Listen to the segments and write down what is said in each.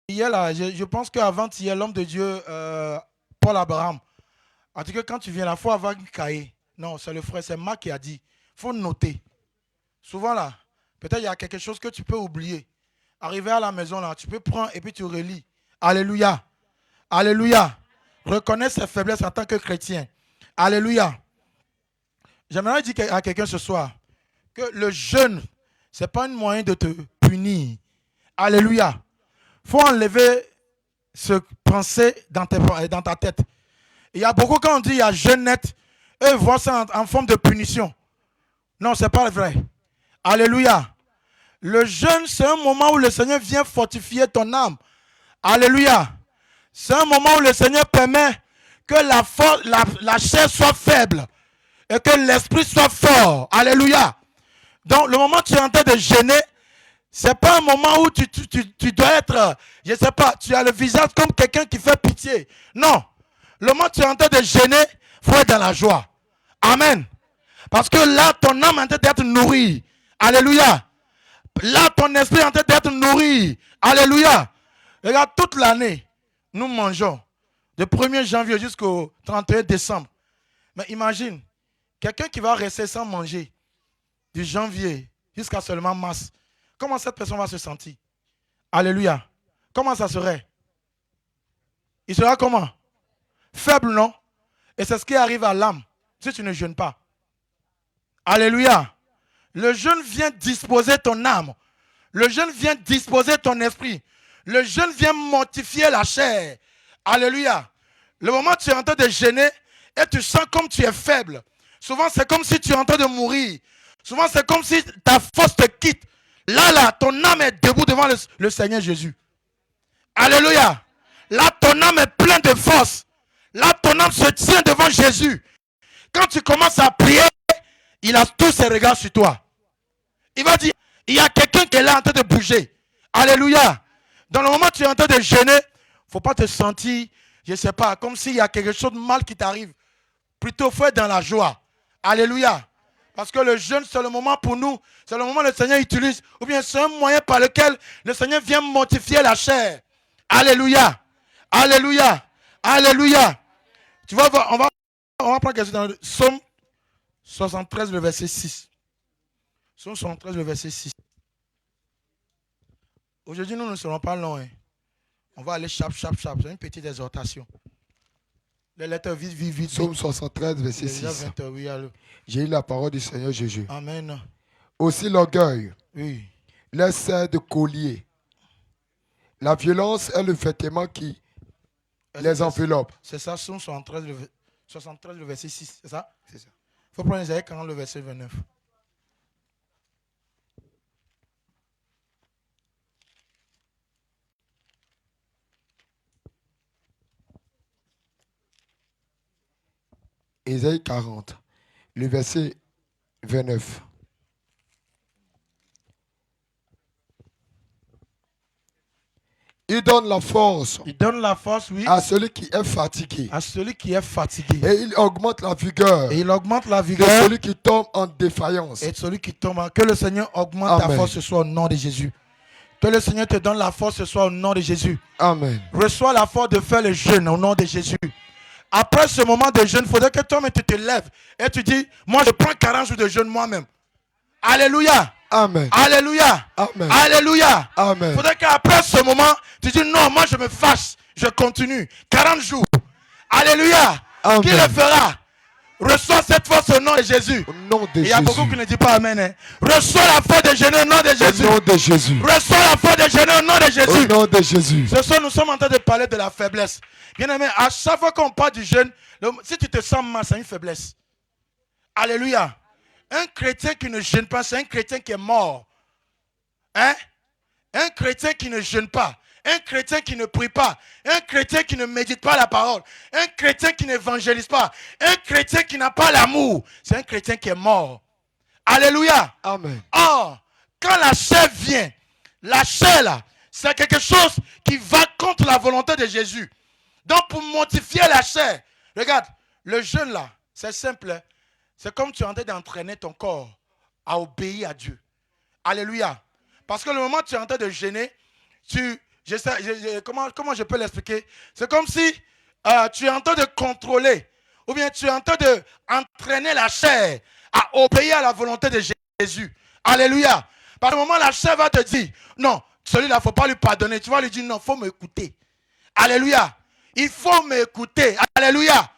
Hier, là, je pense qu'avant-hier, l'homme de Dieu, Paul Abraham, en tout cas, quand tu viens là, il faut avoir un cahier. Non, c'est le frère, c'est Marc qui a dit. Il faut noter. Souvent, là, peut-être il y a quelque chose que tu peux oublier. Arrivé à la maison, là, tu peux prendre et puis tu relis. Alléluia. Alléluia. Reconnais ses faiblesses en tant que chrétien. Alléluia. J'aimerais dire à quelqu'un ce soir que le jeûne, ce n'est pas un moyen de te punir. Alléluia. Il faut enlever ce pensée dans ta tête. Il y a beaucoup, quand on dit il y a jeûne net, eux voient ça en forme de punition. Non, ce n'est pas vrai. Alléluia. Le jeûne, c'est un moment où le Seigneur vient fortifier ton âme. Alléluia. C'est un moment où le Seigneur permet que la chair soit faible et que l'esprit soit fort. Alléluia. Donc, le moment où tu es en train de jeûner, ce n'est pas un moment où tu dois être, je ne sais pas, tu as le visage comme quelqu'un qui fait pitié. Non. Le moment où tu es en train de jeûner, il faut être dans la joie. Amen. Parce que là, ton âme est en train d'être nourrie. Alléluia. Là, ton esprit est en train d'être nourri. Alléluia. Regarde, toute l'année, nous mangeons. De 1er janvier jusqu'au 31 décembre. Mais imagine, quelqu'un qui va rester sans manger du janvier jusqu'à seulement mars. Comment cette personne va se sentir? Alléluia. Comment ça serait? Il sera comment? Faible, non? Et c'est ce qui arrive à l'âme si tu ne jeûnes pas. Alléluia. Le jeûne vient disposer ton âme. Le jeûne vient disposer ton esprit. Le jeûne vient mortifier la chair. Alléluia. Le moment où tu es en train de jeûner et tu sens comme tu es faible. Souvent, c'est comme si tu es en train de mourir. Souvent, c'est comme si ta force te quitte. Là, ton âme est debout devant le Seigneur Jésus. Alléluia. Là, ton âme est pleine de force. Là, ton âme se tient devant Jésus. Quand tu commences à prier, il a tous ses regards sur toi. Il va dire, il y a quelqu'un qui est là en train de bouger. Alléluia. Dans le moment où tu es en train de jeûner, il ne faut pas te sentir, je ne sais pas, comme s'il y a quelque chose de mal qui t'arrive. Plutôt, il faut être dans la joie. Alléluia. Parce que le jeûne, c'est le moment pour nous. C'est le moment que le Seigneur utilise. Ou bien c'est un moyen par lequel le Seigneur vient mortifier la chair. Alléluia. Alléluia. Alléluia. Tu vas voir, on va prendre quelque chose dans le Psaume 73, le verset 6. Psaume 73, le verset 6. Aujourd'hui, nous ne serons pas longs. Hein. On va aller chap. C'est une petite exhortation. Les lettres vite. Psaume 73, verset 6. J'ai eu la parole du Seigneur Jésus. Amen. Aussi l'orgueil, oui. les serres de collier. La violence est le vêtement qui les enveloppe. C'est ça, Psaume 73, le verset 6. C'est ça? C'est ça. Il faut prendre Isaïe 40, le verset 29. Isaïe 40, le verset 29. Il donne la force. Il donne la force, oui. À celui qui est fatigué. À celui qui est fatigué. Et il augmente la vigueur. Et il augmente la vigueur. De celui qui tombe en défaillance. Et de celui qui tombe. Que le Seigneur augmente ta force ce soir au nom de Jésus. Que le Seigneur te donne la force ce soir au nom de Jésus. Amen. Reçois la force de faire le jeûne au nom de Jésus. Après ce moment de jeûne, il faudrait que toi-même tu te lèves et tu dis, moi je prends 40 jours de jeûne moi-même. Alléluia. Amen. Alléluia. Amen. Alléluia. Amen. Il faudrait qu'après ce moment, tu dis, non, moi je me fâche, je continue. 40 jours. Alléluia. Amen. Qui le fera? Reçois cette force au nom de Jésus. Au nom de Jésus. Il y a beaucoup qui ne disent pas Amen. Hein. Reçois la force de jeûner au nom de Jésus. Au nom de Jésus. Reçois la force de jeûner au nom de Jésus. Au nom de Jésus. Ce soir, nous sommes en train de parler de la faiblesse. Bien aimé, à chaque fois qu'on parle du jeûne, si tu te sens mal, c'est une faiblesse. Alléluia. Un chrétien qui ne jeûne pas, c'est un chrétien qui est mort. Hein? Un chrétien qui ne jeûne pas. Un chrétien qui ne prie pas, un chrétien qui ne médite pas la parole, un chrétien qui n'évangélise pas, un chrétien qui n'a pas l'amour, c'est un chrétien qui est mort. Alléluia. Amen. Or, quand la chair vient, la chair là, c'est quelque chose qui va contre la volonté de Jésus. Donc pour mortifier la chair, regarde, le jeûne là, c'est simple. C'est comme tu es en train d'entraîner ton corps à obéir à Dieu. Alléluia. Parce que le moment où tu es en train de jeûner, tu Comment je peux l'expliquer? C'est comme si tu es en train de contrôler, ou bien tu es en train d'entraîner la chair à obéir à la volonté de Jésus. Alléluia. Par le moment, la chair va te dire, non, celui-là, il ne faut pas lui pardonner. Tu vas lui dire, non, il faut m'écouter. Alléluia. Il faut m'écouter. Alléluia.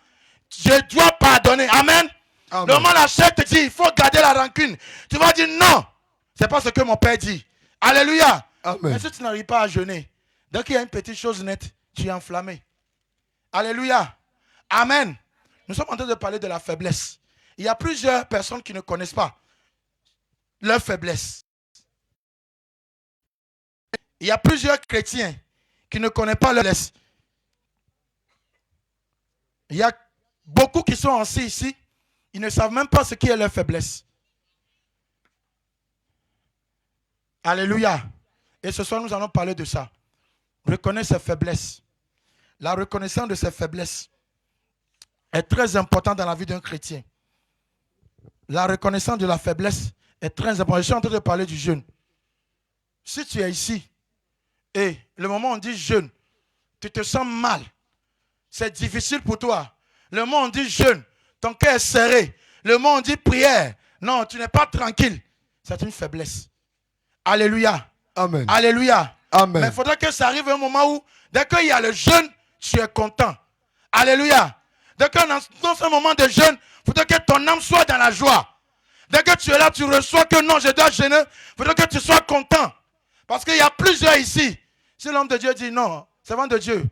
Je dois pardonner. Amen. Amen. Le moment, la chair te dit, il faut garder la rancune. Tu vas dire, non, c'est pas ce que mon père dit. Alléluia. Amen. Mais si tu n'arrives pas à jeûner, dès qu'il y a une petite chose nette, tu es enflammé. Alléluia. Amen. Nous sommes en train de parler de la faiblesse. Il y a plusieurs personnes qui ne connaissent pas leur faiblesse. Il y a plusieurs chrétiens qui ne connaissent pas leur faiblesse. Il y a beaucoup qui sont assis ici, ils ne savent même pas ce qui est leur faiblesse. Alléluia. Et ce soir, nous allons parler de ça. Reconnaître ses faiblesses. La reconnaissance de ses faiblesses est très importante dans la vie d'un chrétien. La reconnaissance de la faiblesse est très importante. Je suis en train de parler du jeûne. Si tu es ici, et le moment où on dit jeûne, tu te sens mal, c'est difficile pour toi. Le moment où on dit jeûne, ton cœur est serré. Le moment où on dit prière, non, tu n'es pas tranquille. C'est une faiblesse. Alléluia. Amen. Alléluia. Amen. Mais il faudrait que ça arrive un moment où, dès qu'il y a le jeûne, tu es content. Alléluia. Dès que dans ce moment de jeûne, il faudrait que ton âme soit dans la joie. Dès que tu es là, tu reçois que non, je dois jeûner. Il faudrait que tu sois content. Parce qu'il y a plusieurs ici. Si l'homme de Dieu dit non, servant de Dieu,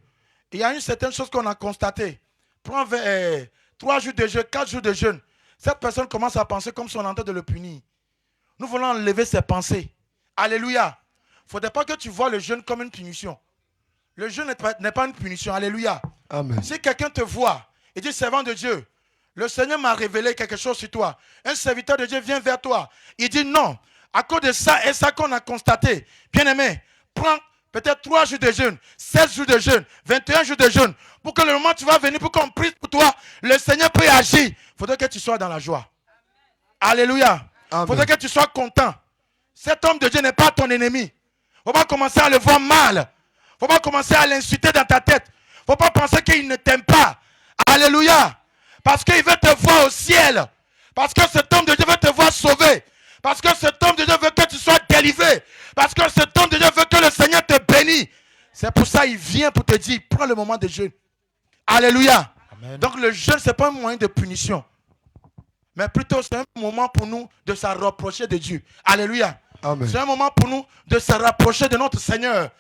il y a une certaine chose qu'on a constatée. Prends 3 jours de jeûne, 4 jours de jeûne. Cette personne commence à penser comme si on est en train de le punir. Nous voulons enlever ses pensées. Alléluia. Il ne faudrait pas que tu vois le jeûne comme une punition. Le jeûne n'est pas une punition. Alléluia. Amen. Si quelqu'un te voit et dit, servant de Dieu, le Seigneur m'a révélé quelque chose sur toi. Un serviteur de Dieu vient vers toi. Il dit non. À cause de ça et ça qu'on a constaté. Bien-aimé, prends peut-être 3 jours de jeûne, 16 jours de jeûne, 21 jours de jeûne. Pour que le moment où tu vas venir, pour qu'on prie pour toi, le Seigneur peut agir. Il faudrait que tu sois dans la joie. Alléluia. Il faudrait que tu sois content. Cet homme de Dieu n'est pas ton ennemi. Il ne faut pas commencer à le voir mal. Il ne faut pas commencer à l'insulter dans ta tête. Il ne faut pas penser qu'il ne t'aime pas. Alléluia. Parce qu'il veut te voir au ciel. Parce que cet homme de Dieu veut te voir sauvé. Parce que cet homme de Dieu veut que tu sois délivré. Parce que cet homme de Dieu veut que le Seigneur te bénisse. C'est pour ça qu'il vient pour te dire, prends le moment de jeûne. Alléluia. Amen. Donc le jeûne, ce n'est pas un moyen de punition. Mais plutôt c'est un moment pour nous de se rapprocher de Dieu. Alléluia. C'est un moment pour nous de se rapprocher de notre Seigneur.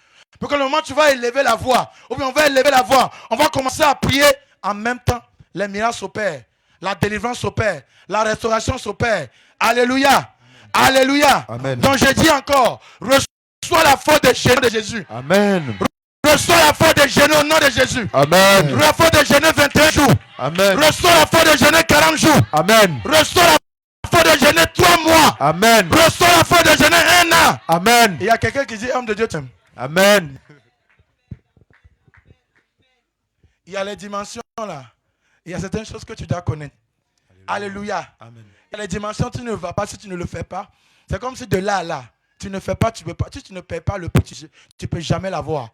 Pour que le moment où tu vas élever la voix, ou bien on va élever la voix, on va commencer à prier en même temps. Les miracles s'opèrent, la délivrance s'opère, la restauration s'opère. Alléluia. Alléluia. Amen. Donc je dis encore, reçois la foi de jeûner de Jésus. Amen. Reçois la foi de jeûner au nom de Jésus. Amen. Reçois la foi de jeûner 21 jours. Amen. Reçois la foi de jeûner 40 jours. Amen. Reçois la foi de jeûner 3 mois. Amen. Reçois la foi de jeûner 1 an. Amen. Il y a quelqu'un qui dit, homme de Dieu t'aime. Amen. Il y a les dimensions là. Il y a certaines choses que tu dois connaître. Alléluia. Amen. Il y a les dimensions, tu ne vas pas si tu ne le fais pas. C'est comme si de là à là, tu ne fais pas, tu ne peux pas. Si tu ne payes pas le prix, tu ne peux jamais l'avoir.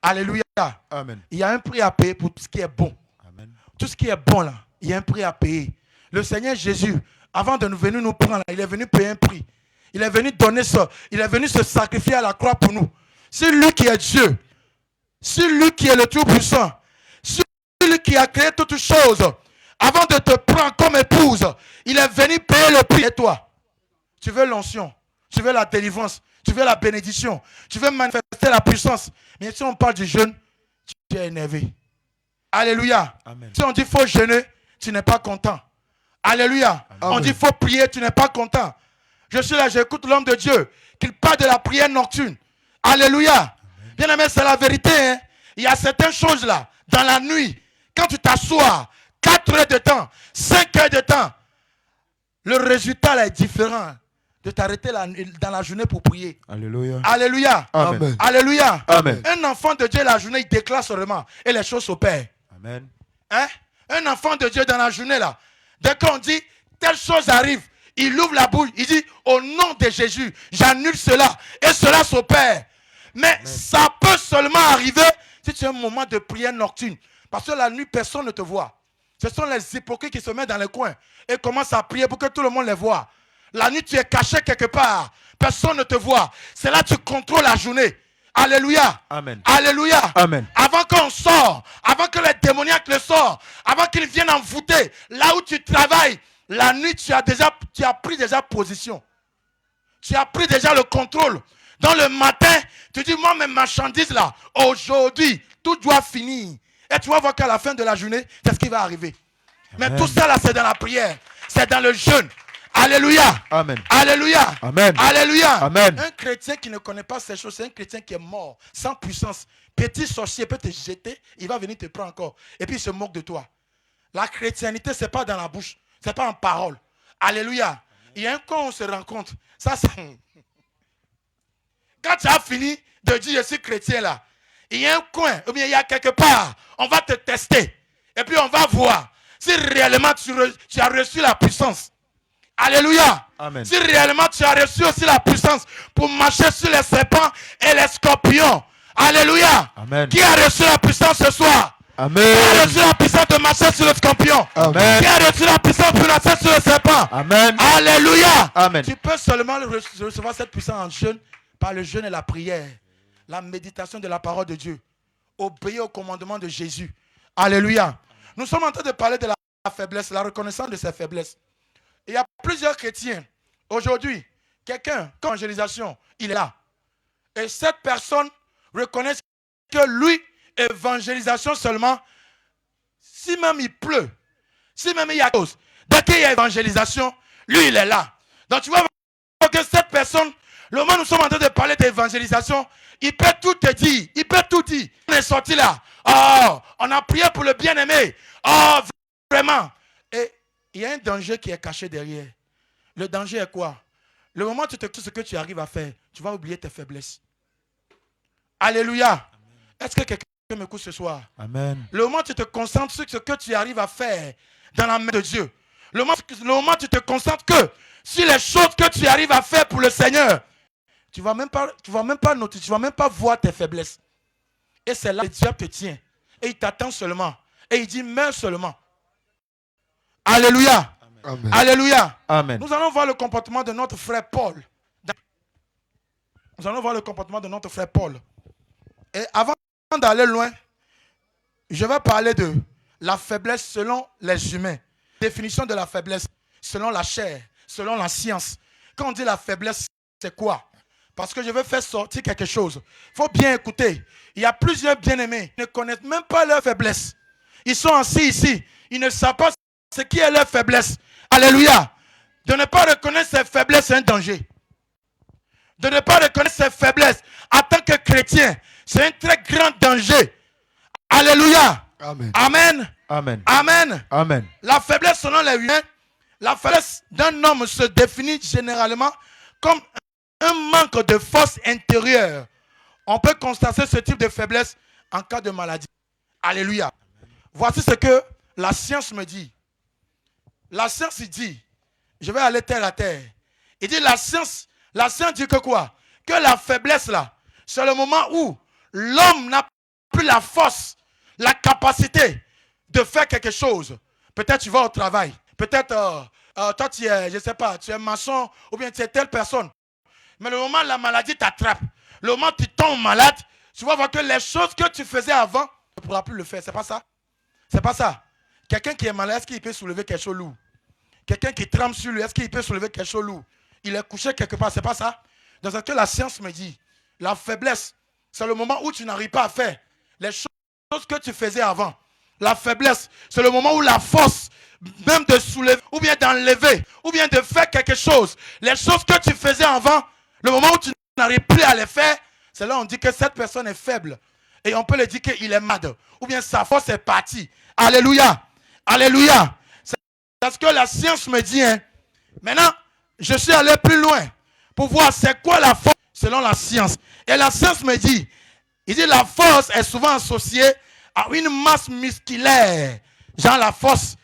Alléluia. Amen. Il y a un prix à payer pour tout ce qui est bon. Amen. Tout ce qui est bon là, il y a un prix à payer. Le Seigneur Jésus, avant de venir nous prendre, il est venu payer un prix. Il est venu donner ça. Il est venu se sacrifier à la croix pour nous. C'est lui qui est Dieu. C'est lui qui est le Tout-Puissant. C'est lui qui a créé toutes choses. Avant de te prendre comme épouse, il est venu payer le prix. Et toi, tu veux l'onction, tu veux la délivrance, tu veux la bénédiction, tu veux manifester la puissance. Mais si on parle du jeûne, tu es énervé. Alléluia. Amen. Si on dit qu'il faut jeûner, tu n'es pas content. Alléluia. Amen. On dit qu'il faut prier, tu n'es pas content. Je suis là, j'écoute l'homme de Dieu, qu'il parle de la prière nocturne. Alléluia. Bien aimé, c'est la vérité. Hein? Il y a certaines choses là, dans la nuit, quand tu t'assois, 4 heures de temps, 5 heures de temps, le résultat là est différent de t'arrêter dans la journée pour prier. Alléluia. Alléluia. Amen. Alléluia. Amen. Un enfant de Dieu, la journée, il déclare seulement et les choses s'opèrent. Amen. Hein? Un enfant de Dieu dans la journée là, dès qu'on dit telle chose arrive, il ouvre la bouche, il dit au nom de Jésus, j'annule cela et cela s'opère. Mais ça peut seulement arriver si tu as un moment de prière nocturne. Parce que la nuit, personne ne te voit. Ce sont les hypocrites qui se mettent dans les coins et commencent à prier pour que tout le monde les voit. La nuit, tu es caché quelque part. Personne ne te voit. C'est là que tu contrôles la journée. Alléluia. Amen. Alléluia. Amen. Avant qu'on sorte, avant que les démoniaques le sortent, avant qu'ils viennent envoûter, là où tu travailles, la nuit, tu as pris déjà position. Tu as pris déjà le contrôle. Dans le matin, tu dis, moi, mes marchandises là, aujourd'hui, tout doit finir. Et tu vas voir qu'à la fin de la journée, c'est ce qui va arriver. Amen. Mais tout ça là, c'est dans la prière. C'est dans le jeûne. Alléluia. Amen. Alléluia. Amen. Alléluia. Amen. Un chrétien qui ne connaît pas ces choses, c'est un chrétien qui est mort, sans puissance. Petit sorcier peut te jeter, il va venir te prendre encore. Et puis il se moque de toi. La chrétienté, ce n'est pas dans la bouche, ce n'est pas en parole. Alléluia. Il y a un coin où on se rencontre. Ça, c'est... Quand tu as fini de dire je suis chrétien là, il y a un coin, ou bien il y a quelque part, on va te tester. Et puis on va voir si réellement tu as reçu la puissance. Alléluia. Amen. Si réellement tu as reçu aussi la puissance pour marcher sur les serpents et les scorpions. Alléluia. Amen. Qui a reçu la puissance ce soir? Amen. Qui a reçu la puissance de marcher sur le scorpion? Amen. Qui a reçu la puissance pour marcher sur le serpent? Amen. Alléluia. Amen. Tu peux seulement recevoir cette puissance en jeûne par le jeûne et la prière. La méditation de la parole de Dieu. Obéir au commandement de Jésus. Alléluia. Nous sommes en train de parler de la faiblesse, la reconnaissance de ses faiblesses. Il y a plusieurs chrétiens. Aujourd'hui, quelqu'un, comme évangélisation, il est là. Et cette personne reconnaît que lui, évangélisation seulement, si même il pleut, si même il y a cause, dès qu'il y a évangélisation, lui, il est là. Donc tu vois que cette personne, le moment où nous sommes en train de parler d'évangélisation, il peut tout te dire, il peut tout dire. On est sorti là, oh, on a prié pour le bien-aimé, oh, vraiment. Et il y a un danger qui est caché derrière. Le danger est quoi? Le moment où tu te tout ce que tu arrives à faire, tu vas oublier tes faiblesses. Alléluia. Est-ce que quelqu'un m'écoute ce soir? Amen. Le moment où tu te concentres sur ce que tu arrives à faire dans la main de Dieu. Le moment où tu te concentres que sur les choses que tu arrives à faire pour le Seigneur. Tu ne vas même pas noter, tu ne vas même pas voir tes faiblesses. Et c'est là que le diable te tient. Et il t'attend seulement. Et il dit meurs seulement. Alléluia. Amen. Alléluia. Amen. Nous allons voir le comportement de notre frère Paul. Nous allons voir le comportement de notre frère Paul. Et avant d'aller loin, je vais parler de la faiblesse selon les humains. Définition de la faiblesse selon la chair, selon la science. Quand on dit la faiblesse, c'est quoi? Parce que je veux faire sortir quelque chose. Il faut bien écouter. Il y a plusieurs bien-aimés qui ne connaissent même pas leur faiblesse. Ils sont assis ici. Ils ne savent pas ce qui est leur faiblesse. Alléluia. De ne pas reconnaître ses faiblesses, c'est un danger. De ne pas reconnaître ses faiblesses en tant que chrétien, c'est un très grand danger. Alléluia. Amen. Amen. Amen. Amen. Amen. La faiblesse selon les humains, la faiblesse d'un homme se définit généralement comme un manque de force intérieure. On peut constater ce type de faiblesse en cas de maladie. Alléluia. Voici ce que la science me dit. La science dit, je vais aller terre à terre. Il dit la science dit que quoi? Que la faiblesse là, c'est le moment où l'homme n'a plus la force, la capacité de faire quelque chose. Peut-être tu vas au travail. Peut-être toi tu es, je ne sais pas, tu es maçon ou bien tu es telle personne. Mais le moment où la maladie t'attrape, le moment où tu tombes malade, tu vas voir que les choses que tu faisais avant, tu ne pourras plus le faire. C'est pas ça? C'est pas ça. Quelqu'un qui est malade, est-ce qu'il peut soulever quelque chose de lourd? Quelqu'un qui tremble sur lui, est-ce qu'il peut soulever quelque chose de lourd? Il est couché quelque part, c'est pas ça? Dans ce que la science me dit, la faiblesse, c'est le moment où tu n'arrives pas à faire les choses que tu faisais avant. La faiblesse, c'est le moment où la force, même de soulever, ou bien d'enlever, ou bien de faire quelque chose, les choses que tu faisais avant, le moment où tu n'arrives plus à les faire, c'est là où on dit que cette personne est faible. Et on peut le dire qu'il est malade, ou bien sa force est partie. Alléluia. Alléluia. C'est ce que la science me dit. Hein. Maintenant, je suis allé plus loin pour voir c'est quoi la force selon la science. Et la science me dit, il dit la force est souvent associée à une masse musculaire, genre la force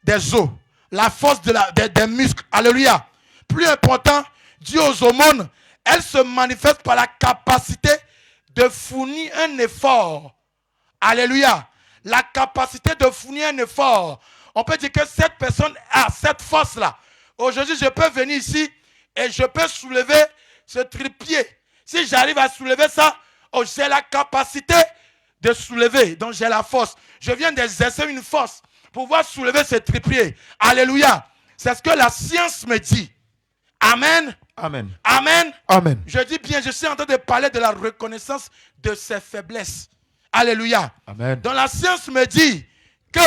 des os, la force des muscles. Alléluia. Plus important, dû aux hormones, elle se manifeste par la capacité de fournir un effort. Alléluia. La capacité de fournir un effort. On peut dire que cette personne a cette force-là. Aujourd'hui, je peux venir ici et je peux soulever ce trépied. Si j'arrive à soulever ça, oh, j'ai la capacité de soulever. Donc, j'ai la force. Je viens d'exercer une force pour pouvoir soulever ce trépied. Alléluia. C'est ce que la science me dit. Amen. Amen. Amen. Amen. Je dis bien, je suis en train de parler de la reconnaissance de ses faiblesses. Alléluia. Amen. Donc la science me dit que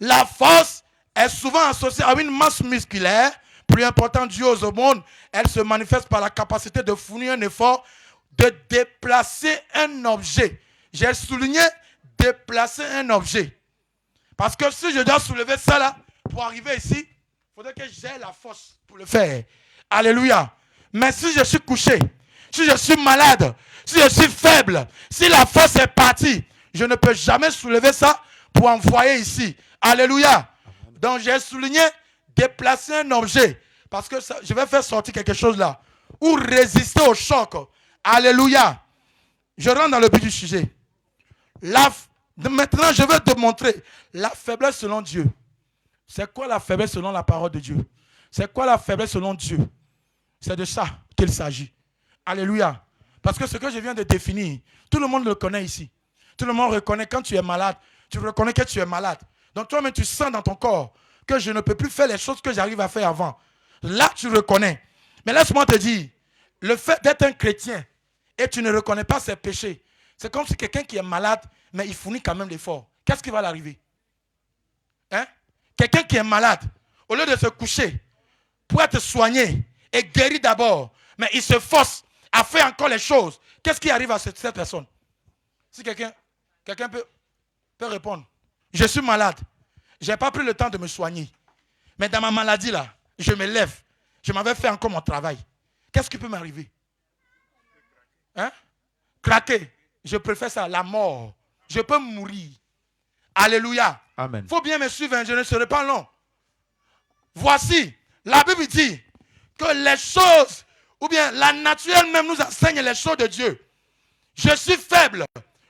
la force est souvent associée à une masse musculaire plus importante due aux hormones. Elle se manifeste par la capacité de fournir un effort, de déplacer un objet. J'ai souligné déplacer un objet. Parce que si je dois soulever ça là, pour arriver ici, il faudrait que j'aie la force pour le faire. Alléluia. Mais si je suis couché, si je suis malade, si je suis faible, si la force est partie, je ne peux jamais soulever ça pour envoyer ici. Alléluia. Donc j'ai souligné déplacer un objet. Parce que ça, je vais faire sortir quelque chose là. Ou résister au choc. Alléluia. Je rentre dans le but du sujet. Maintenant, je vais te montrer la faiblesse selon Dieu. C'est quoi la faiblesse selon la parole de Dieu? C'est quoi la faiblesse selon Dieu? C'est de ça qu'il s'agit. Alléluia. Parce que ce que je viens de définir, tout le monde le connaît ici. Tout le monde reconnaît quand tu es malade. Tu reconnais que tu es malade. Donc toi-même, tu sens dans ton corps que je ne peux plus faire les choses que j'arrive à faire avant. Là, tu reconnais. Mais laisse-moi te dire, le fait d'être un chrétien et tu ne reconnais pas ses péchés, c'est comme si quelqu'un qui est malade, mais il fournit quand même l'effort. Qu'est-ce qui va l'arriver? Hein? Quelqu'un qui est malade, au lieu de se coucher pour être soigné et guéri d'abord, mais il se force à faire encore les choses. Qu'est-ce qui arrive à cette personne? Si quelqu'un peut répondre. Je suis malade. Je n'ai pas pris le temps de me soigner. Mais dans ma maladie là, je me lève. Je m'avais fait encore mon travail. Qu'est-ce qui peut m'arriver? Hein? Craquer. Je préfère ça, la mort. Je peux mourir. Alléluia. Amen. Il faut bien me suivre, hein, je ne serai pas long. Voici, la Bible dit que les choses, ou bien la nature elle-même nous enseigne les choses de Dieu. Je suis faible.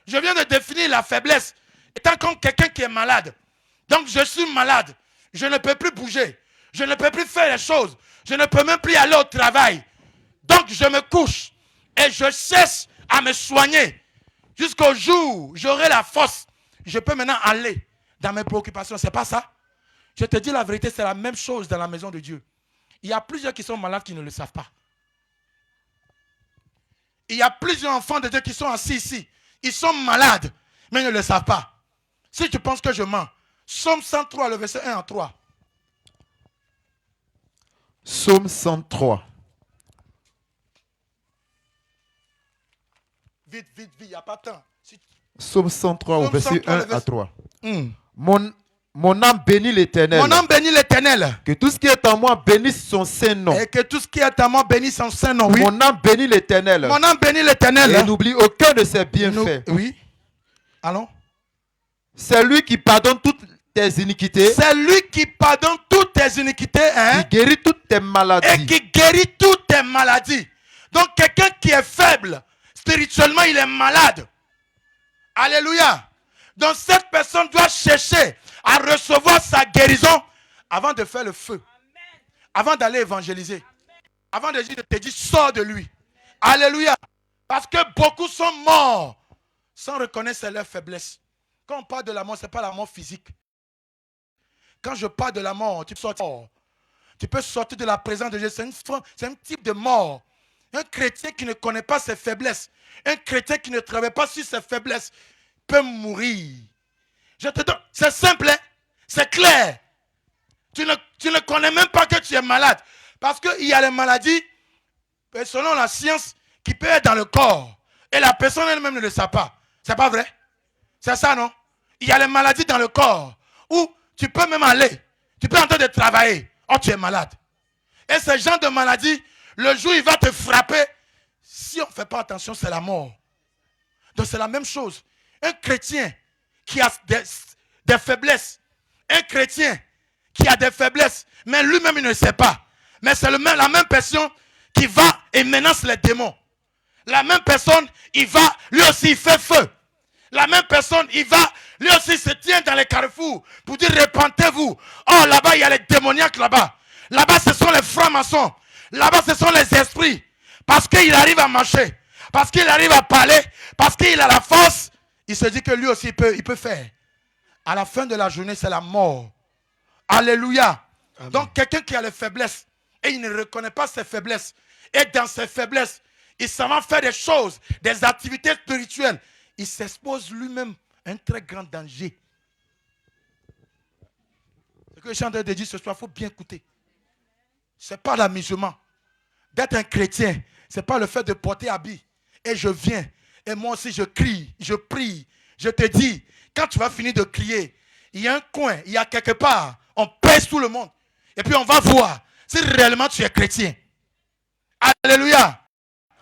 Je viens de définir la faiblesse étant comme quelqu'un qui est malade. Donc je suis malade. Je ne peux plus bouger. Je ne peux plus faire les choses. Je ne peux même plus aller au travail. Donc je me couche et je cesse à me soigner. Jusqu'au jour où j'aurai la force. Je peux maintenant aller dans mes préoccupations. C'est pas ça? Je te dis la vérité, c'est la même chose dans la maison de Dieu. Il y a plusieurs qui sont malades qui ne le savent pas. Il y a plusieurs enfants de Dieu qui sont assis ici. Ils sont malades, mais ils ne le savent pas. Si tu penses que je mens, Psaume 103, le verset 1 à 3. Psaume 103. Vite, il n'y a pas de temps. Psaume 103 au Psaume verset 103, 1 le verset- à 3. Mm. Mon âme bénit l'Éternel. Mon âme bénit l'Éternel. Que tout ce qui est en moi bénisse son saint nom. Et que tout ce qui est à moi bénisse son saint nom. Oui. Mon âme bénit l'Éternel. Mon âme bénit l'Éternel. Et n'oublie aucun de ses bienfaits. Oui. Allons. C'est lui qui pardonne toutes tes iniquités. C'est lui qui pardonne toutes tes iniquités. Hein? Qui guérit toutes tes Et maladies. qui guérit toutes tes maladies. Donc quelqu'un qui est faible, spirituellement, il est malade. Alléluia. Donc cette personne doit chercher à recevoir sa guérison avant de faire le feu. Avant d'aller évangéliser. Avant de te dire, sors de lui. Alléluia. Parce que beaucoup sont morts sans reconnaître leur faiblesse. Quand on parle de la mort, ce n'est pas la mort physique. Quand je parle de la mort, tu peux sortir. Tu peux sortir de la présence de Dieu. C'est un type de mort. Un chrétien qui ne connaît pas ses faiblesses, un chrétien qui ne travaille pas sur ses faiblesses, peut mourir. Je te donne, c'est simple, hein? C'est clair. Tu ne connais même pas que tu es malade. Parce qu'il y a les maladies, selon la science, qui peuvent être dans le corps. Et la personne elle-même ne le sait pas. C'est pas vrai? C'est ça, non? Il y a les maladies dans le corps où tu peux même aller. Tu peux en train de travailler. Oh, tu es malade. Et ce genre de maladie, le jour où il va te frapper, si on ne fait pas attention, c'est la mort. Donc c'est la même chose. Un chrétien qui a des faiblesses, un chrétien qui a des faiblesses, mais lui-même il ne sait pas. Mais c'est la même personne qui va et menace les démons. La même personne, il va, lui aussi, il fait feu. La même personne, il va, lui aussi se tient dans les carrefours pour dire répentez-vous. Oh, là-bas, il y a les démoniaques là-bas. Là-bas, ce sont les francs-maçons. Là-bas, ce sont les esprits. Parce qu'il arrive à marcher. Parce qu'il arrive à parler. Parce qu'il a la force. Il se dit que lui aussi, il peut faire. À la fin de la journée, c'est la mort. Alléluia. Amen. Donc, quelqu'un qui a les faiblesses et il ne reconnaît pas ses faiblesses. Et dans ses faiblesses, il s'en va faire des choses, des activités spirituelles. Il s'expose lui-même à un très grand danger. Ce que je suis en train de dire ce soir, il faut bien écouter. Ce n'est pas l'amusement. D'être un chrétien, ce n'est pas le fait de porter habit. Et je viens, et moi aussi je crie, je prie. Je te dis, quand tu vas finir de crier, il y a un coin, il y a quelque part, on pèse tout le monde. Et puis on va voir si réellement tu es chrétien. Alléluia.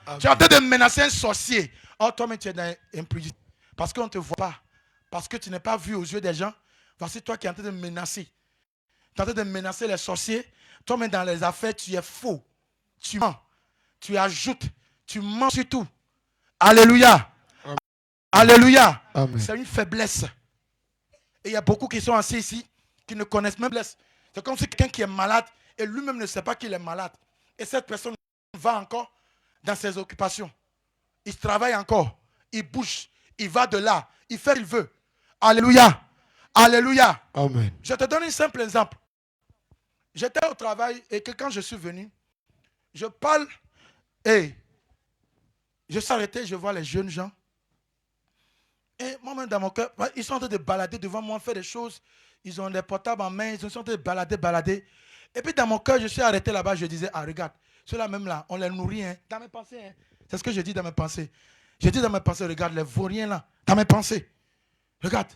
Amen. Tu es en train de menacer un sorcier. Oh, toi-même, tu es dans l'impudicité. Parce qu'on ne te voit pas. Parce que tu n'es pas vu aux yeux des gens. Voici toi qui es en train de menacer. Tu es en train de menacer les sorciers. Toi-même, dans les affaires, tu es faux. Tu mens. Tu ajoutes. Tu mens sur tout. Alléluia. Amen. Alléluia. Amen. C'est une faiblesse. Et il y a beaucoup qui sont assis ici qui ne connaissent même faiblesse. C'est comme si quelqu'un qui est malade et lui-même ne sait pas qu'il est malade. Et cette personne va encore dans ses occupations. Il travaille encore. Il bouge. Il va de là. Il fait ce qu'il veut. Alléluia. Alléluia. Amen. Je te donne un simple exemple. J'étais au travail et que quand je suis venu, je parle et je suis arrêté, je vois les jeunes gens. Et moi-même dans mon cœur, ils sont en train de balader devant moi, faire des choses. Ils ont des portables en main, ils sont en train de balader. Et puis dans mon cœur, je suis arrêté là-bas, je disais, ah regarde, ceux-là même là, on les nourrit, hein, dans mes pensées. Hein. C'est ce que je dis dans mes pensées. Je dis dans mes pensées, regarde les vauriens là, dans mes pensées. Regarde.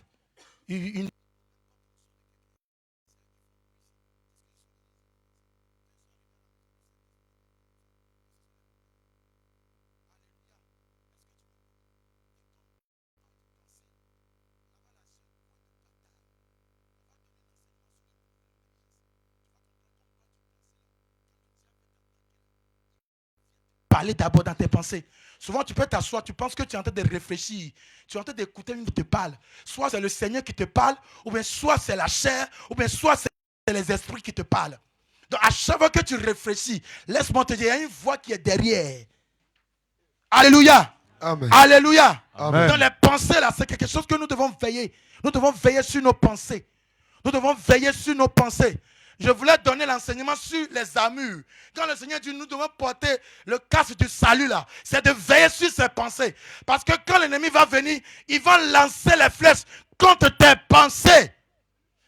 Parler d'abord dans tes pensées. Souvent, tu peux t'asseoir, tu penses que tu es en train de réfléchir, tu es en train d'écouter une qui te parle. Soit c'est le Seigneur qui te parle, ou bien soit c'est la chair, ou bien soit c'est les esprits qui te parlent. Donc, à chaque fois que tu réfléchis, laisse-moi te dire, il y a une voix qui est derrière. Alléluia. Amen. Alléluia. Amen. Dans les pensées, là, c'est quelque chose que nous devons veiller. Nous devons veiller sur nos pensées. Nous devons veiller sur nos pensées. Je voulais donner l'enseignement sur les armures. Quand le Seigneur dit nous devons porter le casque du salut là, c'est de veiller sur ses pensées. Parce que quand l'ennemi va venir, il va lancer les flèches contre tes pensées.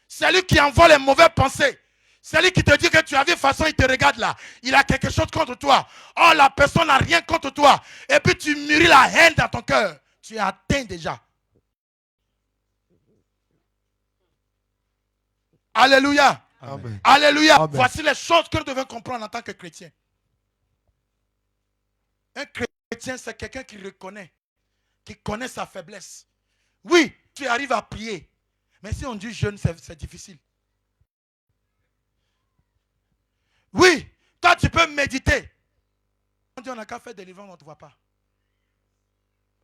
C'est lui qui envoie les mauvaises pensées. C'est lui qui te dit que tu as vu, de toute façon, il te regarde là. Il a quelque chose contre toi. Oh, la personne n'a rien contre toi. Et puis tu mûris la haine dans ton cœur. Tu es atteint déjà. Alléluia. Amen. Alléluia. Amen. Voici les choses que nous devons comprendre en tant que chrétiens. Un chrétien, c'est quelqu'un qui reconnaît, qui connaît sa faiblesse. Oui, tu arrives à prier. Mais si on dit jeûne, c'est difficile. Oui, toi tu peux méditer. On dit on n'a qu'à faire des livres, on ne te voit pas.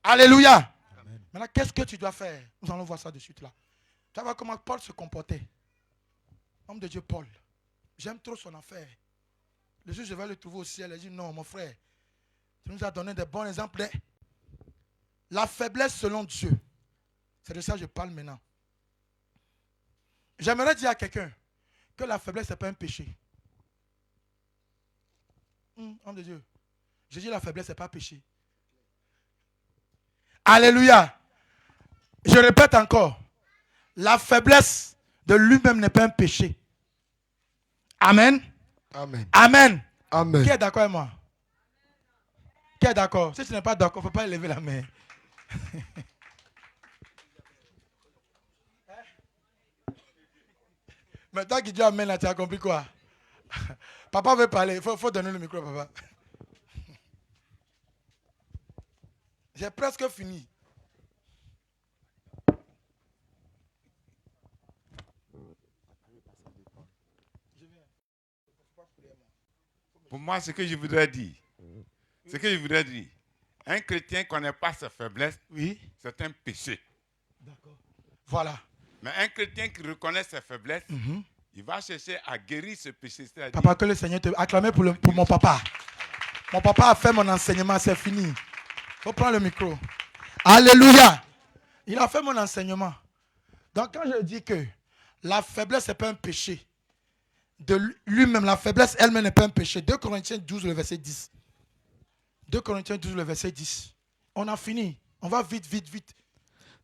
Alléluia. Amen. Maintenant, qu'est-ce que tu dois faire? Nous allons voir ça de suite là. Tu vas voir comment Paul se comportait. Homme de Dieu Paul. J'aime trop son affaire. Le jour je vais le trouver au ciel, il dit non mon frère, tu nous as donné des bons exemples. La faiblesse selon Dieu. C'est de ça que je parle maintenant. J'aimerais dire à quelqu'un que la faiblesse ce n'est pas un péché. Homme de Dieu. Je dis la faiblesse ce n'est pas un péché. Alléluia. Je répète encore. La faiblesse de lui-même n'est pas un péché. Amen. Amen. Amen. Amen. Qui est d'accord avec moi? Qui est d'accord? Si tu n'es pas d'accord, il ne faut pas lever la main. Maintenant qu'il dit amen, là, tu as compris quoi? Papa veut parler. Il faut donner le micro à papa. J'ai presque fini. Pour moi, ce que je voudrais dire, Un chrétien ne connaît pas sa faiblesse, Oui. c'est un péché. D'accord. Voilà. Mais un chrétien qui reconnaît ses faiblesses, il va chercher à guérir ce péché. C'est-à-dire, Papa, que le Seigneur te acclame pour mon papa. Mon papa a fait mon enseignement, c'est fini. Il faut prendre le micro. Alléluia. Il a fait mon enseignement. Donc quand je dis que la faiblesse n'est pas un péché, de lui-même, la faiblesse elle-même n'est pas un péché. 2 Corinthiens 12, le verset 10. 2 Corinthiens 12, le verset 10. On a fini. On va vite, vite, vite.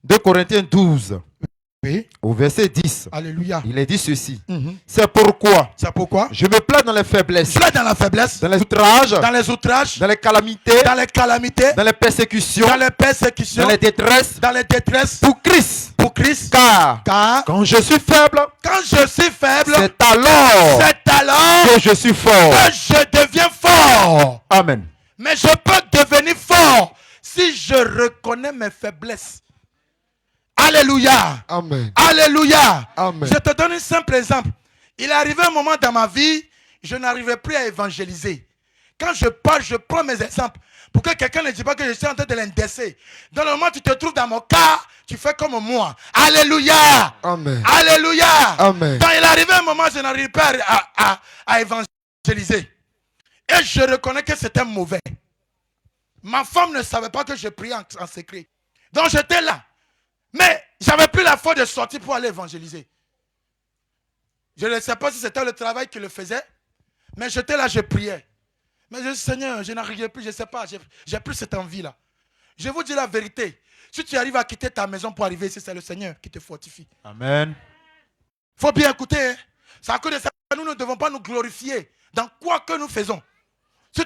2 Corinthiens 12, Oui. au verset 10. Alléluia. Il est dit ceci. C'est pourquoi C'est pourquoi je me plais dans les faiblesses, je suis dans la faiblesse, dans les outrages, dans les outrages, dans les calamités, dans les calamités, dans les persécutions, dans les persécutions, dans les détresses, dans les détresses, pour Christ. pour Christ. Car Car quand je suis faible, quand je suis faible, c'est alors c'est alors que je suis fort. que je deviens fort. Amen. Mais je peux devenir fort si je reconnais mes faiblesses. Alléluia. Amen. Alléluia. Amen. Je te donne un simple exemple. Il est arrivé un moment dans ma vie, je n'arrivais plus à évangéliser. Quand je parle, je prends mes exemples. Pour que quelqu'un ne dise pas que je suis en train de l'indesser. Dans le moment où tu te trouves dans mon cas, tu fais comme moi. Alléluia. Amen. Alléluia. Amen. Quand il est arrivé un moment, je n'arrivais pas à évangéliser. Et je reconnais que c'était mauvais. Ma femme ne savait pas que je priais en secret. Donc j'étais là. Mais j'avais plus la foi de sortir pour aller évangéliser. Je ne sais pas si c'était le travail qui le faisait. Mais j'étais là, je priais. Mais je dis, Seigneur, je n'arrivais plus, je ne sais pas. J'ai plus cette envie-là. Je vous dis la vérité. Si tu arrives à quitter ta maison pour arriver ici, c'est le Seigneur qui te fortifie. Amen. Il faut bien écouter. Hein. C'est à cause de ça que nous ne devons pas nous glorifier dans quoi que nous faisons. Si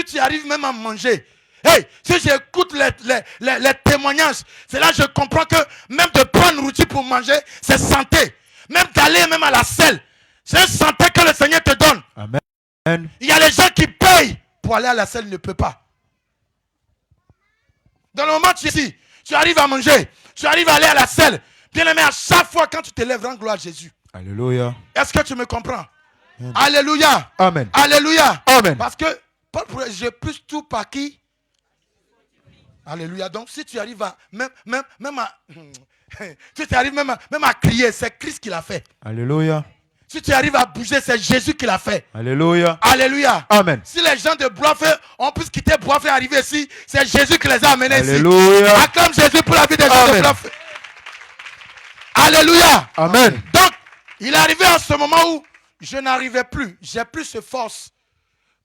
tu arrives même à manger, hey, si j'écoute les témoignages, c'est là que je comprends que même de prendre nourriture pour manger, c'est santé. Même d'aller même à la selle, c'est santé que le Seigneur te donne. Amen. Il y a les gens qui payent pour aller à la selle, ne peuvent pas. Dans le moment où tu es ici, tu arrives à manger, tu arrives à aller à la selle. Bien aimé, à chaque fois quand tu te lèves, rends gloire à Jésus. Alléluia. Est-ce que tu me comprends? Alléluia. Amen. Alléluia. Amen. Parce que je pousse tout par qui? Alléluia. Donc si tu arrives à même à si tu arrives même à crier, c'est Christ qui l'a fait. Alléluia. Si tu arrives à bouger, c'est Jésus qui l'a fait. Alléluia. Alléluia. Amen. Si les gens de Boisfait ont pu quitter Boisfait et arriver ici, c'est Jésus qui les a amenés Alléluia. ici. Acclame Jésus pour la vie des gens Amen. de Boisfait. Alléluia. Amen. Donc, il est arrivé à ce moment où je n'arrivais plus. J'ai plus de force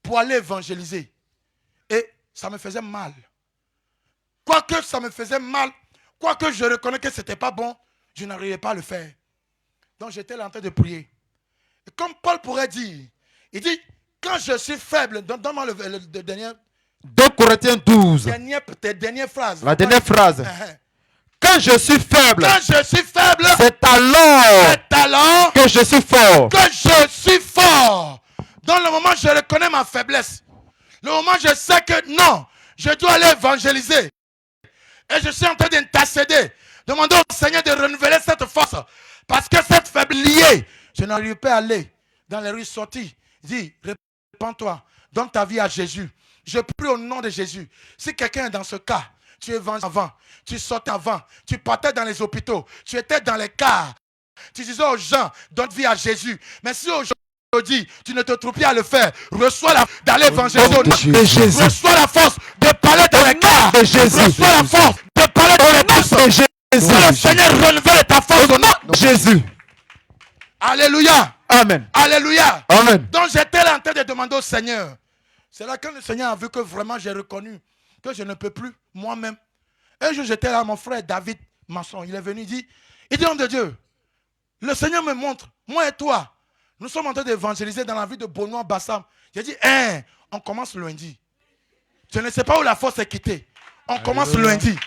pour aller évangéliser. Et ça me faisait mal. Quoique ça me faisait mal, quoique je reconnais que ce n'était pas bon, je n'arrivais pas à le faire. Donc j'étais là en train de prier. Et comme Paul pourrait dire, il dit, quand je suis faible, donne-moi le dernier, 2 Corinthiens 12. dernière phrase. La dernière phrase. Quand je suis faible, Quand je suis faible, c'est alors que que je suis fort. je suis fort. Dans le moment où je reconnais ma faiblesse, le moment où je sais que non, je dois aller évangéliser. Et je suis en train d'intercéder. Demandons au Seigneur de renouveler cette force. Parce que cette faiblesse liée, je n'arrive pas à aller dans les rues sorties. Dis, répands-toi, donne ta vie à Jésus. Je prie au nom de Jésus. Si quelqu'un est dans ce cas, tu évangélisais avant, tu sortais avant, tu partais dans les hôpitaux, tu étais dans les cars, tu disais aux gens, donne vie à Jésus. Mais si aujourd'hui, tu ne te trouves plus à le faire, reçois la force d'aller évangéliser au nom de Jésus. Reçois la force de parler dans les cars. Reçois la force de parler dans les bus. Que le Seigneur renouvelle ta force au nom de Jésus. Alléluia. Amen. Alléluia. Amen. Donc j'étais là en train de demander au Seigneur. C'est là que le Seigneur a vu que vraiment j'ai reconnu que je ne peux plus moi-même. Un jour j'étais là, mon frère David Masson, il est venu, il dit homme de Dieu, le Seigneur me montre, moi et toi, nous sommes en train d'évangéliser dans la ville de Benoît Bassam. J'ai dit, on commence lundi. Je ne sais pas où la force est quittée. On commence lundi.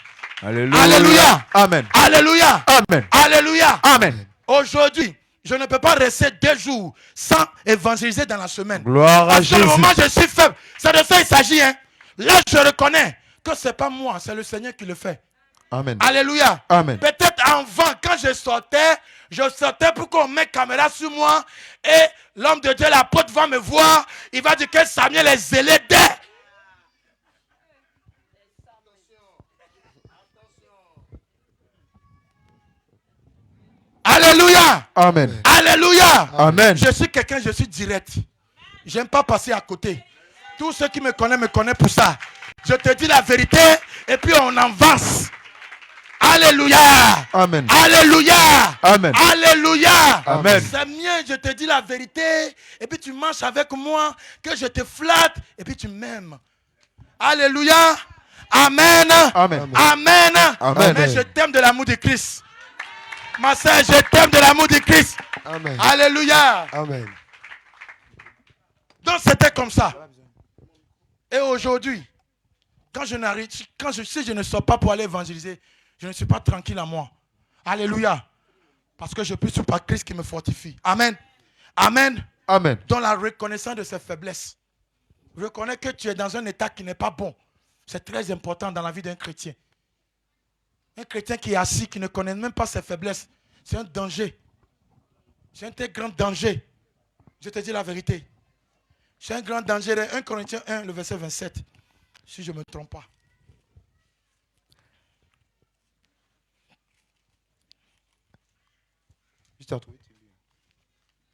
Alléluia. Alléluia. Amen. Alléluia. Amen. Alléluia. Amen. Aujourd'hui, je ne peux pas rester 2 jours sans évangéliser dans la semaine. Gloire à Parce que Jésus. le moment où je suis faible, c'est de ça qu'il s'agit. Hein. Là, je reconnais que ce n'est pas moi, c'est le Seigneur qui le fait. Amen. Alléluia. Amen. Peut-être avant, quand je sortais pour qu'on mette caméra sur moi et l'homme de Dieu, l'apôtre va me voir. Il va dire que Samuel est zélé d'air. Alléluia. Amen. Alléluia. Amen. Je suis quelqu'un, je suis direct. J'aime pas passer à côté. Tous ceux qui me connaissent pour ça. Je te dis la vérité et puis on avance. Alléluia. Amen. Alléluia. Amen. Alléluia. Amen. C'est mieux, je te dis la vérité et puis tu marches avec moi, que je te flatte et puis tu m'aimes. Alléluia. Amen. Amen. Amen. Amen. Mais je t'aime de l'amour de Christ. Ma soeur, je t'aime de l'amour de Christ. Amen. Alléluia. Amen. Donc c'était comme ça. Et aujourd'hui, si je ne sors pas pour aller évangéliser, je ne suis pas tranquille à moi. Alléluia. Parce que je suis par Christ qui me fortifie. Amen. Amen. Amen. Dans la reconnaissance de ses faiblesses. Reconnais que tu es dans un état qui n'est pas bon. C'est très important dans la vie d'un chrétien. Un chrétien qui est assis, qui ne connaît même pas ses faiblesses, c'est un danger. C'est un très grand danger. Je te dis la vérité. C'est un grand danger. 1 Corinthiens 1, le verset 27. Si je ne me trompe pas.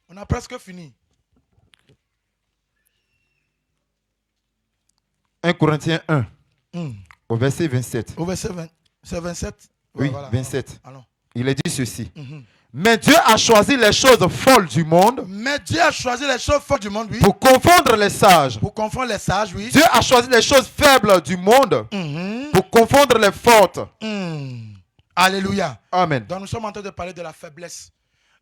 On a presque fini. 1 Corinthiens 1, Hmm. au verset 27. Au verset 27. Oui, Ouais, voilà. 27. Allons. Il est dit ceci. Mhm. Mais Dieu a choisi les choses folles du monde Mais Dieu a choisi les choses fortes du monde, oui. pour confondre les sages. Pour confondre les sages, oui. Dieu a choisi les choses faibles du monde Mhm. pour confondre les fortes. Hmm. Alléluia. Amen. Donc nous sommes en train de parler de la faiblesse.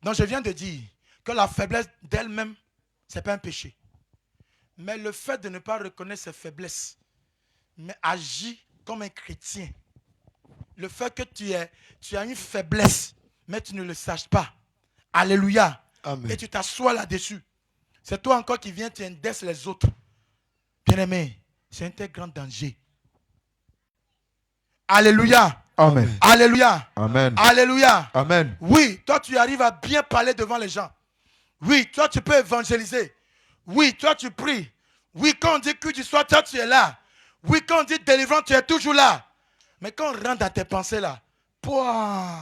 Donc je viens de dire que la faiblesse d'elle-même, ce n'est pas un péché. Mais le fait de ne pas reconnaître ses faiblesses, mais agir comme un chrétien, le fait que tu as une faiblesse, mais tu ne le saches pas. Alléluia. Amen. Et tu t'assois là-dessus. C'est toi encore qui viens, tu indexes les autres. Bien-aimé, c'est un très grand danger. Alléluia. Amen. Alléluia. Amen. Alléluia. Amen. Oui, toi tu arrives à bien parler devant les gens. Oui, toi tu peux évangéliser. Oui, toi tu pries. Oui, quand on dit que tu sois, toi tu es là. Oui, quand on dit délivrance, tu es toujours là. Mais quand on rentre dans tes pensées là, pouah,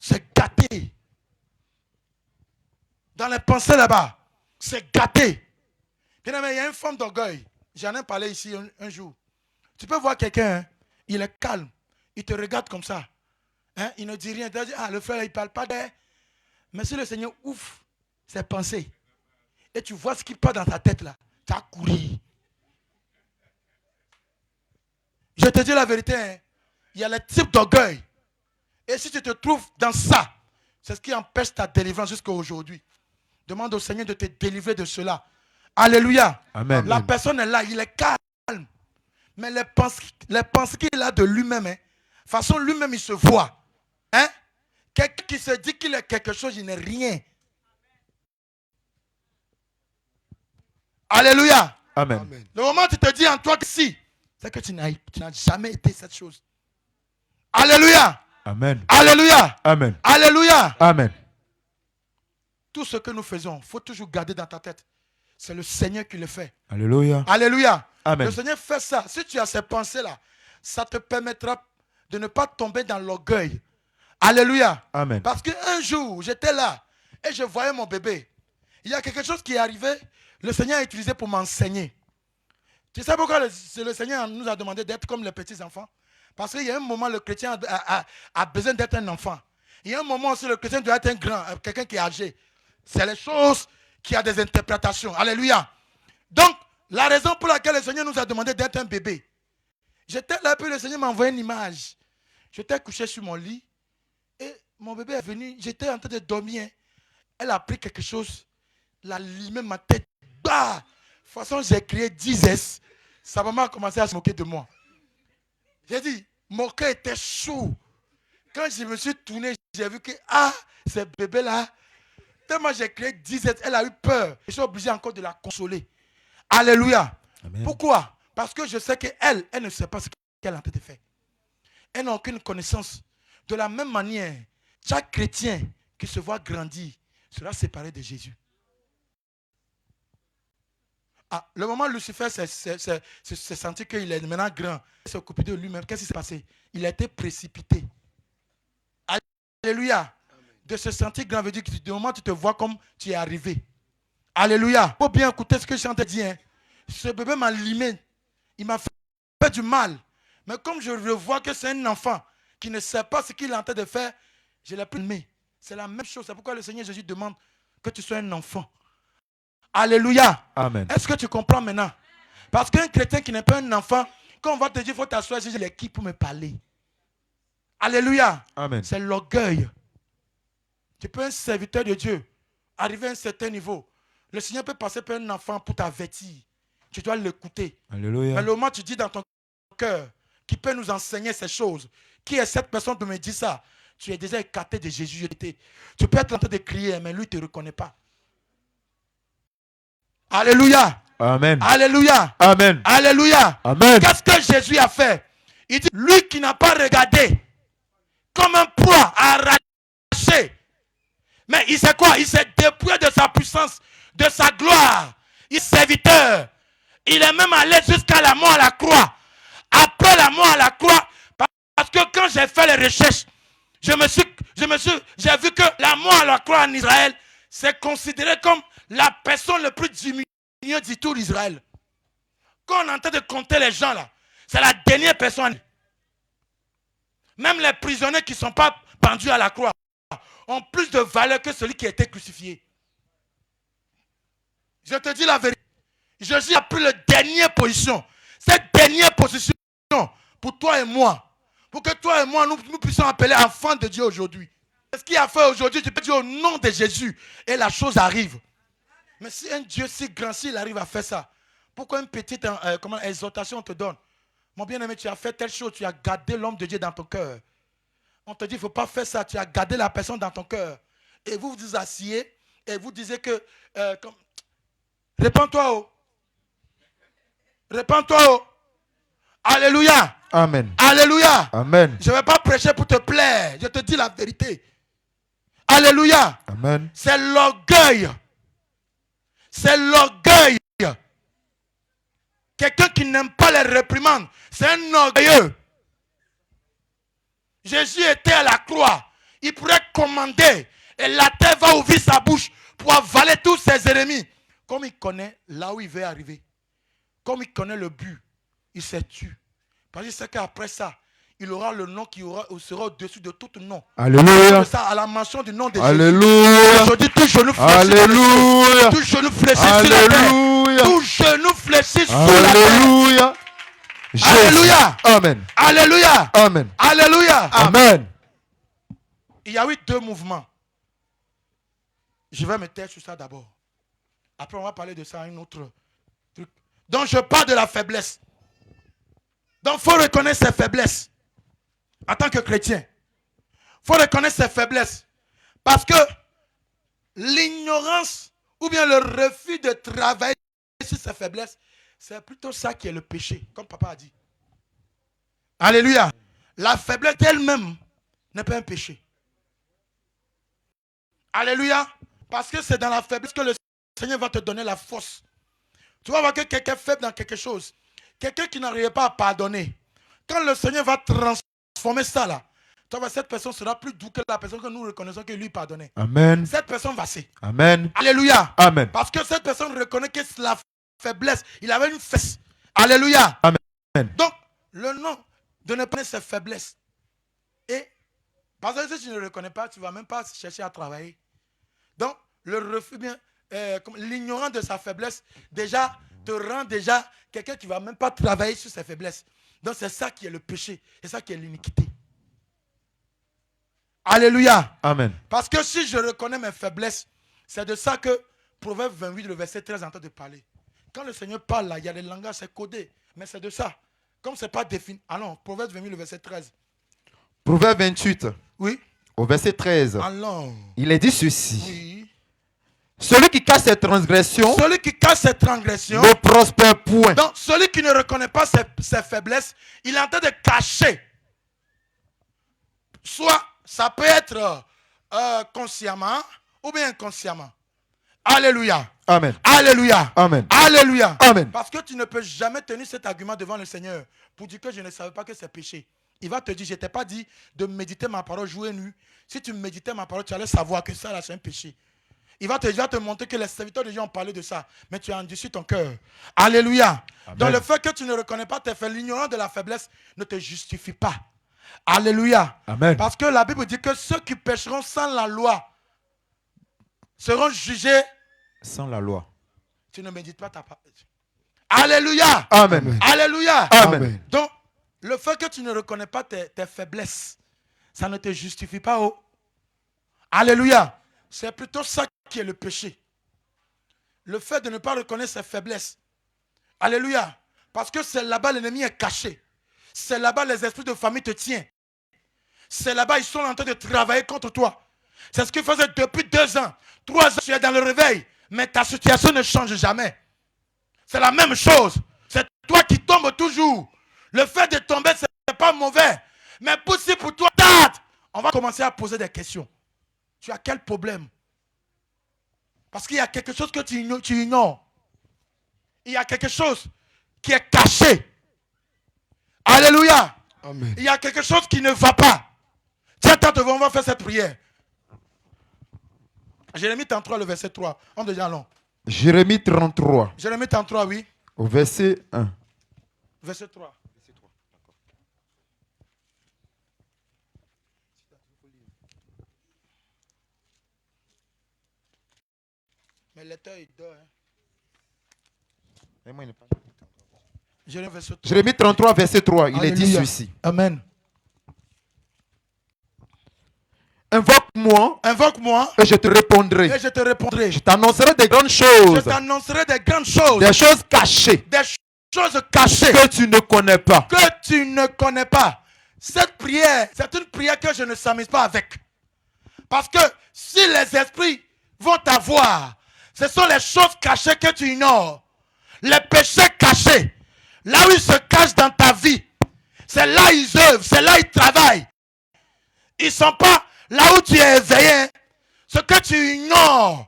c'est gâté. Dans les pensées là-bas, c'est gâté. Bien aimé, il y a une forme d'orgueil. J'en ai parlé ici un jour. Tu peux voir quelqu'un, hein, il est calme. Il te regarde comme ça. Hein, il ne dit rien. Il te dit, ah, le frère, il ne parle pas d'air. Mais si le Seigneur ouvre ses pensées, et tu vois ce qui passe dans ta tête là, tu as couru. Je te dis la vérité, hein, il y a le type d'orgueil. Et si tu te trouves dans ça, c'est ce qui empêche ta délivrance jusqu'à aujourd'hui. Demande au Seigneur de te délivrer de cela. Alléluia. Amen. La personne est là, il est calme. Mais les pensées qu'il a de lui-même, hein, de toute façon, lui-même, il se voit. Hein? Quelqu'un qui se dit qu'il est quelque chose, il n'est rien. Alléluia. Amen. Amen. Le moment où tu te dis en toi que si, c'est que tu n'as jamais été cette chose. Alléluia. Amen. Alléluia. Amen. Alléluia. Amen. Tout ce que nous faisons, il faut toujours garder dans ta tête. C'est le Seigneur qui le fait. Alléluia. Alléluia. Amen. Le Seigneur fait ça. Si tu as ces pensées-là, ça te permettra de ne pas tomber dans l'orgueil. Alléluia. Amen. Parce qu'un jour, j'étais là et je voyais mon bébé. Il y a quelque chose qui est arrivé, le Seigneur a utilisé pour m'enseigner. Tu sais pourquoi le Seigneur nous a demandé d'être comme les petits-enfants? Parce qu'il y a un moment, le chrétien a besoin d'être un enfant. Il y a un moment aussi, le chrétien doit être un grand, quelqu'un qui est âgé. C'est les choses qui ont des interprétations. Alléluia. Donc, la raison pour laquelle le Seigneur nous a demandé d'être un bébé. J'étais là, puis le Seigneur m'a envoyé une image. J'étais couché sur mon lit. Et mon bébé est venu. J'étais en train de dormir. Elle a pris quelque chose. Elle a limé ma tête. Bah! De toute façon, j'ai crié 10S. Sa maman a commencé à se moquer de moi. J'ai dit, mon cœur était chaud. Quand je me suis tourné, j'ai vu que, ce bébé-là, tellement j'ai crié 10S, elle a eu peur. Je suis obligé encore de la consoler. Alléluia. Amen. Pourquoi? Parce que je sais qu'elle ne sait pas ce qu'elle est en train de faire. Elle n'a aucune connaissance. De la même manière, chaque chrétien qui se voit grandir sera séparé de Jésus. Le moment où Lucifer s'est senti qu'il est maintenant grand, il s'est occupé de lui-même. Qu'est-ce qui s'est passé? Il a été précipité. Alléluia. de se sentir grand veut dire que du moment où tu te vois comme tu es arrivé. Alléluia. Il faut bien écouter ce que je suis en train de dire. Hein. Ce bébé m'a limé. Il m'a fait du mal. Mais comme je le vois que c'est un enfant qui ne sait pas ce qu'il est en train de faire, je l'ai plus aimé. C'est la même chose. C'est pourquoi le Seigneur Jésus demande que tu sois un enfant. Alléluia. Amen. Est-ce que tu comprends maintenant? Parce qu'un chrétien qui n'est pas un enfant, quand on va te dire, il faut t'asseoir, j'ai l'équipe pour me parler. Alléluia. Amen. C'est l'orgueil. Tu peux être un serviteur de Dieu, arriver à un certain niveau. Le Seigneur peut passer par un enfant pour t'avertir. Tu dois l'écouter. Alléluia. Mais le moment où tu dis dans ton cœur, qui peut nous enseigner ces choses, qui est cette personne qui me dit ça? Tu es déjà écarté de Jésus. Tu peux être en train de crier, mais lui, il ne te reconnaît pas. Alléluia. Amen. Alléluia. Amen. Alléluia. Amen. Qu'est-ce que Jésus a fait? Il dit, lui qui n'a pas regardé comme un proie à arracher. Mais il sait quoi? Il s'est dépouillé de sa puissance, de sa gloire. Il est serviteur. Il est même allé jusqu'à la mort à la croix. Après la mort à la croix, parce que quand j'ai fait les recherches, j'ai vu que la mort à la croix en Israël, c'est considéré comme la personne la plus diminuée du tout d'Israël. Quand on est en train de compter les gens là, c'est la dernière personne. Même les prisonniers qui ne sont pas pendus à la croix ont plus de valeur que celui qui a été crucifié. Je te dis la vérité. Jésus a pris la dernière position. Cette dernière position pour toi et moi. Pour que toi et moi, nous puissions appeler enfants de Dieu aujourd'hui. Ce qu'il a fait aujourd'hui, tu peux dire au nom de Jésus. Et la chose arrive. Mais si un Dieu si grand, s'il arrive à faire ça, pourquoi une petite exhortation on te donne? Mon bien-aimé, tu as fait telle chose, tu as gardé l'homme de Dieu dans ton cœur. On te dit, il ne faut pas faire ça, tu as gardé la personne dans ton cœur. Et vous vous asseyez et vous disiez que... Répands-toi, oh. Répands-toi, oh. Alléluia. Amen. Alléluia. Amen. Je ne vais pas prêcher pour te plaire. Je te dis la vérité. Alléluia. Amen. C'est l'orgueil. C'est l'orgueil. Quelqu'un qui n'aime pas les réprimandes, c'est un orgueilleux. Jésus était à la croix. Il pourrait commander et la terre va ouvrir sa bouche pour avaler tous ses ennemis. Comme il connaît là où il veut arriver. Comme il connaît le but, il s'est tué. Parce qu'il sait qu'après ça, il aura le nom qui sera au-dessus de tout nom. Alléluia. Ça, à la mention du nom de Alléluia. Jésus. Aujourd'hui, tout genou fléchit. Alléluia. Tout genou fléchit sur la terre. Tout genou fléchit sur la terre. Alléluia. Alléluia. Amen. Alléluia. Amen. Alléluia. Amen. Il y a eu deux mouvements. Je vais me taire sur ça d'abord. Après, on va parler de ça à un autre truc. Donc, je parle de la faiblesse. Donc, il faut reconnaître ses faiblesses. En tant que chrétien. Il faut reconnaître ses faiblesses. Parce que l'ignorance ou bien le refus de travailler sur ses faiblesses, c'est plutôt ça qui est le péché, comme papa a dit. Alléluia. La faiblesse elle-même n'est pas un péché. Alléluia. Parce que c'est dans la faiblesse que le Seigneur va te donner la force. Tu vas voir que quelqu'un est faible dans quelque chose. Quelqu'un qui n'arrive pas à pardonner. Quand le Seigneur va transformer ça là, tu vois, cette personne sera plus douce que la personne que nous reconnaissons que lui pardonnait. Amen. Cette personne va se. Amen. Alléluia. Amen. Parce que cette personne reconnaît que c'est la faiblesse. Il avait une fesse. Alléluia. Amen. Donc, le nom de ne pas ses faiblesses. Et, parce que si tu ne le reconnais pas, tu ne vas même pas chercher à travailler. Donc, le refus, bien, l'ignorance de sa faiblesse, déjà, te rend déjà quelqu'un qui ne va même pas travailler sur ses faiblesses. Donc, c'est ça qui est le péché. C'est ça qui est l'iniquité. Alléluia. Amen. Parce que si je reconnais mes faiblesses, c'est de ça que Proverbe 28, le verset 13, est en train de parler. Quand le Seigneur parle là, il y a des langages, c'est codé. Mais c'est de ça. Comme ce n'est pas défini. Allons, Proverbe 28, le verset 13. Proverbe 28, Oui. au verset 13. Allons. Il est dit ceci. Oui. Celui qui cache ses transgressions Celui qui cache ses transgressions. ne prospère point. Donc, celui qui ne reconnaît pas ses faiblesses, il est en train de cacher. Soit, ça peut être consciemment ou bien inconsciemment. Alléluia. Amen. Alléluia. Amen. Alléluia. Amen. Parce que tu ne peux jamais tenir cet argument devant le Seigneur pour dire que je ne savais pas que c'est péché. Il va te dire, je ne t'ai pas dit de méditer ma parole jour et nuit. Si tu méditais ma parole, tu allais savoir que ça, là, c'est un péché. Il va te montrer que les serviteurs de Dieu ont parlé de ça. Mais tu as endurci ton cœur. Alléluia. Amen. Donc le fait que tu ne reconnais pas tes faits, l'ignorance de la faiblesse ne te justifie pas. Alléluia. Amen. Parce que la Bible dit que ceux qui pécheront sans la loi seront jugés. Sans la loi. Tu ne médites pas ta parole. Alléluia. Amen. Alléluia. Amen. Donc, le fait que tu ne reconnais pas tes faiblesses, ça ne te justifie pas. Oh. Alléluia. C'est plutôt ça qui est le péché. Le fait de ne pas reconnaître ses faiblesses. Alléluia. Parce que c'est là-bas l'ennemi est caché. C'est là-bas les esprits de famille te tiennent. C'est là-bas ils sont en train de travailler contre toi. C'est ce qu'ils faisaient depuis 2 ans. 3 ans, tu es dans le réveil. Mais ta situation ne change jamais. C'est la même chose. C'est toi qui tombes toujours. Le fait de tomber, ce n'est pas mauvais. Mais si pour toi, on va commencer à poser des questions. Tu as quel problème? Parce qu'il y a quelque chose que tu ignores. Il y a quelque chose qui est caché. Alléluia. Amen. Il y a quelque chose qui ne va pas. Tiens, on va faire cette prière. Jérémie 33, le verset 3. On devient long. Jérémie 33, Jérémie 33, oui. au verset 1. Verset 3. Mais le lecteur, il dort. Hein. Jérémie 33, verset 3, il est dit Alléluia. ceci. Amen. Invoque-moi Invoque-moi et je te répondrai. et je te répondrai. Je t'annoncerai des grandes Je choses, t'annoncerai des grandes choses. des choses cachées Des choses cachées que tu ne connais pas. que tu ne connais pas. Cette prière, c'est une prière que je ne s'amuse pas avec. Parce que si les esprits vont t'avoir, ce sont les choses cachées que tu ignores. Les péchés cachés. Là où ils se cachent dans ta vie. C'est là ils œuvrent, c'est là ils travaillent. Ils ne sont pas là où tu es éveillé. Ce que tu ignores,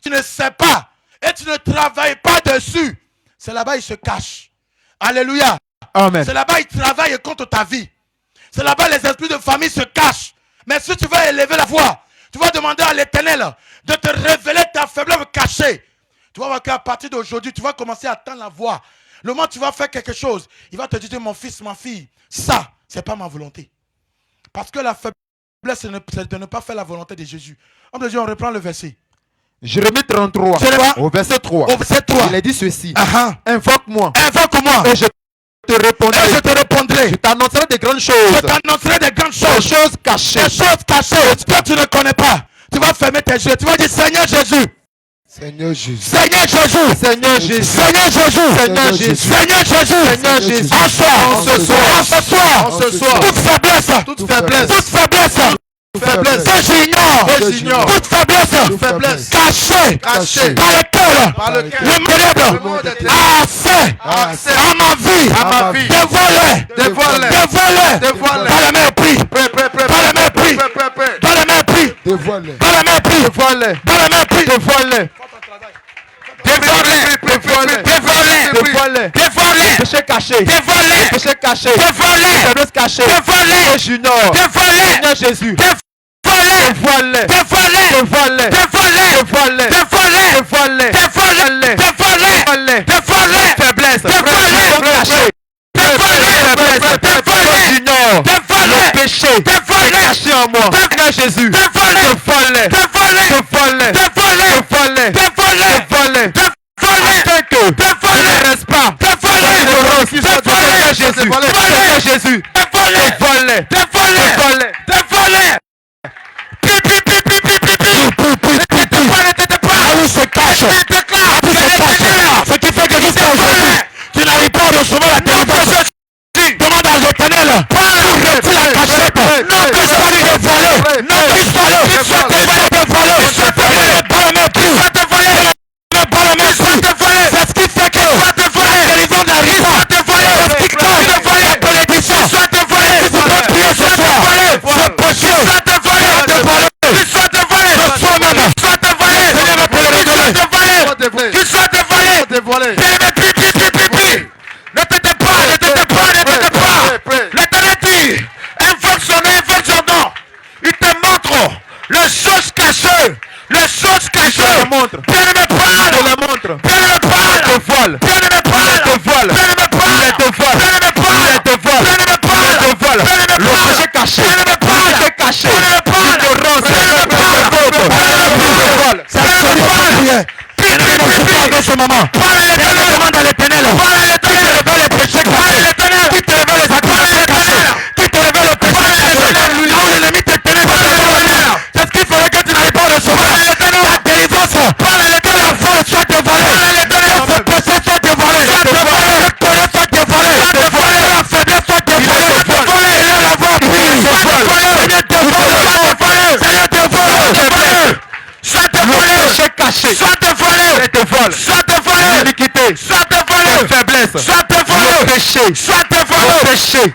tu ne sais pas. Et tu ne travailles pas dessus. C'est là-bas ils se cachent. Alléluia. Amen. C'est là-bas ils travaillent contre ta vie. C'est là-bas les esprits de famille se cachent. Mais si tu vas élever la voix, tu vas demander à l'Éternel de te révéler ta faiblesse cachée. Tu vas voir qu'à partir d'aujourd'hui, tu vas commencer à attendre la voix. Le moment où tu vas faire quelque chose, il va te dire, mon fils, ma fille, ça, ce n'est pas ma volonté. Parce que la faiblesse, c'est de ne pas faire la volonté de Jésus. On reprend le verset. Jérémie 33, Jérémie, au verset 3, au verset 3. il est dit ceci. Uh-huh. Invoque-moi Invoque-moi et je te répondrai. et je te répondrai. Je t'annoncerai des grandes choses, Je t'annoncerai des grandes des choses. choses cachées. Des choses cachées que tu ne connais pas. Tu vas fermer tes yeux. Tu vas dire, Seigneur Jésus. Seigneur Jésus. Seigneur Jésus. Seigneur Jésus, Seigneur Jésus. Seigneur Jésus, Seigneur Jésus. Seigneur Jésus, En ce soir. en ce soir, Toute faiblesse. toute faiblesse, Toute faiblesse. faiblesse, Que j'ignore. que j'ignore, Toute faiblesse. faiblesse, Cachée. cachée, Par lequel. par lequel Le ténèbre a accès à ma vie. à ma vie, Dévoile-les. dévoile-les, Dévoile-les. dévoile-les. Dans les mains pris. Dans les mains pris. Dans les mains pris. Dévoile-les. Dans les mains pris. dévoile-les, Dans les mains pris. dévoile-les, Dévoile-les. dévoile-les, Dévoile-les. dévoile-les, Dévoile-les. péché caché, Dévoile-les. péché caché, Dévoile-les. faiblesse cachée, Dévoile-les. que j'ignore, Dévoile-les. Seigneur Jésus, Dévoile-les. dévoile-les, Dévoile-les. dévoile-les, Dévoile-les. dévoile-les, Dévoile-les. dévoile-les, Dévoile-les. Dévoile-les. dévoile-les, Dévoile-les. faiblesse, Dévoile-les. caché, Dévoile-les. Dévoile-les. j'ignore, Dévoile-les. le péché Dévoile-les. est caché en moi, Seigneur Jésus, Dévoile-les. dévoile-les, Dévoile-les. dévoile-les, Dévoile-les. dévoile-les, Dévoile-les. dévoile-les, Dévoile-les. afin que je ne reste pas Dévoile-les. Seigneur Jésus, Seigneur Jésus, Dévoile-les. dévoile-les, Dévoile-les. dévoile-les, Dévoile-les. Là où se cache, ce qui fait que jusqu'à aujourd'hui, tu n'arrives pas à recevoir la délivrance. Demande à l'Éternel pour retirer la cachette. Non, que je sois dévoilé. Non, que je sois dévoilé. Dans le même prix. Dans le même prix. C'est ce qui fait que la délivrance n'arrive pas. C'est ce qui cache la bénédiction. Si vous pouvez prier ce soir, ce péché est dévoilé. Ce soir même. Seigneur, me pour le révéler. Qu'il soit dévoilé. Ne t'étais pas. L'éternel dit, Les choses cachées. Les choses cachées. Je te montre. Bien-aimé, parle. Je le montre. Bien-aimé, parle. Je te voile. Bien-aimé, parle. Je te voile. Bien-aimé, parle. Je te voile. Bien-aimé, parle. Je te voile. Bien-aimé, parle. Je te voile. Le péché caché. Bien-aimé, parle. Le péché caché. Bien-aimé, parle. L'ignorance. Bien-aimé, parle. C'est absolument pas prière. En ce moment, demande à l'Éternel qui te révèle les péchés cachés, qui te révèle les accusations cachées, qui te révèle le péché caché. Là où l'ennemi te tenait par la main, c'est ce qu'il fallait que tu n'arrives pas à recevoir. Ta délivrance, que la foi soit dévoilée, que ce péché soit dévoilé, que le colère soit dévoilé, que la faiblesse soit dévoilée, et là la voix prise, Seigneur dévoile, Seigneur dévoile. Soit dévoilé, péché caché. soit dévoilé, soit dévoilé, L'iniquité. soit dévoilé, La faiblesse. soit dévoilé, Le péché. soit dévoilé, Le péché.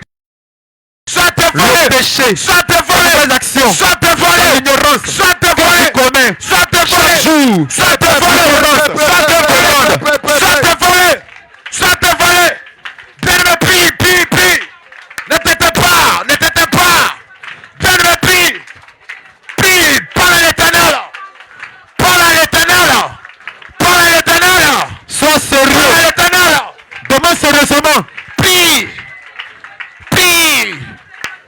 soit dévoilé, Le péché. soit dévoilé, Les actions. soit dévoilé, L'ignorance. soit dévoilé, Tu connais. soit dévoilé, Chaque jour. soit dévoilé, soit dévoilé, soit dévoilé, soit dévoilé. Bien-aimé, prie, prie, prie. Ne t'étais pas, ne t'étais pas. Bien-aimé, prie, prie, parle à l'Éternel. Parle à l'Éternel. Parle à l'Éternel. Sois Parle à sérieux. l'Éternel. Demande sérieusement. Prie. Prie.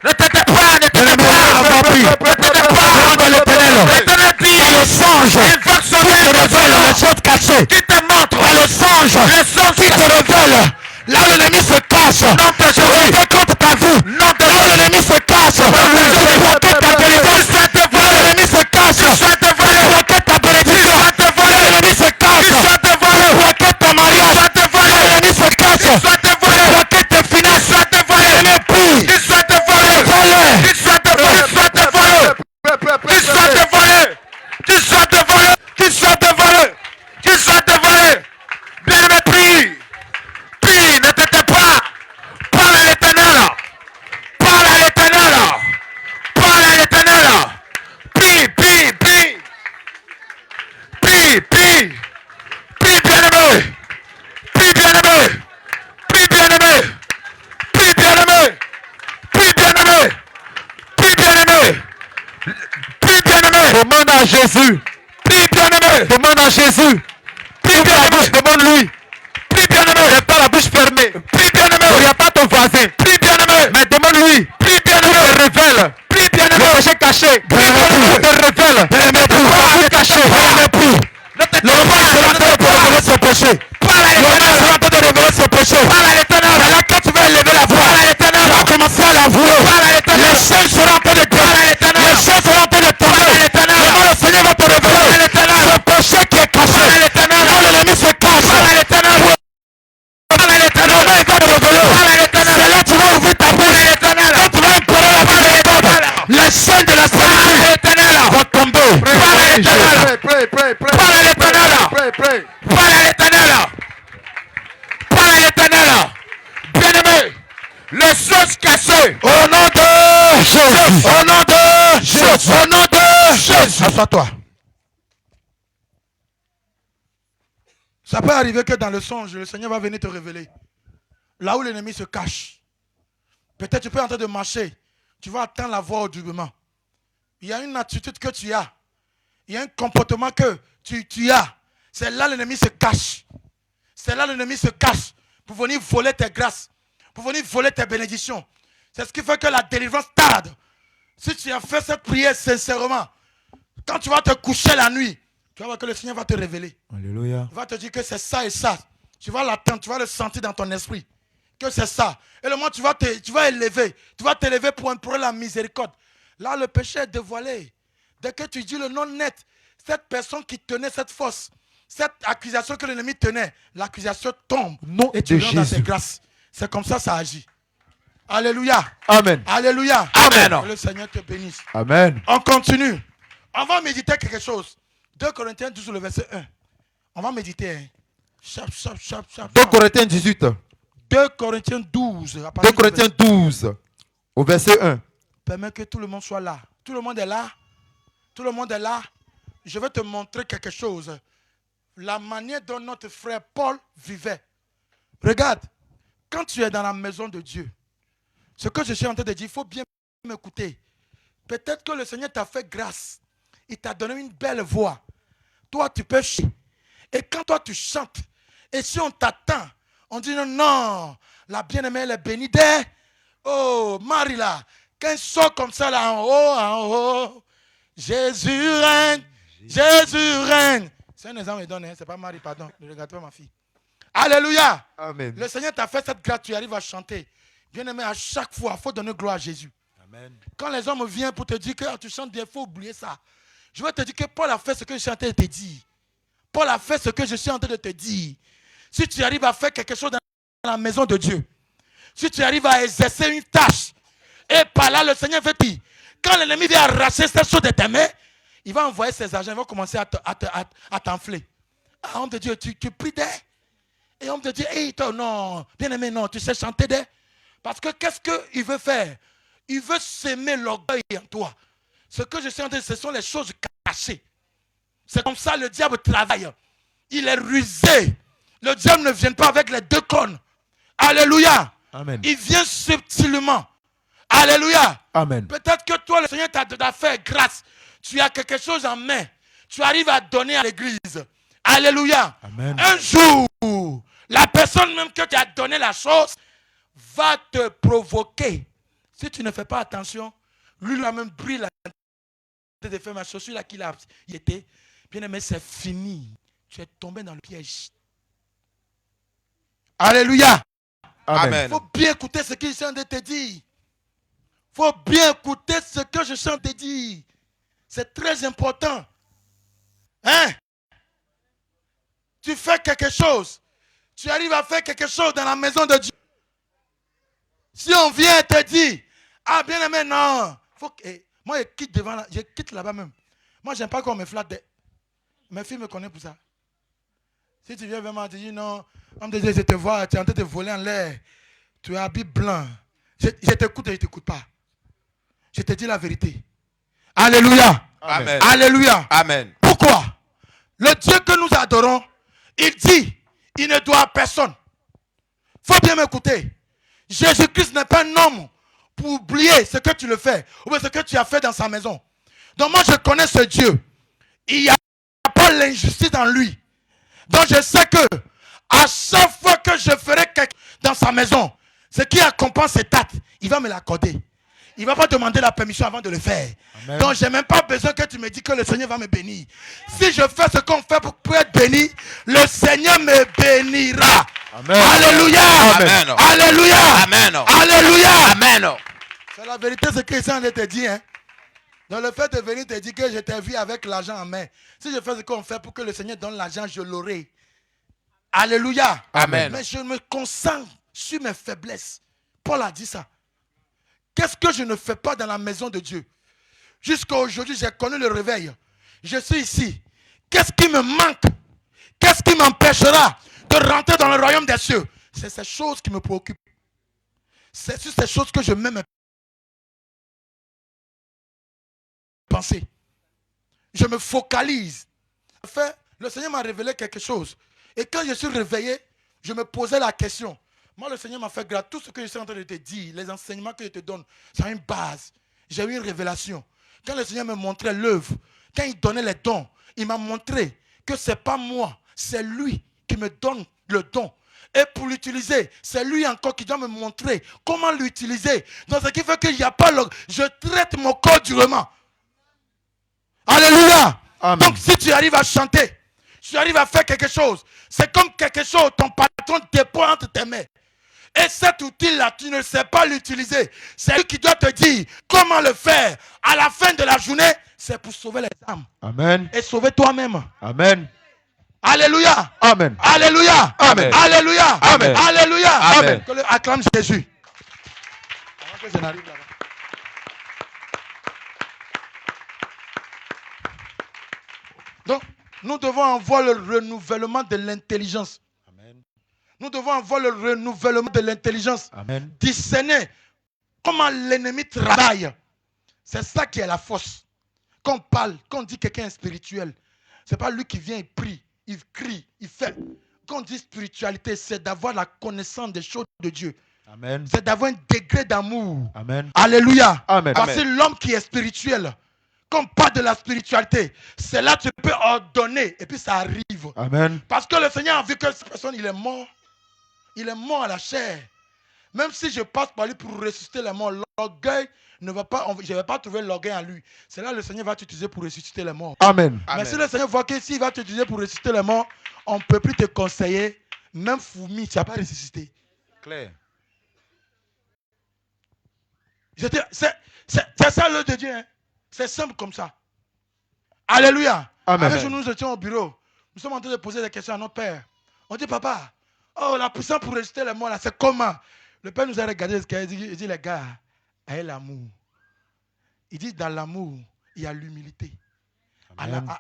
Ne t'étais pas, ne t'étais pas. Ne t'étais pas. Demande à l'Éternel. L'Éternel dit. Le songe. Il va sauver les choses cachées. Qui te montre. Le songe. Le songe qui te révèle. Là où l'ennemi se cache. Non, je vais contre ta vie. Non, là où l'ennemi se cache. Je bloque ta délivrance. Là où l'ennemi se cache. Je bloque ta bénédiction. Là où l'ennemi se cache. Je bloque ta mariage. Là où l'ennemi se cache. Je bloque tes finances. L'ennemi prie. Il soit dévoilé. Il soit dévoilé. Il soit dévoilé. Qu'il soit dévoilé. Qu'il soit dévoilé. Qu'il soit dévoilé. Bien-aimé, prie. Prie, ne t'étais pas. Parle à l'Éternel. Parle à l'Éternel. Parle à l'Éternel. Prie, prie, prie. Prie, prie. Prie, bien-aimé. Prie, bien-aimé. Prie, bien-aimé. Prie, bien-aimé. Prie, bien-aimé. Prie, bien-aimé. Prie, bien-aimé. Demande à Jésus. Prie, bien-aimé. Demande à Jésus. Prie, bien-aimé. Demande-lui. Prie, bien-aimé. N'aie pas la bouche fermée. Prie, bien-aimé. Il n'y a pas ton voisin. Prie, bien-aimé. Mais demande-lui. Prie, Il bien-aimé. te révèle. Prie, Le bien-aimé. péché caché. Il te révèle. Bien-aimé, prie. Le péché caché. Bien-aimé, prie. Le roi sera en train de révéler son péché. Parle à l'Éternel. Le roi sera en train de révéler son péché. Parle à l'Éternel. C'est là que tu vas élever la voix. Parle à l'Éternel. Tu vas commencer à l'avouer. Parle à l'Éternel. Les chaînes seront en train de tomber. Parle à l'Éternel. Les chaînes seront en train de tomber. Parle à l'Éternel. Le Seigneur va te révéler. Parle à l'Éternel. Le péché qui est caché. Parle à l'Éternel. Là où l'ennemi se cache. Parle à l'Éternel. Parle à l'Éternel. Il va te révéler. Parle à l'Éternel. C'est là que tu vas ouvrir ta bouche. Parle à l'Éternel. Quand tu vas implorer la parole de l'Éternel. Les chaînes de la spiritualité vont tomber. Parle à l'Éternel. Parle à l'Éternel. Parle à l'Éternel. Parle à l'Éternel. Bien-aimé, les choses cachées. Au nom de Jésus. Au nom de Jésus. Au nom de Jésus. Assois-toi. Ça peut arriver que dans le songe, le Seigneur va venir te révéler. Là où l'ennemi se cache. Peut-être tu peux en train de marcher. Tu vas attendre la voix audiblement. Il y a une attitude que tu as. Il y a un comportement que tu as. C'est là l'ennemi se cache. C'est là l'ennemi se cache pour venir voler tes grâces, pour venir voler tes bénédictions. C'est ce qui fait que la délivrance tarde. Si tu as fait cette prière sincèrement, quand tu vas te coucher la nuit, tu vas voir que le Seigneur va te révéler. Alléluia. Il va te dire que c'est ça et ça. Tu vas l'attendre, tu vas le sentir dans ton esprit. Que c'est ça. Et le moment tu vas élever, tu vas t'élever pour implorer la miséricorde. Là, le péché est dévoilé. Dès que tu dis le nom net, cette personne qui tenait cette force, cette accusation que l'ennemi tenait, l'accusation tombe. Nom Et tu de rentres dans ses Jésus. grâces. C'est comme ça agit. Alléluia. Amen. Alléluia. Amen. Que le Seigneur te bénisse. Amen. On continue. On va méditer quelque chose. 2 Corinthiens 12, le verset 1. On va méditer. Hein. Chap, chap, chap, chap. 2 Corinthiens 18. 2 Corinthiens 12. à 2 partir du Corinthiens 12. Au verset 1. Permets que tout le monde soit là. Tout le monde est là. Tout le monde est là. Je vais te montrer quelque chose. La manière dont notre frère Paul vivait. Regarde. Quand tu es dans la maison de Dieu, ce que je suis en train de dire, il faut bien m'écouter. Peut-être que le Seigneur t'a fait grâce Il t'a donné une belle voix. Toi, tu peux chanter. Et quand toi, tu chantes, et si on t'attend, on dit non, non, la bien-aimée, elle est bénie d'elle. Oh, Marie là, quand elle sort comme ça là en haut, Jésus règne, Jésus règne. C'est un exemple, il donne, hein? C'est pas Marie, pardon, ne regarde pas ma fille. Alléluia. Amen. Le Seigneur t'a fait cette grâce, tu arrives à chanter. Bien-aimé, à chaque fois, il faut donner gloire à Jésus. Amen. Quand les hommes viennent pour te dire que tu chantes bien, il faut oublier ça. Je vais te dire que Paul a fait ce que je suis en train de te dire. Paul a fait ce que je suis en train de te dire. Si tu arrives à faire quelque chose dans la maison de Dieu, si tu arrives à exercer une tâche, et par là, le Seigneur veut dire, quand l'ennemi vient arracher cette chose de tes mains, il va envoyer ses agents, il va commencer à t'enfler. Ah, homme de Dieu, tu pries d'eux. Et on te dit, hey, toi, non, bien aimé, non, tu sais chanter d'eux. Parce que qu'est-ce qu'il veut faire? Il veut s'aimer l'orgueil en toi. Ce que je sais en train de dire, ce sont les choses cachées. C'est comme ça le diable travaille. Il est rusé. Le diable ne vient pas avec les deux cônes. Alléluia. Amen. Il vient subtilement. Alléluia. Amen. Peut-être que toi, le Seigneur t'a fait grâce. Tu as quelque chose en main. Tu arrives à donner à l'église. Alléluia. Amen. Un jour, la personne même que tu as donné la chose va te provoquer. Si tu ne fais pas attention, lui a même pris la tête de faire ma chaussure là qu'il a était. Bien aimé, c'est fini. Tu es tombé dans le piège. Alléluia. Amen. Il faut bien écouter ce qu'il est en train de te dire. Il faut bien écouter ce que je suis en train de te dire. C'est très important. Hein? Tu fais quelque chose. Tu arrives à faire quelque chose dans la maison de Dieu. Si on vient te dire, ah bien aimé, non. Faut que, moi, je quitte devant là, je quitte là-bas même. Moi, j'aime pas qu'on me flatte. Mes filles me connaissent pour ça. Si tu viens vraiment te dire, non, on me dit, je te vois, tu es en train de voler en l'air. Tu es habillé blanc. Je t'écoute et je ne t'écoute pas. Je te dis la vérité. Alléluia. Amen. Alléluia. Amen. Pourquoi? Le Dieu que nous adorons, il dit, il ne doit à personne. Il faut bien m'écouter. Jésus-Christ n'est pas un homme pour oublier ce que tu le fais ou ce que tu as fait dans sa maison. Donc moi je connais ce Dieu. Il n'y a pas l'injustice en lui. Donc je sais que à chaque fois que je ferai quelque chose dans sa maison, ce qui accompagne cet acte, il va me l'accorder. Il ne va pas demander la permission avant de le faire. Amen. Donc je n'ai même pas besoin que tu me dises que le Seigneur va me bénir. Si je fais ce qu'on fait pour être béni, le Seigneur me bénira. Amen. Alléluia. Amen. Alléluia. Amen. Alléluia. Amen. C'est la vérité ce que Christian te dit. Hein? Donc le fait de venir te dire que je t'ai vu avec l'argent en main. Si je fais ce qu'on fait pour que le Seigneur donne l'argent, je l'aurai. Alléluia. Amen. Mais je me concentre sur mes faiblesses. Paul a dit ça. Qu'est-ce que je ne fais pas dans la maison de Dieu? Jusqu'à aujourd'hui, j'ai connu le réveil. Je suis ici. Qu'est-ce qui me manque? Qu'est-ce qui m'empêchera de rentrer dans le royaume des cieux? C'est ces choses qui me préoccupent. C'est sur ces choses que je mets mes pensées. Je me focalise. En fait, le Seigneur m'a révélé quelque chose. Et quand je suis réveillé, je me posais la question. Moi, le Seigneur m'a fait grâce. Tout ce que je suis en train de te dire, les enseignements que je te donne, c'est une base. J'ai eu une révélation. Quand le Seigneur me montrait l'œuvre, quand il donnait les dons, il m'a montré que ce n'est pas moi, c'est lui qui me donne le don. Et pour l'utiliser, c'est lui encore qui doit me montrer comment l'utiliser. Donc, ce qui fait qu'il n'y a pas je traite mon corps durement. Alléluia. Amen. Donc, si tu arrives à chanter, tu arrives à faire quelque chose, c'est comme quelque chose, ton patron dépose entre tes mains. Et cet outil-là, tu ne sais pas l'utiliser. C'est lui qui doit te dire comment le faire. À la fin de la journée, c'est pour sauver les âmes. Amen. Et sauver toi-même. Amen. Alléluia. Amen. Alléluia. Amen. Alléluia. Amen. Alléluia. Amen. Que acclame Jésus. Avant que je n'arrive là-bas. Donc, nous devons avoir le renouvellement de l'intelligence. Nous devons avoir le renouvellement de l'intelligence. Amen. Discerner comment l'ennemi travaille. C'est ça qui est la force. Quand on parle, quand on dit quelqu'un est spirituel, ce n'est pas lui qui vient, il prie, il crie, il fait. Quand on dit spiritualité, c'est d'avoir la connaissance des choses de Dieu. Amen. C'est d'avoir un degré d'amour. Amen. Alléluia. Amen. Parce que l'homme qui est spirituel, Quand on parle de la spiritualité, c'est là que tu peux ordonner et puis ça arrive. Amen. Parce que le Seigneur a vu que cette personne, il est mort. Il est mort à la chair. Même si je passe par lui pour ressusciter les morts, l'orgueil ne va pas, je ne vais pas trouver l'orgueil en lui. C'est là que le Seigneur va t'utiliser pour ressusciter les morts. Amen. Mais si le Seigneur voit que s'il va t'utiliser pour ressusciter les morts, on ne peut plus te conseiller. Même fourmi, tu n'as pas ressuscité. Clair. C'est ça l'œuvre de Dieu. Hein. C'est simple comme ça. Alléluia. Amen. Un jour, nous étions au bureau. Nous sommes en train de poser des questions à notre père. On dit, papa, oh, la puissance pour ressusciter les morts, là, c'est comment? Le père nous a regardé, il dit, les gars, ayez l'amour. Il dit, dans l'amour, il y a l'humilité.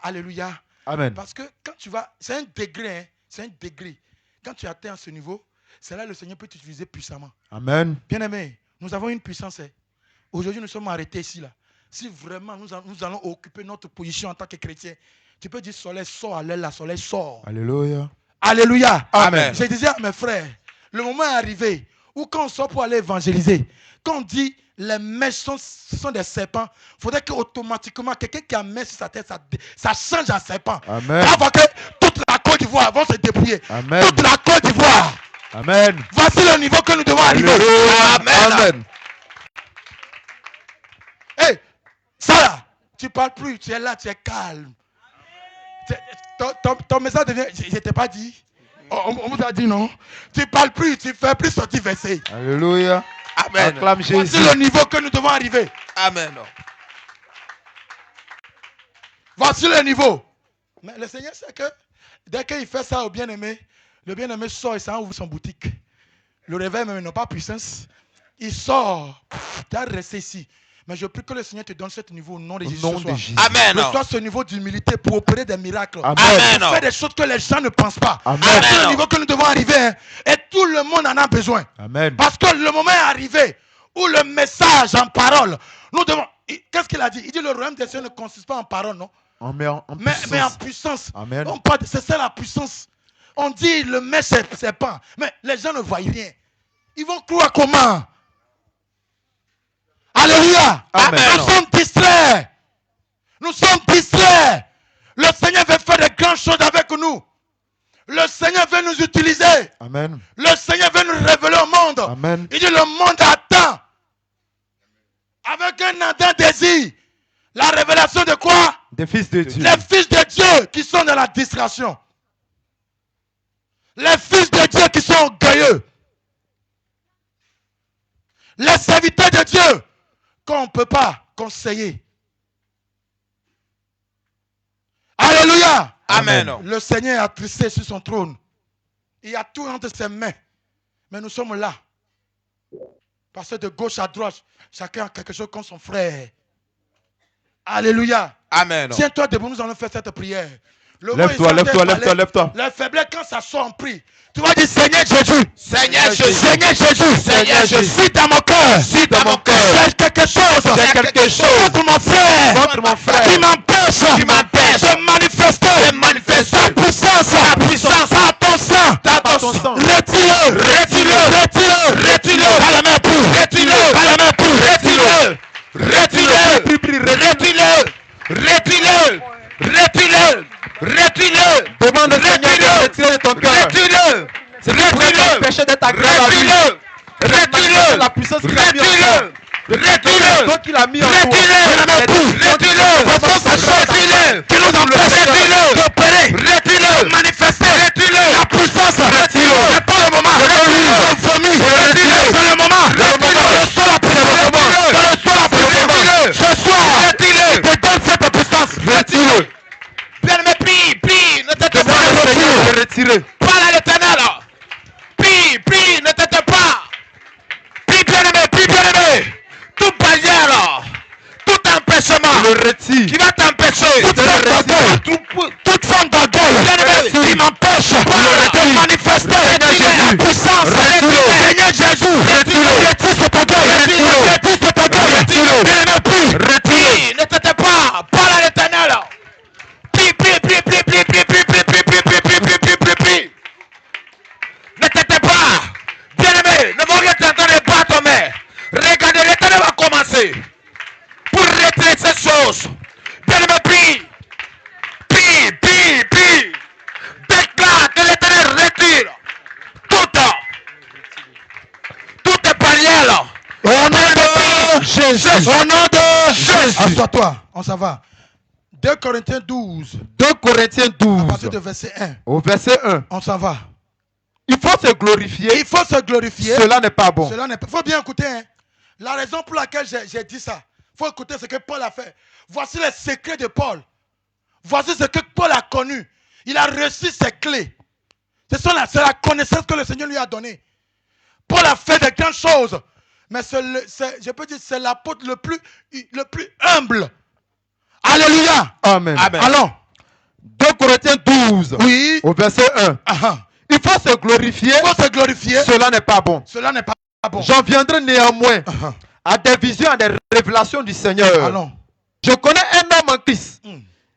Alléluia. Amen. Parce que quand tu vas, c'est un degré, hein, c'est un degré. Quand tu atteins ce niveau, c'est là que le Seigneur peut t'utiliser puissamment. Amen. Bien-aimé, nous avons une puissance. Hein. Aujourd'hui, nous sommes arrêtés ici. Là. Si vraiment nous allons occuper notre position en tant que chrétien, tu peux dire soleil sort à l'aile, la soleil sort. Alléluia. Alléluia. Amen. Je disais à mes frères, le moment est arrivé où quand on sort pour aller évangéliser, quand on dit les mèches sont des serpents, il faudrait qu'automatiquement, quelqu'un qui a une mèche sur sa tête, ça change en serpent. Amen. Avant que toute la Côte d'Ivoire va se débrouiller. Amen. Toute la Côte d'Ivoire. Amen. Voici le niveau que nous devons arriver. Amen. Amen. Hey, ça là, tu parles plus, tu es là, tu es calme. Ton message devient, je ne t'ai pas dit. On vous a dit non. Tu parles plus, tu fais plus sortir verset. Alléluia. Amen. Acclame Jésus. Voici le niveau que nous devons arriver. Amen. Voici le niveau. Mais le Seigneur sait que dès qu'il fait ça au bien-aimé, le bien-aimé sort et ça ouvre son boutique. Le réveil même n'a pas puissance. Il sort. Tu as resté ici. Mais je prie que le Seigneur te donne ce niveau au nom de Jésus. Amen. Reçois ce niveau d'humilité pour opérer des miracles. Amen. Pour faire des choses que les gens ne pensent pas. Amen. C'est le niveau que nous devons arriver. Hein. Et tout le monde en a besoin. Amen. Parce que le moment est arrivé où le message en parole, nous devons... Qu'est-ce qu'il a dit? Il dit le royaume des cieux ne consiste pas en parole, non? Mais en puissance. Amen. C'est ça la puissance. On dit le mèche c'est pas. Mais les gens ne voient rien. Ils vont croire comment? Alléluia. Amen. Nous sommes distraits. Nous sommes distraits. Le Seigneur veut faire de grandes choses avec nous. Le Seigneur veut nous utiliser. Amen. Le Seigneur veut nous révéler au monde. Amen. Il dit le monde attend. Avec un ardent désir. La révélation de quoi? Des fils de Dieu. Les fils de Dieu qui sont dans la distraction. Les fils de Dieu qui sont orgueilleux. Les serviteurs de Dieu qu'on ne peut pas conseiller. Alléluia. Amen. Le Seigneur est attristé sur son trône. Il a tout entre ses mains. Mais nous sommes là. Parce que de gauche à droite, chacun a quelque chose comme son frère. Alléluia. Amen. Tiens-toi debout, nous allons faire cette prière. Lève-toi. Le faiblesse, quand ça sort en prix, tu vas dire Seigneur Jésus. Seigneur Jésus. Seigneur Jésus. Seigneur Jésus. Si dans mon cœur. Si dans mon cœur. J'ai quelque chose. Contre mon frère. Qui m'empêche. De manifester. Ta puissance. Par ton sang. Retire-le. Par la main pour. Retire-le. Demande au Seigneur de retirer de ton cœur. C'est pour t'empêcher d'être agréable à lui. La puissance qu'il a mis en toi. Toi qu'il a mis en toi. Qui nous empêche d'opérer. Manifester. La puissance. C'est pas le moment. C'est le moment. Ce soir, te donne cette puissance. Bien-aimé, prie, ne t'étais pas. Retirer. Parle à l'Éternel. Prie, ne t'étais pas. Prie, bien-aimé. Toute barrière, tout empêchement Le retire. qui va t'empêcher. Toute forme d'orgueil qui m'empêche de manifester la puissance. Seigneur Jésus, retire cet orgueil. Prie, ne t'étais pas. Parle à l'Éternel. Prie. Ne t'étais pas. Bien-aimé, ne me regarde pas ton mère. Regardez, l'Éternel va commencer. Pour retirer ces choses. Bien-aimé, prie. Prie. Déclare que l'Éternel retire toutes les barrières. Au nom de Jésus. Au nom de Jésus. Assois-toi, on s'en va. 2 Corinthiens 12, 2 Corinthiens à partir 12, de verset 1. au verset 1. On s'en va. Il faut se glorifier. Il faut se glorifier. Cela n'est pas bon. Cela n'est pas. Il faut bien écouter. Hein. La raison pour laquelle j'ai dit ça, il faut écouter ce que Paul a fait. Voici les secrets de Paul. Voici ce que Paul a connu. Il a reçu ses clés. C'est la connaissance que le Seigneur lui a donnée. Paul a fait de grandes choses. Mais je peux dire c'est l'apôtre le plus humble. Alléluia. Amen. Allons. 2 Corinthiens 12, Oui. au verset 1. Il faut se glorifier. Il faut se glorifier. Cela n'est pas bon. Cela n'est pas bon. J'en viendrai néanmoins à des visions, à des révélations du Seigneur. Allons. Je connais un homme en Christ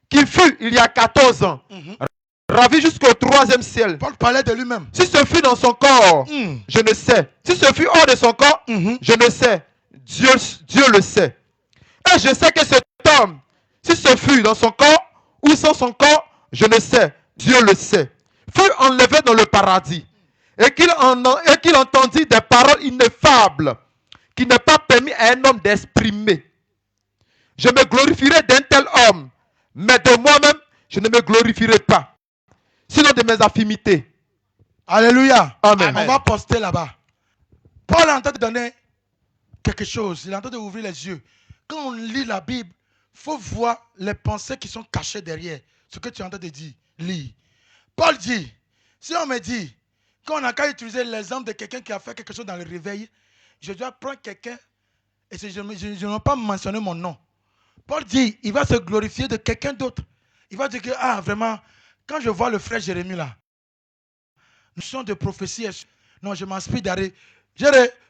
qui fut, il y a 14 ans, ravi jusqu'au 3e ciel. Paul parlait de lui-même. Si ce fut dans son corps, je ne sais. Si ce fut hors de son corps, je ne sais. Dieu le sait. Et je sais que cet homme, si ce fut dans son corps ou sans son corps, je ne sais. Dieu le sait. Fut enlevé dans le paradis et qu'il entendit des paroles ineffables qui n'est pas permis à un homme d'exprimer. Je me glorifierai d'un tel homme, mais de moi-même, je ne me glorifierai pas, sinon de mes affinités. Alléluia. Amen. On va poster là-bas. Paul est en train de donner quelque chose. Il est en train d'ouvrir les yeux. Quand on lit la Bible, il faut voir les pensées qui sont cachées derrière ce que tu es en train de dire. Lis. Paul dit, si on me dit qu'on n'a qu'à utiliser l'exemple de quelqu'un qui a fait quelque chose dans le réveil, je dois prendre quelqu'un et je ne vais pas mentionner mon nom. Paul dit, il va se glorifier de quelqu'un d'autre. Il va dire que, vraiment, quand je vois le frère Jérémie là, nous sommes de prophétie. Non, je m'inspire d'arrêt. Je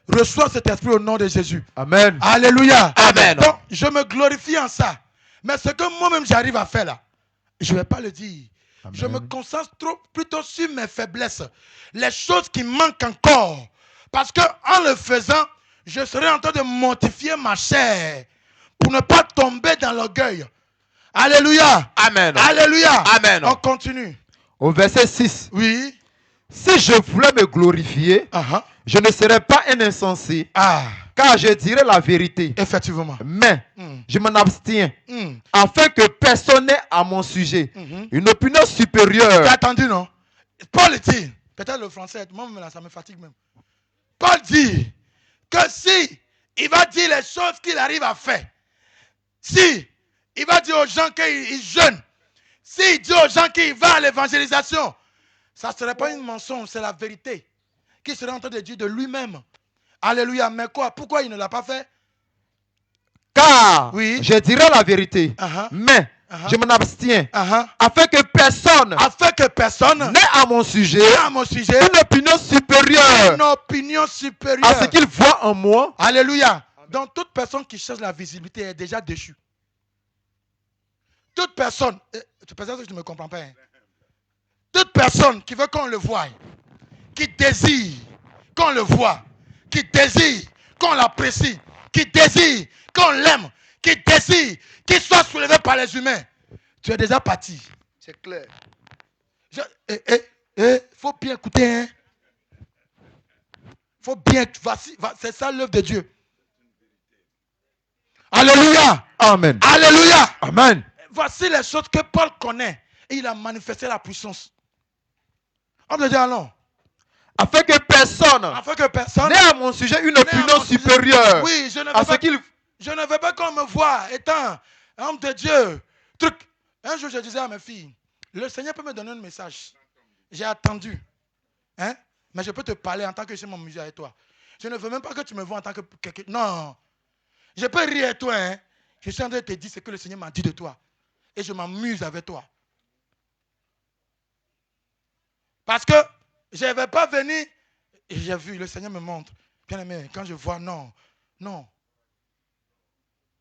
reçois cet esprit au nom de Jésus. Amen. Alléluia. Amen. Donc, je me glorifie en ça. Mais ce que moi-même j'arrive à faire là, je ne vais pas le dire. Amen. Je me concentre plutôt sur mes faiblesses. Les choses qui manquent encore. Parce qu'en le faisant, je serai en train de mortifier ma chair pour ne pas tomber dans l'orgueil. Alléluia. Amen. Alléluia. Amen. On continue. Au verset 6. Oui. Si je voulais me glorifier, je ne serais pas un insensé, car je dirais la vérité. Effectivement. Mais je m'en abstiens, afin que personne n'ait à mon sujet une opinion supérieure. Tu as attendu, non? Paul dit, peut-être le français, moi ça me fatigue même. Paul dit que si il va dire les choses qu'il arrive à faire, si il va dire aux gens qu'il jeûne, s'il dit aux gens qu'il va à l'évangélisation, ça ne serait pas une mensonge, c'est la vérité qu'il serait en train de dire de lui-même. Alléluia. Mais quoi? Pourquoi il ne l'a pas fait? Car je dirais la vérité, mais je m'en abstiens, afin que personne n'ait à mon sujet une opinion supérieure, à ce qu'il voit en moi. Alléluia. Donc toute personne qui cherche la visibilité est déjà déchue. Toute personne, peut-être que tu ne me comprends pas. Toute personne qui veut qu'on le voie, qui désire qu'on le voie, qui désire qu'on l'apprécie, qui désire qu'on l'aime, qui désire qu'il soit soulevé par les humains, tu es déjà parti. C'est clair. Faut bien écouter. Hein? Faut bien. C'est ça l'œuvre de Dieu. Alléluia. Amen. Alléluia. Amen. Voici les choses que Paul connaît. Et il a manifesté la puissance. On peut dire alors. Afin que personne n'ait à mon sujet une opinion supérieure. Oui, je ne veux pas qu'on me voie étant homme de Dieu. Un jour, je disais à mes filles, le Seigneur peut me donner un message. J'ai attendu. Hein? Mais je peux te parler en tant que je m'amuse avec toi. Je ne veux même pas que tu me vois en tant que quelqu'un. Non. Je peux rire avec toi. Hein? Je suis en train de te dire ce que le Seigneur m'a dit de toi. Et je m'amuse avec toi. Parce que je ne vais pas venir. Et j'ai vu, le Seigneur me montre. Bien aimé, quand je vois, non.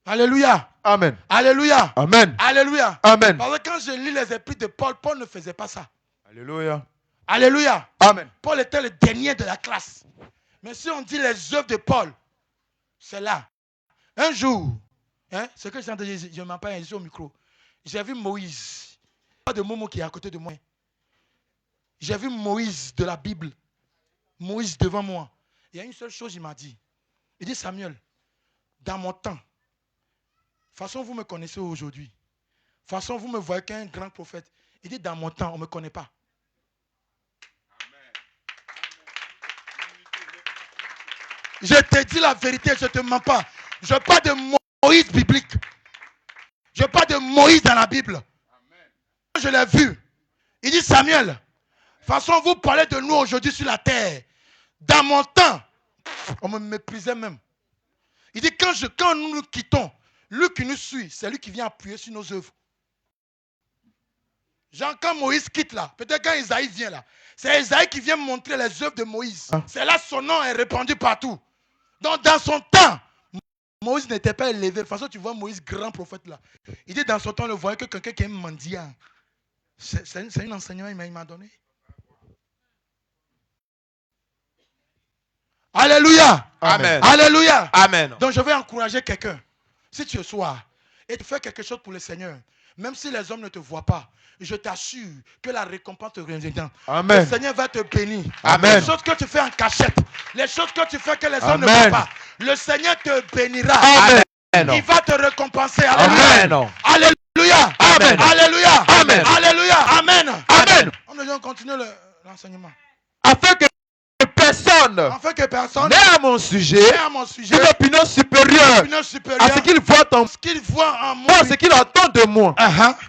Alléluia. Amen. Alléluia. Amen. Alléluia. Amen. Parce que quand je lis les épîtres de Paul, Paul ne faisait pas ça. Alléluia. Alléluia. Amen. Paul était le dernier de la classe. Mais si on dit les œuvres de Paul, c'est là. Un jour, ce que je suis en train de dire, je m'en parle ici au micro. J'ai vu Moïse. Pas de Momo qui est à côté de moi. J'ai vu Moïse de la Bible. Moïse devant moi. Il y a une seule chose, il m'a dit. Il dit, Samuel, dans mon temps, de toute façon, vous me connaissez aujourd'hui. De toute façon, vous me voyez qu'un grand prophète. Il dit, dans mon temps, on ne me connaît pas. Je te dis la vérité, je ne te mens pas. Je parle de Moïse biblique. Je parle de Moïse dans la Bible. Je l'ai vu. Il dit, Samuel, de toute façon, vous parlez de nous aujourd'hui sur la terre. Dans mon temps, on me méprisait même. Il dit, quand nous nous quittons, lui qui nous suit, c'est lui qui vient appuyer sur nos œuvres. Genre, quand Moïse quitte là, peut-être quand Isaïe vient là, c'est Isaïe qui vient montrer les œuvres de Moïse. C'est là son nom est répandu partout. Donc, dans son temps, Moïse n'était pas élevé. De toute façon, tu vois Moïse, grand prophète là. Il dit, dans son temps, on ne voyait que quelqu'un qui est mendiant. C'est un enseignement qu'il m'a donné. Alléluia. Amen. Alléluia. Amen. Donc, je vais encourager quelqu'un. Si tu es soir et tu fais quelque chose pour le Seigneur, même si les hommes ne te voient pas, je t'assure que la récompense te reviendra. Amen. Le Seigneur va te bénir. Amen. Les choses que tu fais en cachette, les choses que tu fais que les hommes ne Amen. voient pas, le Seigneur te bénira. Amen. Il va te récompenser. Alléluia. Amen. Alléluia. Amen. Alléluia. Amen. Alléluia. Amen. Amen. On va continuer l'enseignement. Afin que personne Afin que personne n'ait à mon sujet n'ait à mon sujet une opinion supérieure opinion supérieure à ce qu'il voit en ce qu'il voit en moi. moi, ce qu'il entend de moi.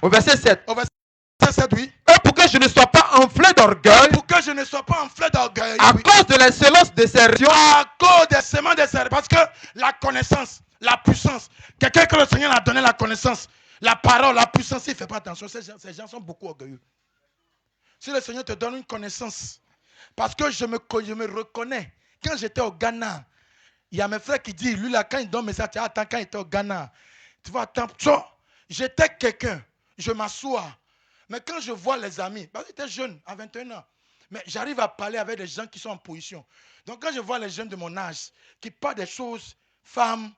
Au verset 7. Au verset 7, oui. Et pour que je ne sois pas enflé d'orgueil Pour que je ne sois pas enflé d'orgueil. à Oui. cause de l'excellence de ses réactions. À cause des semences de serpents. Parce que la connaissance, la puissance, quelqu'un que le Seigneur a donné la connaissance, la parole, la puissance, il ne fait pas attention. Ces gens sont beaucoup orgueilleux. Si le Seigneur te donne une connaissance, parce que je me reconnais, quand j'étais au Ghana, il y a mes frères qui disent, lui là, quand il donne message, tu attends, quand il était au Ghana, tu vas attendre. J'étais quelqu'un, je m'assois. Mais quand je vois les amis, parce que j'étais jeune, à 21 ans, mais j'arrive à parler avec des gens qui sont en position. Donc quand je vois les jeunes de mon âge qui parlent des choses, femmes,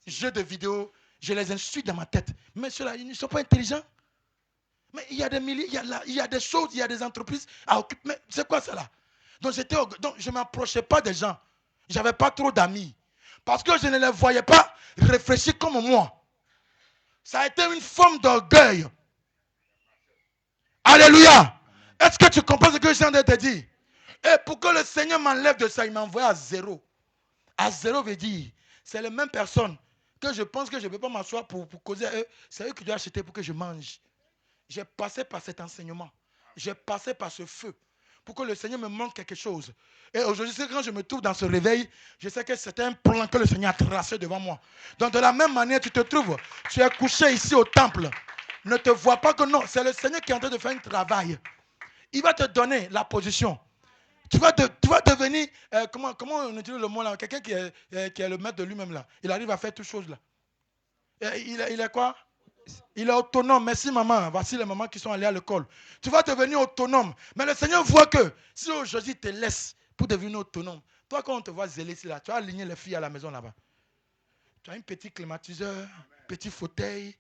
jeux de vidéo, je les insulte dans ma tête. Mais ceux-là, ils ne sont pas intelligents. Mais il y a des milliers, il y a des choses, il y a des entreprises à occuper. Mais c'est quoi ça là? Donc je ne m'approchais pas des gens. Je n'avais pas trop d'amis. Parce que je ne les voyais pas réfléchir comme moi. Ça a été une forme d'orgueil. Alléluia. Est-ce que tu comprends ce que je suis en train de te dire? Et pour que le Seigneur m'enlève de ça, il m'a envoyé à zéro. À zéro veut dire, c'est les mêmes personnes que je pense que je ne peux pas m'asseoir pour causer à eux. C'est eux qui doivent acheter pour que je mange. J'ai passé par cet enseignement. J'ai passé par ce feu. Pour que le Seigneur me montre quelque chose. Et aujourd'hui, quand je me trouve dans ce réveil, je sais que c'est un plan que le Seigneur a tracé devant moi. Donc de la même manière, tu te trouves, tu es couché ici au temple. Ne te vois pas que non, c'est le Seigneur qui est en train de faire un travail. Il va te donner la position. Tu vas devenir, comment on utilise le mot là? Quelqu'un qui est le maître de lui-même là. Il arrive à faire toutes choses là. Il est quoi? Il est autonome. Merci maman. Voici les mamans qui sont allées à l'école. Tu vas devenir autonome. Mais le Seigneur voit que si aujourd'hui il te laisse pour devenir autonome, toi quand on te voit zélé ici là, tu vas aligner les filles à la maison là-bas. Tu as un petit climatiseur, petit fauteuil,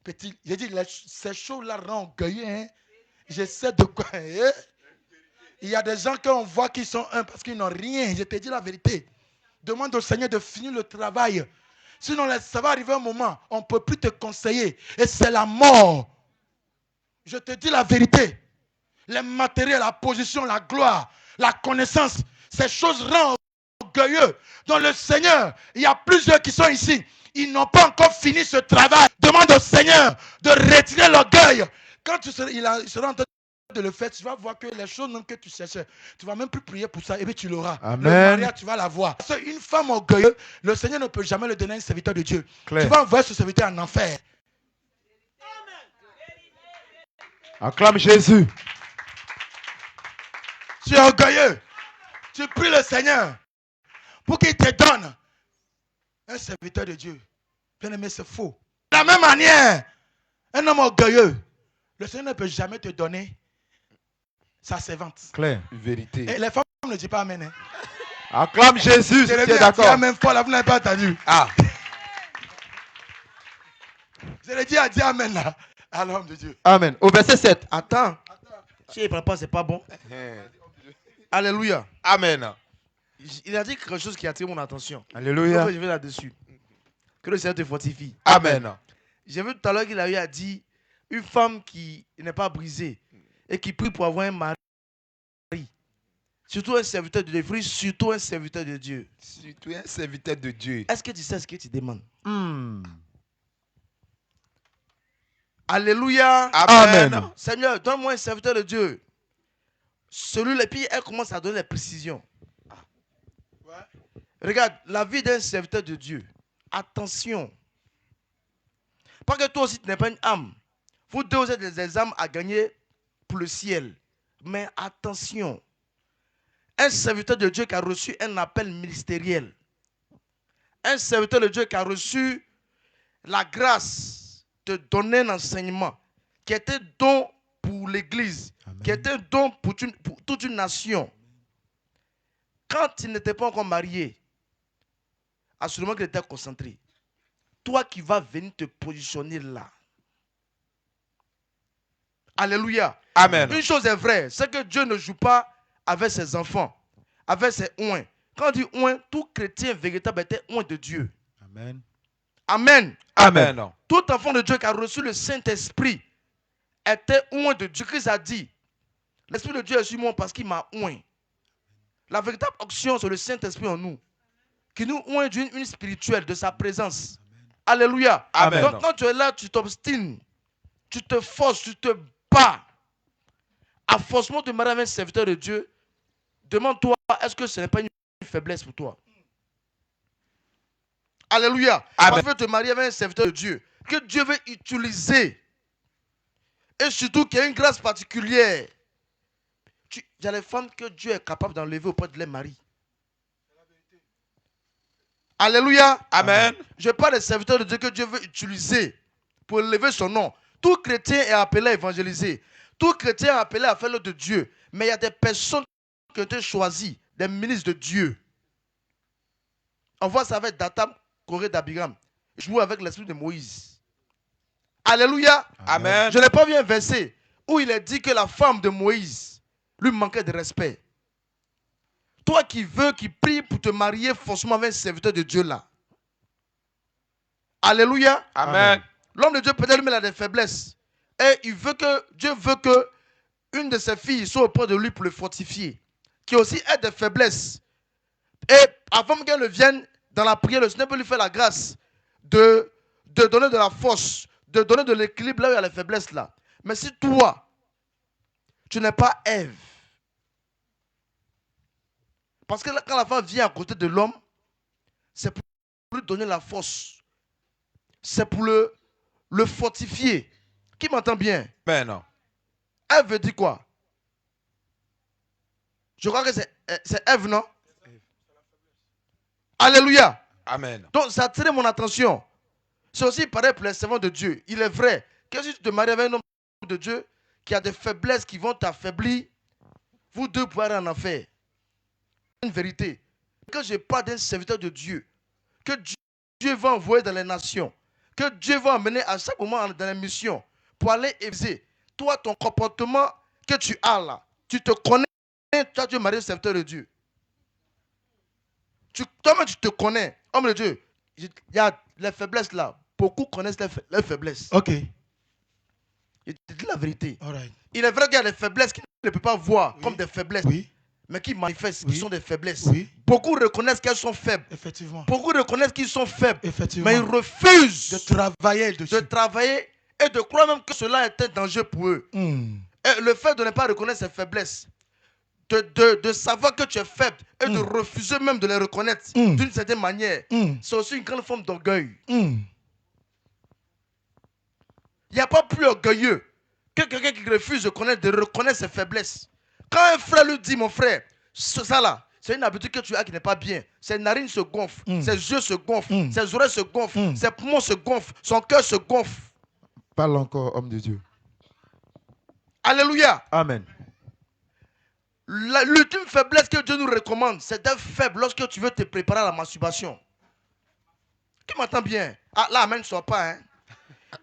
petit. J'ai dit, ces choses-là rendent orgueilleux. Hein? Je sais de quoi. Hein? Il y a des gens qu'on voit qui sont un parce qu'ils n'ont rien. Je te dis la vérité. Demande au Seigneur de finir le travail. Sinon, ça va arriver un moment, on ne peut plus te conseiller. Et c'est la mort. Je te dis la vérité. Les matériels, la position, la gloire, la connaissance, ces choses rendent orgueilleux. Donc le Seigneur, il y a plusieurs qui sont ici. Ils n'ont pas encore fini ce travail. Demande au Seigneur de retirer l'orgueil. Quand il sera en train de le faire, tu vas voir que les choses même que tu cherchais, tu ne vas même plus prier pour ça et puis tu l'auras. Amen. Le mariage, tu vas l'avoir. Parce qu'une femme orgueilleuse, le Seigneur ne peut jamais le donner à un serviteur de Dieu. Claire. Tu vas envoyer ce serviteur en enfer. Acclame Jésus. Tu es orgueilleux. Tu pries le Seigneur pour qu'il te donne un serviteur de Dieu. Bien aimé, c'est faux. De la même manière, un homme orgueilleux, le Seigneur ne peut jamais te donner sa servante. Claire. Vérité. Et les femmes ne disent pas amen. Hein. Acclame Jésus, si Je tu es l'ai d'accord. dit amen fois là, vous n'avez pas entendu. Ah. Je l'ai dit à dire amen là. à l'homme de Dieu. Amen. Au verset 7. Attends. Si il ne prend pas, c'est pas bon. Alléluia. Amen. Il a dit quelque chose qui a attiré mon attention. Alléluia. Donc, je vais là-dessus. Que le Seigneur te fortifie. Amen. J'ai vu tout à l'heure qu'il a eu à dire une femme qui n'est pas brisée et qui prie pour avoir un mari. Surtout un serviteur de Dieu. Surtout un serviteur de Dieu. Surtout un serviteur de Dieu. Est-ce que tu sais ce que tu demandes? Alléluia. Amen. Amen. Seigneur, donne-moi un serviteur de Dieu. Celui-là, puis elle commence à donner les précisions. Ouais. Regarde, la vie d'un serviteur de Dieu. Attention. Pas que toi aussi tu n'es pas une âme. Vous deux vous êtes des âmes à gagner pour le ciel. Mais attention. Un serviteur de Dieu qui a reçu un appel ministériel. Un serviteur de Dieu qui a reçu la grâce de donner un enseignement qui était don pour l'église, qui était don pour toute une nation. Quand il n'était pas encore marié, assurément qu'il était concentré. Toi qui vas venir te positionner là. Alléluia. Amen. Une chose est vraie, c'est que Dieu ne joue pas avec ses enfants, avec ses oins. Quand on dit oint, tout chrétien véritable était oint de Dieu. Amen. Amen. Amen. Tout enfant de Dieu qui a reçu le Saint-Esprit était oint de Dieu. Christ a dit, l'Esprit de Dieu est sur moi parce qu'il m'a oint. La véritable onction, c'est le Saint-Esprit en nous, qui nous oint d'une spirituelle, de sa présence. Alléluia. Amen. Donc quand tu es là, tu t'obstines, tu te forces, tu te bats. À forcément de marier avec un serviteur de Dieu, demande-toi, est-ce que ce n'est pas une faiblesse pour toi? Alléluia. Amen. Tu veux te marier avec un serviteur de Dieu que Dieu veut utiliser. Et surtout qu'il y a une grâce particulière. Il y a les femmes que Dieu est capable d'enlever auprès de leur mari. Alléluia. Amen. Je parle des serviteurs de Dieu que Dieu veut utiliser pour élever son nom. Tout chrétien est appelé à évangéliser. Tout chrétien est appelé à faire l'œuvre de Dieu. Mais il y a des personnes qui ont été choisies, des ministres de Dieu. On voit ça avec Datam, Corée d'Abiram. Jouer avec l'esprit de Moïse. Alléluia. Amen. Je n'ai pas vu un verset où il est dit que la femme de Moïse lui manquait de respect. Toi qui veux, qui prie pour te marier forcément avec un serviteur de Dieu là. Alléluia. Amen. L'homme de Dieu peut-être lui-même a des faiblesses. Et Dieu veut que une de ses filles soit auprès de lui pour le fortifier. Qui aussi a des faiblesses. Et avant qu'elle ne vienne dans la prière, le Seigneur peut lui faire la grâce de donner de la force, de donner de l'équilibre là où il y a les faiblesses là. Mais si toi, tu n'es pas Ève, parce que quand la femme vient à côté de l'homme, c'est pour lui donner la force. C'est pour le fortifier. Qui m'entend bien? Amen. Ève veut dire quoi? Je crois que c'est Ève, non? Alléluia. Amen. Donc ça a attiré mon attention. C'est aussi pareil pour les servants de Dieu. Il est vrai que si tu te maries avec un homme de Dieu qui a des faiblesses qui vont t'affaiblir, vous deux pouvez aller en enfer. Une vérité. Que je parle d'un serviteur de Dieu, que Dieu va envoyer dans les nations, que Dieu va emmener à chaque moment dans les missions pour aller épouser. Toi, ton comportement que tu as là, tu te connais, toi tu es marié serviteur de Dieu. Toi-même tu te connais, homme de Dieu. Il y a les faiblesses là. Beaucoup connaissent les faiblesses. Ok. Je te dis la vérité. All right. Il est vrai qu'il y a des faiblesses qu'ils ne peuvent pas voir comme des faiblesses, Oui, mais qui manifestent, Oui. qui sont des faiblesses. Oui. Beaucoup reconnaissent qu'elles sont faibles. effectivement. Beaucoup reconnaissent qu'ils sont faibles. Effectivement. Mais ils refusent De travailler dessus. de travailler et de croire même que cela est un danger pour eux. Et le fait de ne pas reconnaître ces faiblesses, de savoir que tu es faible et de refuser même de les reconnaître d'une certaine manière, c'est aussi une grande forme d'orgueil. Il n'y a pas plus orgueilleux que quelqu'un qui refuse de reconnaître ses faiblesses. Quand un frère lui dit, mon frère, ça là, c'est une habitude que tu as qui n'est pas bien. Ses narines se gonflent, ses yeux se gonflent, ses oreilles se gonflent, ses poumons se gonflent, son cœur se gonfle. Parle encore, homme de Dieu. Alléluia. Amen. L'ultime faiblesse que Dieu nous recommande, c'est d'être faible lorsque tu veux te préparer à la masturbation. Qui m'entend bien? Ah, là, amen, ne sois pas. Hein?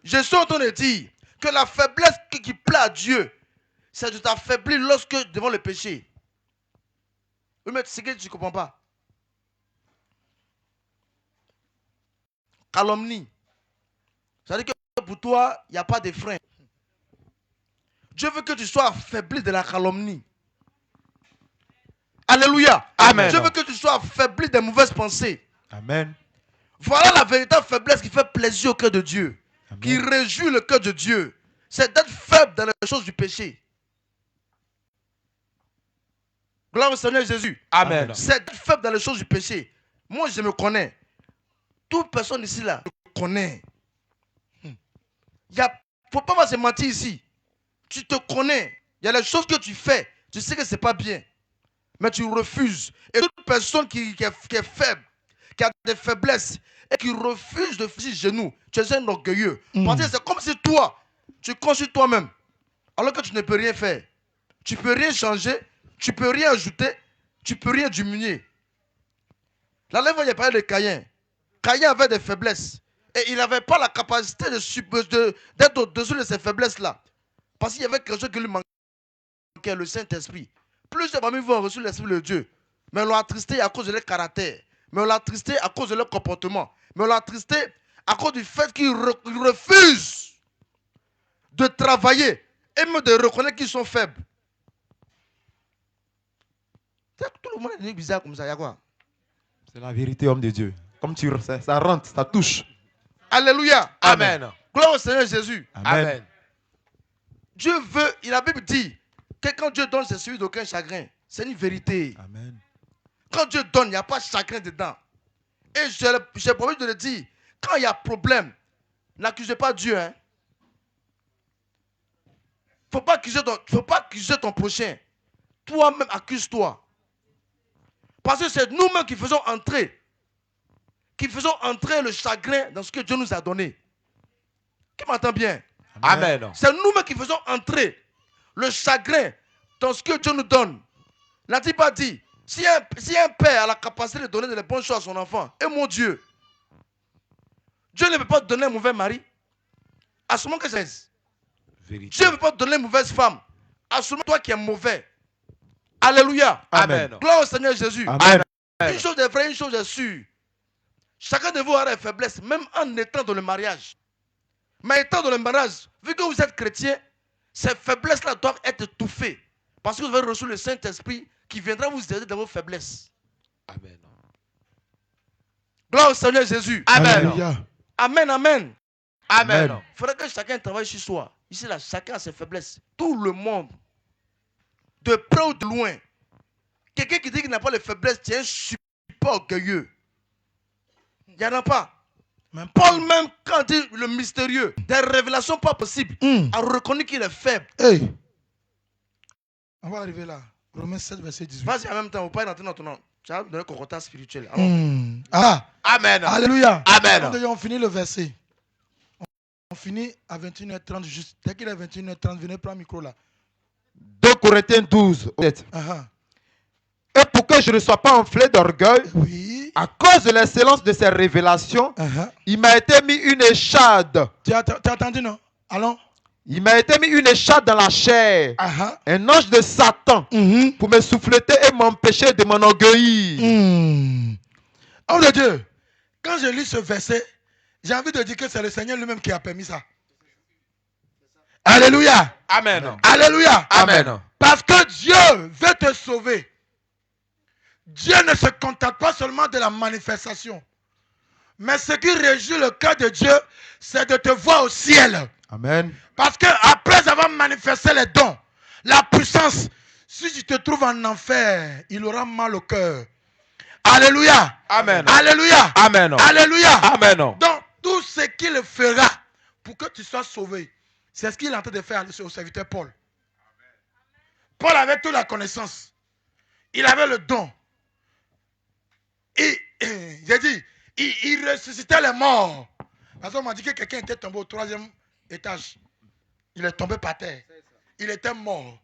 Je suis en train de dire que la faiblesse qui plaît à Dieu, c'est de t'affaiblir lorsque devant le péché. Oui, mais c'est que tu ne comprends pas. Calomnie. C'est-à-dire que pour toi, il n'y a pas de frein. Dieu veut que tu sois affaibli de la calomnie. Alléluia. Amen. Dieu veut que tu sois affaibli des mauvaises pensées. Amen. Voilà la véritable faiblesse qui fait plaisir au cœur de Dieu. Amen. Qui réjouit le cœur de Dieu. C'est d'être faible dans les choses du péché. Gloire au Seigneur Jésus. Amen. C'est d'être faible dans les choses du péché. Moi, je me connais. Toute personne ici, là, me connaît. Il ne faut pas se mentir ici. Tu te connais. Il y a les choses que tu fais. Tu sais que ce n'est pas bien. Mais tu refuses. Et toute personne qui est faible, qui a des faiblesses, et qui refuse de faire genoux, tu es un orgueilleux. Parce que c'est comme si toi, tu construis toi-même. Alors que tu ne peux rien faire. Tu ne peux rien changer. Tu ne peux rien ajouter. Tu ne peux rien diminuer. La lèvre, il a parlé de Caïn. Caïn avait des faiblesses. Et il n'avait pas la capacité d'être au-dessus de ces faiblesses-là. Parce qu'il y avait quelque chose qui lui manquait, le Saint-Esprit. Plusieurs parmi vous ont reçu l'Esprit de Dieu. Mais on l'a attristé à cause de leur caractère. Mais on l'a attristé à cause de leur comportement. Mais on l'a attristé à cause du fait qu'ils refusent de travailler et même de reconnaître qu'ils sont faibles. Tout le monde est bizarre comme ça. Il y a quoi? C'est la vérité, homme de Dieu. Comme tu sais, ça rentre, ça touche. Alléluia. Amen. Gloire au Seigneur Jésus. Amen. Dieu veut, la Bible dit que quand Dieu donne, c'est celui d'aucun chagrin. C'est une vérité. Amen. Quand Dieu donne, il n'y a pas de chagrin dedans. Et j'ai promis de le dire, quand il y a problème, n'accusez pas Dieu. Hein. Faut pas accuser ton prochain. Toi-même, accuse-toi. Parce que c'est nous-mêmes qui faisons entrer le chagrin dans ce que Dieu nous a donné. Qui m'entend bien? Amen. C'est nous-mêmes qui faisons entrer le chagrin dans ce que Dieu nous donne. N'a-t-il pas dit, si un père a la capacité de donner de bonnes choses à son enfant, et mon Dieu, Dieu ne peut pas te donner un mauvais mari. Assumons que c'est. Dieu ne peut pas te donner une mauvaise femme. Assumons toi qui es mauvais. Alléluia. Amen. Gloire au Seigneur Jésus. Amen. Une chose est vraie, une chose est sûre. Chacun de vous aura des faiblesses, même en étant dans le mariage. Mais étant dans le mariage, vu que vous êtes chrétien, ces faiblesses-là doivent être étouffées. Parce que vous avez reçu le Saint-Esprit qui viendra vous aider dans vos faiblesses. Amen. Gloire au Seigneur Jésus. Amen. Alléluia. Amen, amen. Amen. Il faudrait que chacun travaille sur soi. Ici, là, chacun a ses faiblesses. Tout le monde, de près ou de loin, quelqu'un qui dit qu'il n'a pas de faiblesses, c'est un super orgueilleux. Il n'y en a pas. Même Paul même, quand il dit le mystérieux, des révélations pas possibles, a reconnu qu'il est faible. Hey. On va arriver là. Romains 7, verset 18. Vas-y en même temps, vous pas entrer dans ton nom. Tu as donné un concours spirituel. Alors, Ah. Amen. Alléluia. Amen. On finit le verset. On finit à 21h30 juste. Dès qu'il est 21h30, venez prendre le micro là. 2 Corinthiens 12. Et pour que je ne sois pas enflé d'orgueil, Oui. à cause de l'excellence de ces révélations, il m'a été mis une échade. Tu as entendu, non? Allons. Il m'a été mis une échade dans la chair. Un ange de Satan pour me souffleter et m'empêcher de m'enorgueillir. Homme de Dieu, quand je lis ce verset, j'ai envie de dire que c'est le Seigneur lui-même qui a permis ça. Alléluia. Amen. Alléluia. Amen. Parce que Dieu veut te sauver. Dieu ne se contente pas seulement de la manifestation. Mais ce qui réjouit le cœur de Dieu, c'est de te voir au ciel. Amen. Parce que après avoir manifesté les dons, la puissance, si tu te trouves en enfer, il aura mal au cœur. Alléluia. Amen. Alléluia. Amen. Alléluia. Amen. Donc, tout ce qu'il fera pour que tu sois sauvé, c'est ce qu'il est en train de faire au serviteur Paul. Paul avait toute la connaissance. Il avait le don. Et, j'ai dit, il ressuscitait les morts. Parce qu'on m'a dit que quelqu'un était tombé au 3e étage. Il est tombé par terre. Il était mort.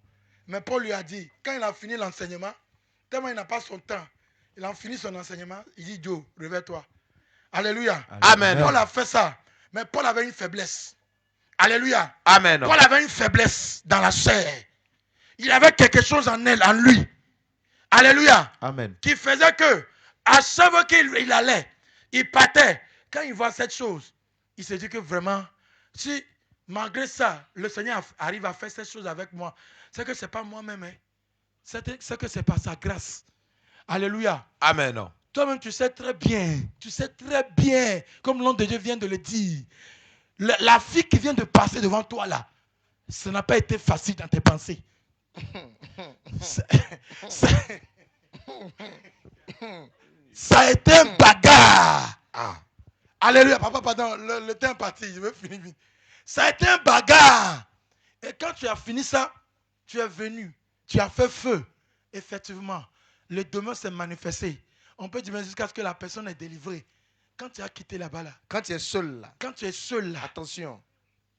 Mais Paul lui a dit, quand il a fini l'enseignement, tellement il n'a pas son temps, il a fini son enseignement, il dit, Joe, réveille-toi. Alléluia. Amen. Paul a fait ça. Mais Paul avait une faiblesse. Alléluia. Amen. Paul avait une faiblesse dans la chair. Il avait quelque chose en elle, en lui. Alléluia. Amen. Qui faisait que, à chaque fois qu'il allait, il partait. Quand il voit cette chose, il se dit que vraiment, si malgré ça, le Seigneur arrive à faire cette chose avec moi, c'est que ce n'est pas moi-même. Hein. C'est que c'est par sa grâce. Alléluia. Amen. Toi-même, tu sais très bien, comme l'homme de Dieu vient de le dire. La fille qui vient de passer devant toi là, ça n'a pas été facile dans tes pensées. Ça a été un bagarre. Alléluia, papa, pardon, le temps est parti, je veux finir vite. Ça a été un bagarre. Et quand tu as fini ça, tu es venu, tu as fait feu. Effectivement, le démon s'est manifesté. On peut dire jusqu'à ce que la personne est délivrée. Quand tu as quitté là-bas, là, Quand tu es seul là, quand tu es seul là, attention.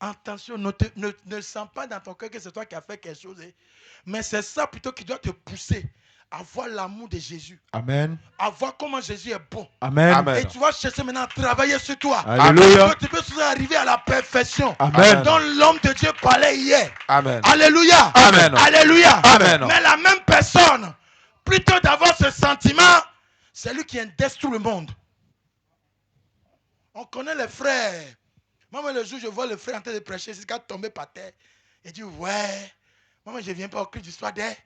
attention, ne sens pas dans ton cœur que c'est toi qui as fait quelque chose. Hein. Mais c'est ça plutôt qui doit te pousser à voir l'amour de Jésus. Amen. À voir comment Jésus est bon. Amen. Amen. Et tu vas chercher maintenant à travailler sur toi. Alléluia. Tu peux souvent arriver à la perfection. Amen. Dont l'homme de Dieu parlait hier. Amen. Alléluia. Amen. Alléluia. Amen. Mais la même personne, plutôt d'avoir ce sentiment, c'est lui qui indexe tout le monde. On connaît les frères. Moi, le jour où je vois le frère en train de prêcher, c'est quand tombé par terre. Il dit, ouais, moi, je ne viens pas au culte du soir d'air.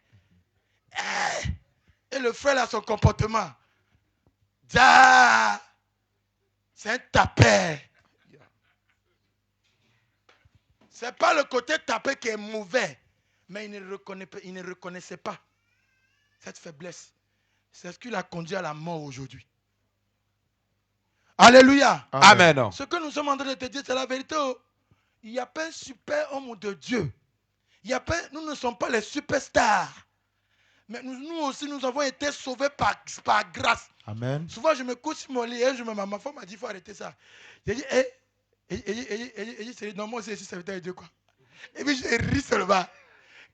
Et le frère a son comportement. C'est un tapeur. Ce n'est pas le côté tapé qui est mauvais, mais il ne reconnaissait pas cette faiblesse. C'est ce qui l'a conduit à la mort aujourd'hui. Alléluia. Amen. Ce que nous sommes en train de te dire, c'est la vérité. Il n'y a pas un super homme de Dieu. Nous ne sommes pas les superstars. Mais nous aussi, nous avons été sauvés par grâce. Amen. Souvent, je me couche sur mon lit et ma femme m'a dit, il faut arrêter ça. J'ai dit, non, moi aussi, ça veut dire quoi. Et puis, j'ai ri seulement.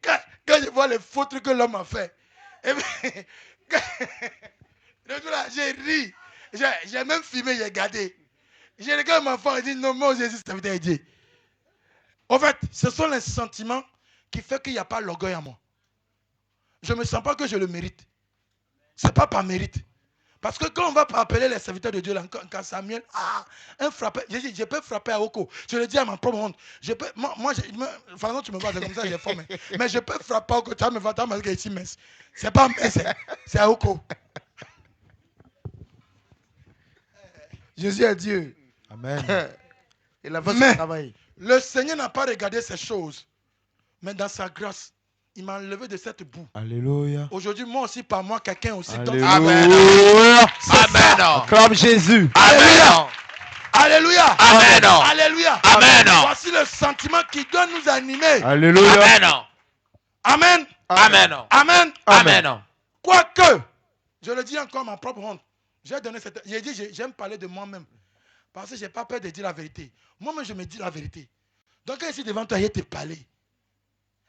Quand je vois les faux trucs que l'homme a fait. Et puis, j'ai ri. J'ai même filmé, j'ai regardé. J'ai regardé ma femme et dit, non, moi Jésus, ça veut dire. En fait, ce sont les sentiments qui font qu'il n'y a pas l'orgueil en moi. Je ne me sens pas que je le mérite. Ce n'est pas par mérite. Parce que quand on va appeler les serviteurs de Dieu, là, quand Samuel, un frappé, je peux frapper à Oko. Je le dis à ma propre honte. Tu me vois, c'est comme ça, j'ai formé. Mais je peux frapper à Oko. Tu vas me voir, tu vas me dire ici, mais c'est pas Metz, c'est à Oko. Jésus est Dieu. Amen. Et la voix du travail. Le Seigneur n'a pas regardé ces choses. Mais dans sa grâce, il m'a enlevé de cette boue. Alléluia. Aujourd'hui, moi aussi, par moi, quelqu'un aussi. Alléluia. Amen. Amen. Acclame Jésus. Alléluia. Alléluia. Amen. Alléluia. Amen. Voici le sentiment qui doit nous animer. Alléluia. Amen. Amen. Amen. Amen. Quoique, je le dis encore à ma propre honte. J'ai dit, j'aime parler de moi-même. Parce que je n'ai pas peur de dire la vérité. Moi-même, je me dis la vérité. Donc, quand je suis devant toi, je te parler.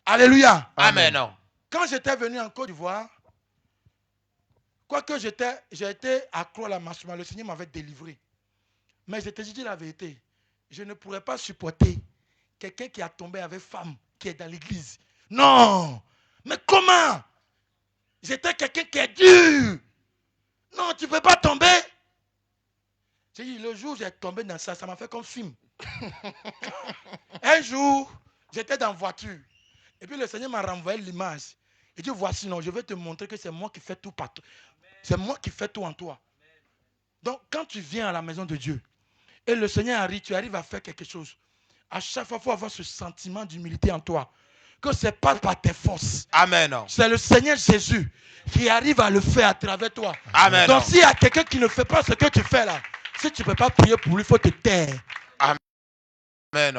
Alléluia. Amen. Quand j'étais venu en Côte d'Ivoire, quoique j'ai été accro à la masturbation, le Seigneur m'avait délivré. Mais je te dis la vérité. Je ne pourrais pas supporter quelqu'un qui a tombé avec femme, qui est dans l'église. Non. Mais comment? J'étais quelqu'un qui est dur. Non, tu ne peux pas tomber. J'ai dit, le jour où j'ai tombé dans ça, ça m'a fait comme film. Un jour, j'étais dans la voiture. Et puis le Seigneur m'a renvoyé l'image. Il dit, voici, non, je vais te montrer que c'est moi qui fais tout partout. C'est moi qui fais tout en toi. Donc, quand tu viens à la maison de Dieu, et le Seigneur arrive, tu arrives à faire quelque chose. À chaque fois, il faut avoir ce sentiment d'humilité en toi. Que ce n'est pas par tes forces. Amen. C'est le Seigneur Jésus qui arrive à le faire à travers toi. Amen. Donc, s'il y a quelqu'un qui ne fait pas ce que tu fais là, si tu ne peux pas prier pour lui, il faut te taire. Amen.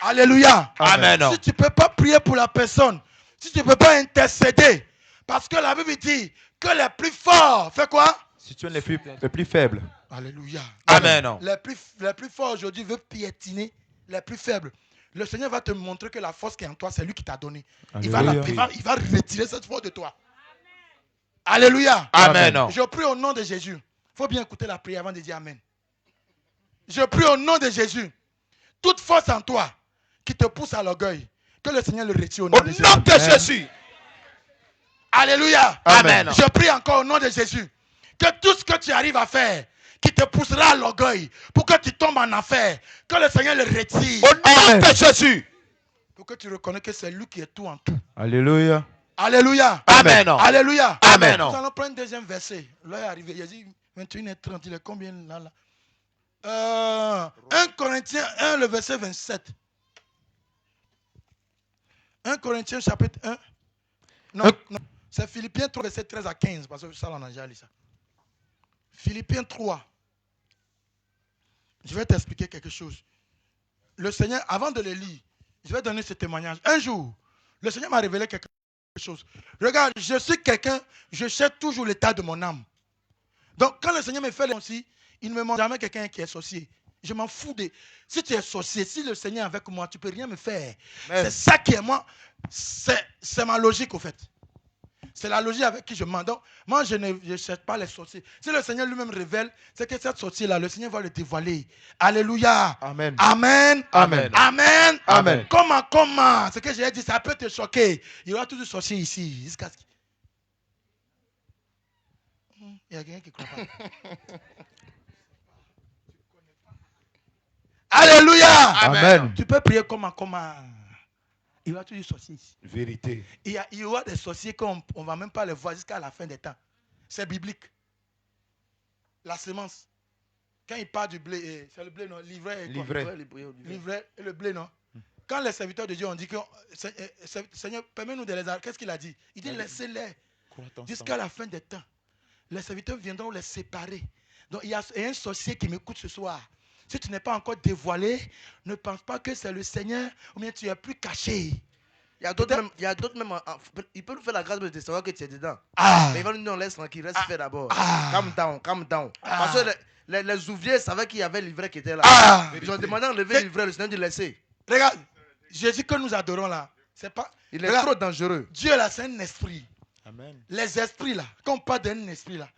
Alléluia. Amen. Si tu ne peux pas prier pour la personne, si tu ne peux pas intercéder, parce que la Bible dit que les plus forts, fait quoi? Si tu es les plus faibles. Alléluia. Amen. Les plus forts aujourd'hui veulent piétiner les plus faibles. Le Seigneur va te montrer que la force qui est en toi, c'est lui qui t'a donné. Il va retirer cette force de toi. Alléluia. Amen. Je prie au nom de Jésus. Il faut bien écouter la prière avant de dire Amen. Je prie au nom de Jésus. Toute force en toi qui te pousse à l'orgueil, que le Seigneur le retire au Au nom de Jésus. nom de Jésus. Alléluia. Amen. Je prie encore au nom de Jésus que tout ce que tu arrives à faire qui te poussera à l'orgueil pour que tu tombes en enfer, que le Seigneur le retire. Au nom de Jésus. Pour que tu reconnais que c'est lui qui est tout en tout. Alléluia. Alléluia. Amen. Alléluia. Amen. Nous allons prendre un deuxième verset. Là est arrivé. Il a dit 21h30. Il est combien là? 1 Corinthiens 1, le verset 27. 1 Corinthiens chapitre 1. Non, non. C'est Philippiens 3, verset 13 à 15. Parce que ça, on a déjà lu ça. Philippiens 3. Je vais t'expliquer quelque chose. Le Seigneur, avant de le lire, je vais donner ce témoignage. Un jour, le Seigneur m'a révélé quelque chose. Regarde, je suis quelqu'un, je cherche toujours l'état de mon âme. Donc, quand le Seigneur me fait aussi, il ne me montre jamais quelqu'un qui est sorcier. Je m'en fous de... Si tu es sorcier, si le Seigneur est avec moi, tu ne peux rien me faire. C'est ça qui est moi. C'est ma logique, au fait. C'est la logique avec qui je mens. Donc, moi, je ne cherche pas les sorciers. Si le Seigneur lui-même révèle, c'est que cette sorcier-là, le Seigneur va le dévoiler. Alléluia. Amen. Amen. Amen. Amen. Amen. Comment? Ce que j'ai dit, ça peut te choquer. Il y aura toujours sorcier ici. Jusqu'à ce il y a quelqu'un qui ne croit pas. Alléluia. Amen. Tu peux prier comment? Il y aura toujours sorcier ici. Vérité. Il y aura des sorciers qu'on ne va même pas les voir jusqu'à la fin des temps. C'est biblique. La semence. Quand il parle du blé, c'est le blé, non? Livret. Livret et le blé, non? Quand les serviteurs de Dieu ont dit que Seigneur, permets-nous de les arrêter, qu'est-ce qu'il a dit? Il dit laissez-les jusqu'à la fin des temps. Les serviteurs viendront les séparer. Donc il y a un sorcier qui m'écoute ce soir. Si tu n'es pas encore dévoilé, ne pense pas que c'est le Seigneur ou bien tu es plus caché. Il y a d'autres même, il peut nous faire la grâce de savoir que tu es dedans. Ah. Mais il va nous dire, laisse tranquille, reste faire d'abord. Calm down. Parce que les ouvriers savaient qu'il y avait le livret qui était là. Ils ont demandé d'enlever le livret, le Seigneur dit laisser. Regarde, Jésus que nous adorons là, c'est pas... Il est trop dangereux. Dieu là, c'est un esprit. Amen. Les esprits là, quand on parle d'un esprit là,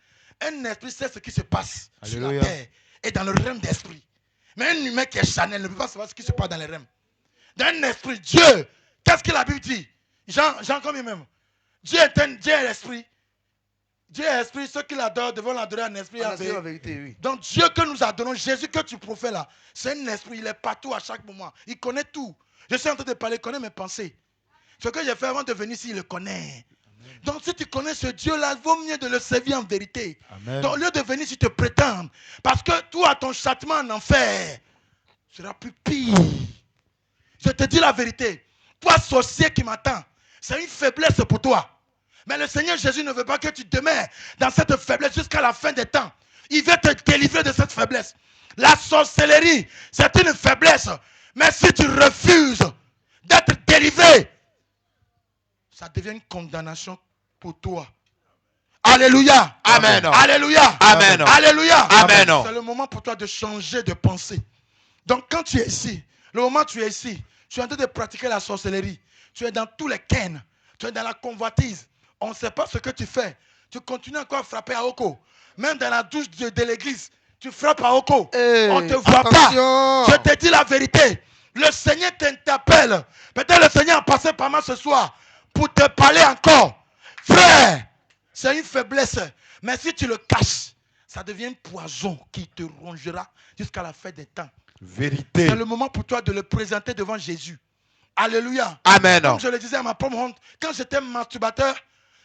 un esprit c'est ce qui se passe Alléluia. sur la terre et dans le règne d'esprit. Mais un humain qui est charnel ne peut pas savoir ce qui se passe dans les règnes. Dans un esprit, Dieu, qu'est-ce que la Bible dit? Jean combien même? Dieu est esprit. Dieu est esprit, ceux qui l'adorent devront l'adorer en esprit et en vérité. Oui. Donc Dieu que nous adorons, Jésus que tu profères là, c'est un esprit, il est partout à chaque moment. Il connaît tout. Je suis en train de parler, il connaît mes pensées. Ce que j'ai fait avant de venir ici, il le connaît. Amen. Donc si tu connais ce Dieu-là, il vaut mieux de le servir en vérité. Amen. Donc au lieu de venir ici te prétendre, parce que toi, ton châtiment en enfer sera plus pire. Je te dis la vérité. Toi, sorcier qui m'attends, c'est une faiblesse pour toi. Mais le Seigneur Jésus ne veut pas que tu demeures dans cette faiblesse jusqu'à la fin des temps. Il veut te délivrer de cette faiblesse. La sorcellerie, c'est une faiblesse. Mais si tu refuses d'être délivré, ça devient une condamnation pour toi. Alléluia. Amen. Alléluia. Amen. Alléluia. Amen. C'est le moment pour toi de changer de pensée. Donc quand tu es ici, le moment où tu es ici, tu es en train de pratiquer la sorcellerie. Tu es dans tous les ken. Tu es dans la convoitise. On ne sait pas ce que tu fais. Tu continues encore à frapper à Oko. Même dans la douche de l'église, tu frappes à Oko. Hey, on ne te voit attention. pas. Je te dis la vérité. Le Seigneur t'appelle. Peut-être le Seigneur a passé par moi ce soir pour te parler encore. Frère, c'est une faiblesse. Mais si tu le caches, ça devient un poison qui te rongera jusqu'à la fin des temps. Vérité. C'est le moment pour toi de le présenter devant Jésus. Alléluia. Amen. Comme je le disais à ma propre honte, quand j'étais masturbateur,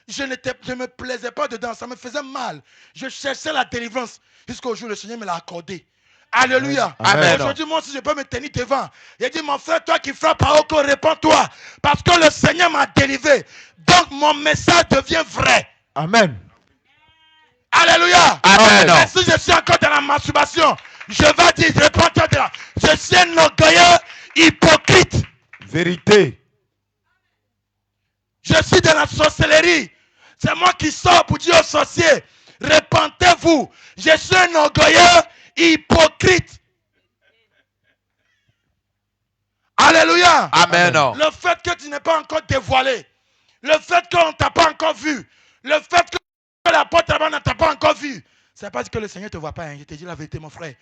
je ne me plaisais pas dedans, ça me faisait mal. Je cherchais la délivrance jusqu'au jour où le Seigneur me l'a accordé. Alléluia. Amen. Aujourd'hui, moi aussi, je peux me tenir devant. Il dit, mon frère, toi qui frappes à Oko, réponds-toi. Parce que le Seigneur m'a délivré. Donc, mon message devient vrai. Amen. Alléluia. Amen. Et si je suis encore dans la masturbation, je vais dire, réponds-toi de là. Je suis un orgueilleux hypocrite. Vérité. Je suis dans la sorcellerie. C'est moi qui sors pour dire aux sorciers, répentez-vous. Je suis un orgueilleux hypocrite. Alléluia. Amen. Le fait que tu n'es pas encore dévoilé, le fait qu'on ne t'a pas encore vu, le fait que la porte là-bas ne t'a pas encore vu, ça ne veut pas dire que le Seigneur ne te voit pas. Hein. Je te dis la vérité, mon frère.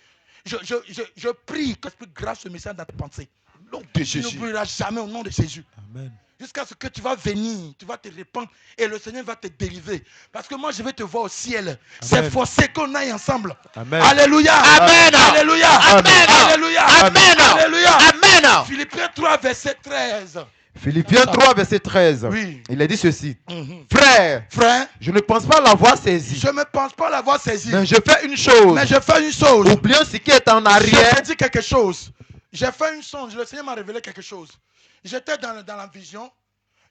Je prie que tu grâce ce message dans ta pensée. nom de Tu Jésus. n'oublieras jamais au nom de Jésus. Amen. Jusqu'à ce que tu vas venir, tu vas te répandre et le Seigneur va te délivrer. Parce que moi, je vais te voir au ciel. C'est forcé qu'on aille ensemble. Amen. Alléluia. Amen. Alléluia. Amen. Alléluia. Amen. Alléluia. Amen. Philippiens 3, verset 13. Philippiens 3, verset 13. Oui. Il a dit ceci. Mhm. Frère, Frère, je ne pense pas l'avoir saisi. je ne pense pas l'avoir saisi. Mais je fais une chose. Mais je fais une chose. Oublions ce qui est en Je arrière. te dis quelque chose. J'ai fait une songe. Le Seigneur m'a révélé quelque chose. J'étais dans la vision.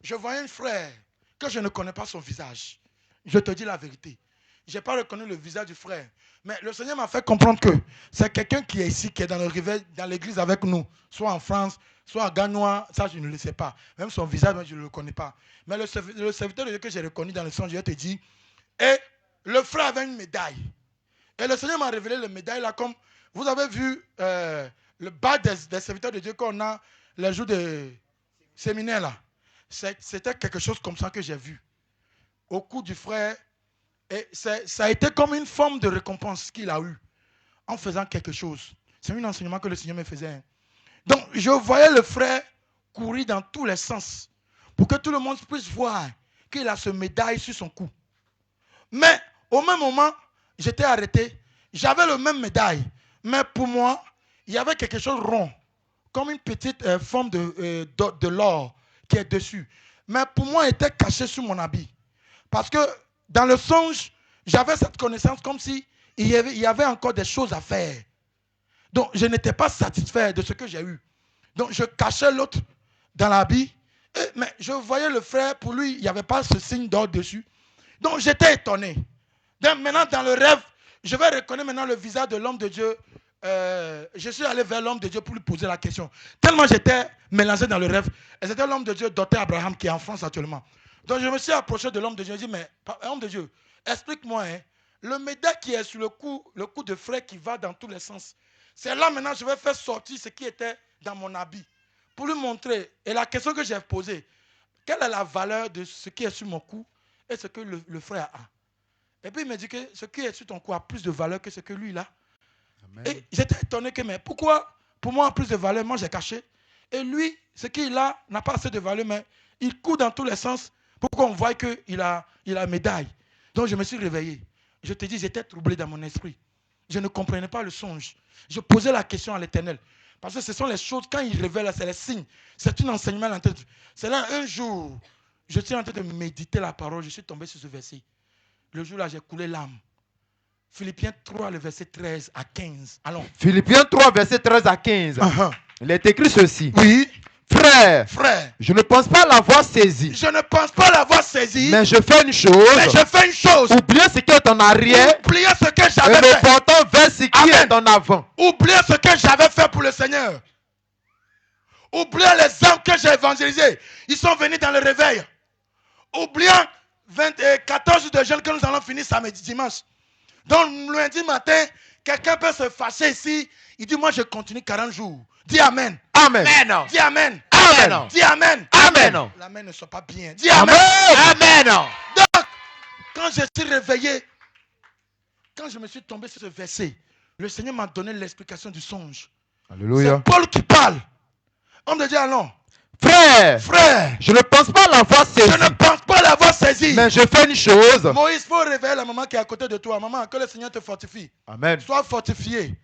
Je voyais un frère que je ne connais pas son visage. Je te dis la vérité. Je n'ai pas reconnu le visage du frère. Mais le Seigneur m'a fait comprendre que c'est quelqu'un qui est ici, qui est dans le réveil, dans l'église avec nous. Soit en France, soit en Ganois. Ça, je ne le sais pas. Même son visage, je ne le connais pas. Mais le serviteur de Dieu que j'ai reconnu dans le songe, je te dis, et le frère avait une médaille. Et le Seigneur m'a révélé la médaille là, comme vous avez vu le bas des serviteurs de Dieu qu'on a les jours de séminaire là. C'était quelque chose comme ça que j'ai vu au cou du frère. Et ça a été comme une forme de récompense qu'il a eue en faisant quelque chose. C'est un enseignement que le Seigneur me faisait. Donc, je voyais le frère courir dans tous les sens pour que tout le monde puisse voir qu'il a ce médaille sur son cou. Mais au même moment, j'étais arrêté. J'avais le même médaille. Mais pour moi, il y avait quelque chose de rond, comme une petite forme de l'or qui est dessus. Mais pour moi, il était caché sous mon habit. Parce que dans le songe, j'avais cette connaissance comme si il y avait encore des choses à faire. Donc, je n'étais pas satisfait de ce que j'ai eu. Donc, je cachais l'autre dans l'habit. Mais je voyais le frère, pour lui, il n'y avait pas ce signe d'or dessus. Donc, j'étais étonné. Donc, maintenant, dans le rêve, je vais reconnaître maintenant le visage de l'homme de Dieu. Je suis allé vers l'homme de Dieu pour lui poser la question. Tellement j'étais mélangé dans le rêve. Et c'était l'homme de Dieu, Dr. Abraham, qui est en France actuellement. Donc je me suis approché de l'homme de Dieu. Je lui ai dit, mais homme de Dieu, explique-moi, hein, le médaille qui est sur le cou de frère qui va dans tous les sens. C'est là maintenant je vais faire sortir ce qui était dans mon habit. Pour lui montrer. Et la question que j'ai posée, quelle est la valeur de ce qui est sur mon cou et ce que le frère a? Et puis il me dit que ce qui est sur ton cou a plus de valeur que ce que lui a. Et j'étais étonné que, mais pourquoi pour moi plus de valeur, moi j'ai caché. Et lui, ce qu'il a n'a pas assez de valeur, mais il court dans tous les sens pour qu'on voit qu'il a médaille. Donc je me suis réveillé. Je te dis, j'étais troublé dans mon esprit. Je ne comprenais pas le songe. Je posais la question à l'Éternel. Parce que ce sont les choses, quand il révèle, c'est les signes. C'est un enseignement à la tête. C'est là un jour, je suis en train de méditer la parole, je suis tombé sur ce verset. Le jour-là, j'ai coulé l'âme. Philippiens 3, le verset 13 à 15. Allons. Philippiens 3, verset 13 à 15. Il est écrit ceci. Oui. Frère, je ne pense pas l'avoir saisi. Je ne pense pas l'avoir saisi. Mais je fais une chose. Mais je fais une chose. Oubliez ce qui est en arrière. Oubliez ce que j'avais et me fait. portant vers ce qui est en avant. Oubliez ce que j'avais fait pour le Seigneur. Oubliez les âmes que j'ai évangélisées. Ils sont venus dans le réveil. Oubliez 14 jours de jeûne que nous allons finir samedi, dimanche. Donc lundi matin, quelqu'un peut se fâcher ici. Il dit, moi je continue 40 jours. Dis Amen. Amen. Amen. Dis Amen. Amen. Dis Amen. Amen. L'amen ne soit pas bien. Dis Amen. Amen. Donc, quand je suis réveillé, quand je me suis tombé sur ce verset, le Seigneur m'a donné l'explication du songe. Alléluia. C'est Paul qui parle. Homme de Dieu, allons. Frère, je ne pense pas l'avoir saisi. Je ne pense pas l'avoir saisi. Mais je fais une chose. Moïse, il faut réveiller la maman qui est à côté de toi. Maman, que le Seigneur te fortifie. Amen. Sois fortifié.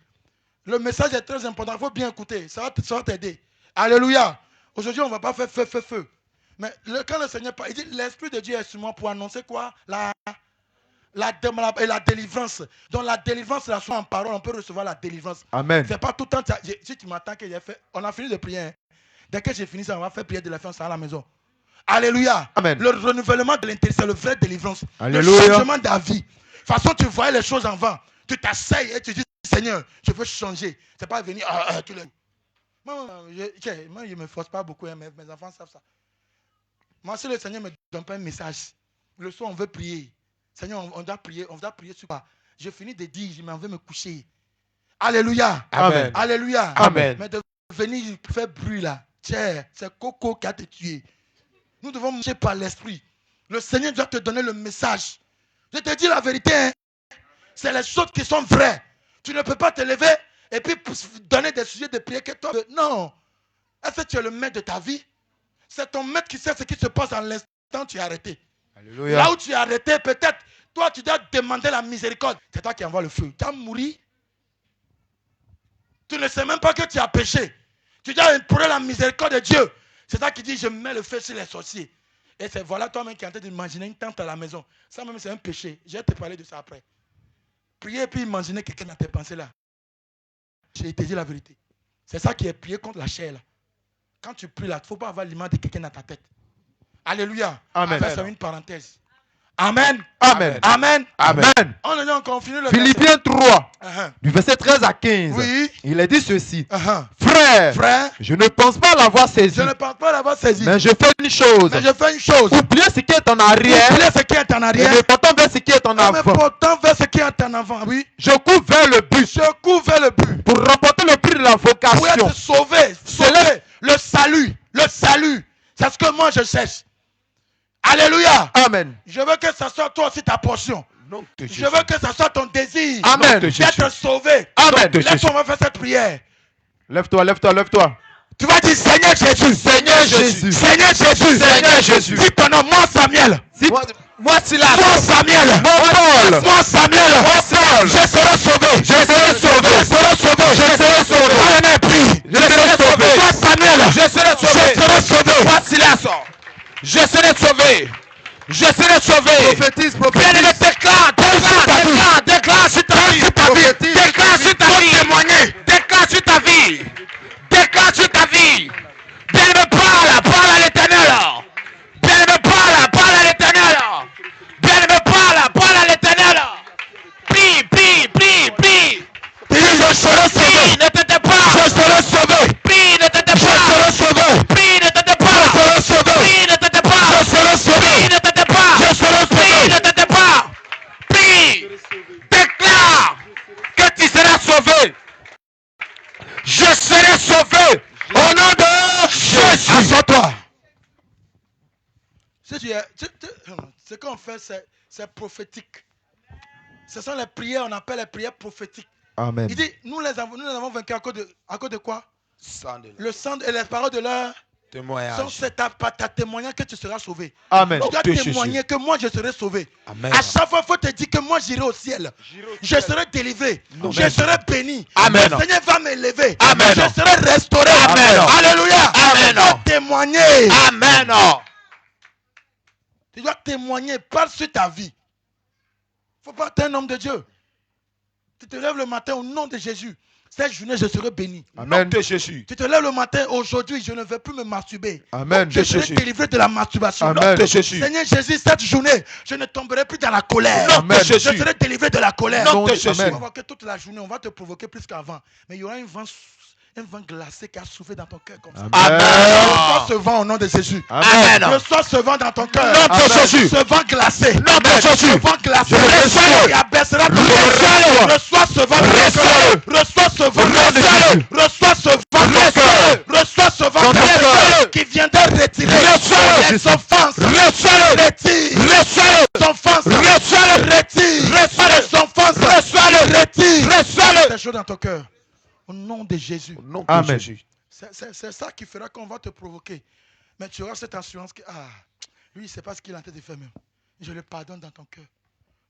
Le message est très important. Il faut bien écouter. Ça va t'aider. Alléluia. Aujourd'hui, on ne va pas faire feu. Mais quand le Seigneur parle, il dit, l'Esprit de Dieu est sur moi pour annoncer quoi? La délivrance. Donc la délivrance, là, soit en parole, on peut recevoir la délivrance. Amen. C'est pas tout le temps. Si tu m'attends que j'ai fait, on a fini de prier. Hein. Dès que j'ai fini ça, on va faire prier de la fin à la maison. Alléluia. Amen. Le renouvellement de l'intérieur, c'est le vrai délivrance. Alléluia. Le changement d'avis. De toute façon, tu voyais les choses en vain. Tu t'asseyes et tu dis, Seigneur, je veux changer. C'est pas venir tous les... Moi, je ne me force pas beaucoup. Hein, mes enfants savent ça. Moi, si le Seigneur me donne pas un message, le soir, on veut prier. Seigneur, on doit prier sur quoi? Je finis de dire, je m'en vais me coucher. Alléluia. Amen. Alléluia. Amen. Mais de venir faire bruit là, c'est Coco qui a te tué. Nous devons marcher par l'esprit. Le Seigneur doit te donner le message. Je te dis la vérité, hein. C'est les choses qui sont vraies. Tu ne peux pas te lever et puis donner des sujets de prière que toi. Non. Est-ce que tu es le maître de ta vie? C'est ton maître qui sait ce qui se passe en l'instant où tu es arrêté. Alléluia. Là où tu es arrêté, peut-être, toi, tu dois demander la miséricorde. C'est toi qui envoie le feu. Tu as mouru. Tu ne sais même pas que tu as péché. Tu dois implorer la miséricorde de Dieu. C'est ça qui dit, je mets le feu sur les sorciers. Et c'est voilà toi-même qui es en train d'imaginer une tente à la maison. Ça même, c'est un péché. Je vais te parler de ça après. Prier et puis imaginer quelqu'un dans tes pensées là. J'ai te dit la vérité. C'est ça qui est prier contre la chair là. Quand tu pries là, il ne faut pas avoir l'image de quelqu'un dans ta tête. Alléluia. Amen. Ça, c'est une parenthèse. Amen. Amen. Amen. Amen. On a encore fini le Philippiens 3, verset. du verset 13 à 15. Oui. Il est dit ceci. Uh-huh. Frère, Frère, je ne pense pas l'avoir saisi, je ne pense pas l'avoir saisi. mais je fais une chose. Mais je fais une chose. Oubliez ce qui est en arrière Oubliez ce qui est en et arrière. me portant vers ce qui est en Mais avant. pourtant vers ce qui est en avant. Oui. Je cours vers le but Je cours vers le but. pour remporter le prix de la Pour vocation. être sauvé. Sauvé. Le salut. Le salut. C'est ce que moi je cherche. Alléluia. Amen. Je veux que ça soit toi aussi ta portion. Nom de Je veux que ça soit ton désir. Amen. D'être sauvé. Amen. Laisse-moi on va faire cette prière. Lève-toi, lève-toi, lève-toi. Tu vas dire Seigneur Jésus. Seigneur Jésus. Seigneur Jésus. Seigneur Jésus. Dis ton nom, moi Samuel. Moi, Silas. Moi Samuel. Paul. Moi Samuel. Paul. Je serai sauvé. Je serai sauvé. Je serai sauvé. Je serai sauvé. Allez, prie. Je serai sauvé. Toi Samuel. Je serai sauvé. Je serai sauvé. Moi, Silas. Je serai sauvé. Je serai sauvé. Prophétise, Bien-aimé, déclare sur ta vie. Déclare sur ta vie. Déclare sur ta vie. Déclare sur ta vie. Bien-aimé, parle à l'Éternel. Bien-aimé, parle à l'Éternel. Bien-aimé, parle à l'Éternel. Prie. Je serai sauvé. Prie, ne t'étais pas. Je serai sauvé. Prie, ne t'étais Je pas. serai sauvé. Prie, ne t'étais pas. Je serai sauvé. Prie, ne t'étais pas. Je serai sauvé. Prie, ne t'étais pas. Je serai Prie, sauvé. ne t'étais pas. Prie. Déclare que tu seras sauvé. Je serai sauvé. Au nom de Jésus. Assois-toi. Ce qu'on fait, c'est prophétique. Ce sont les prières, on appelle les prières prophétiques. Amen. Il dit, nous les avons vaincus à cause de quoi? Le sang et les paroles de leur sont c'est ta témoignage que tu seras sauvé. Amen. Tu dois témoigner que moi je serai sauvé. Amen. À chaque fois, il faut te dire que moi j'irai au ciel. Je serai délivré. Amen. Je serai béni. Amen. Le Seigneur va m'élever. Amen. Je serai restauré. Amen. Alléluia. Amen. Tu dois témoigner. Amen. Tu dois témoigner. Parle sur ta vie. Il ne faut pas être un homme de Dieu. Tu te lèves le matin au nom de Jésus. Cette journée, je serai béni. Amen. Jésus. Tu te lèves le matin, aujourd'hui, je ne vais plus me masturber. Amen. Je serai délivré de la masturbation. Amen. de Jésus. Seigneur Jésus, cette journée, je ne tomberai plus dans la colère. Amen. Je serai délivré de la colère. Nom de Tu Jésus. vas voir que toute la journée, on va te provoquer plus qu'avant. Mais il y aura un vent glacé qui a soufflé dans ton cœur comme ça. Amen. Reçois ce vent au nom de Jésus. Amen. Reçois ce vent dans ton cœur. Nom de Jésus. Ce vent glacé. Nom de Jésus. Ce vent glacé. Je reçois. Qui abaissera ton Reçois-le. cœur. Reçois ce vent glacé. Reçois ce vent glacé. Reçois ce vent glacé. Reçois ce vent glacé qui viendra retirer les offenses. Retire. Les offenses. Retire. Les offenses. Retire. Ces choses dans ton cœur. Au nom de Jésus. Amen. C'est ça qui fera qu'on va te provoquer. Mais tu auras cette assurance que, lui, il ne sait pas ce qu'il est en train de faire même. Je le pardonne dans ton cœur.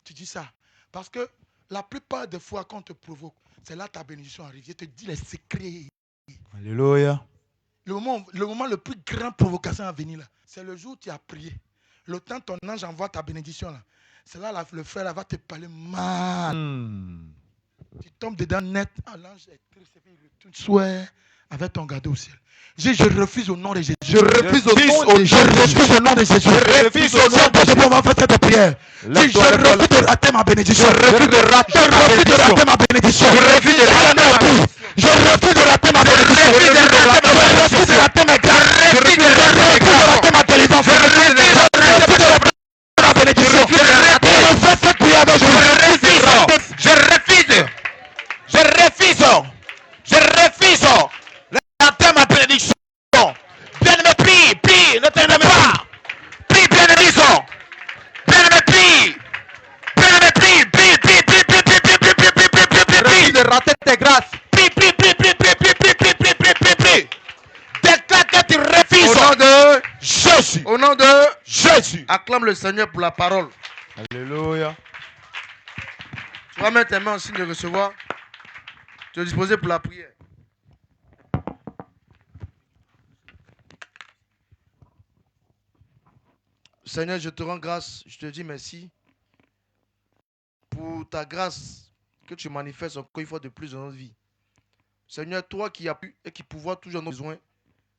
Tu dis ça. Parce que la plupart des fois qu'on te provoque, c'est là ta bénédiction arrive. Je te dis les secrets. Alléluia. Le moment le plus grand provocation à venir, là, c'est le jour où tu as prié. Le temps ton ange envoie ta bénédiction, là, c'est là le frère là, va te parler mal. Tu tombes dedans net. L'ange est triste et puis il retourne souhait avec ton gâteau au ciel. Je refuse au nom de Jésus. Je refuse au nom de Je refuse au nom de Jésus. Je refuse au nom de Jésus. On va faire cette prière. Dis, je refuse de rater ma bénédiction. Je refuse de rater ma bénédiction. Je refuse de rater ma bénédiction. Je refuse de rater ma bénédiction. Je refuse de rater ma grâce. Je refuse de rater ma délivrance. Je refuse de rater ma bénédiction. Je fais cette prière avec Jésus. Je refuse rater ma bénédiction. Bien-aimé, prie, ne t'aime pas. Prie, bien-aimé, prie. Bien-aimé, prie. De rater tes grâces. Prie. nom de Jésus. Au nom de Jésus. Acclame le Seigneur pour la parole. Alléluia. Tu vas mettre tes mains en signe de recevoir. Tu es disposé pour la prière. Seigneur, je te rends grâce. Je te dis merci pour ta grâce que tu manifestes encore une fois de plus dans notre vie. Seigneur, toi qui as pu et qui pourvois toujours nos besoins,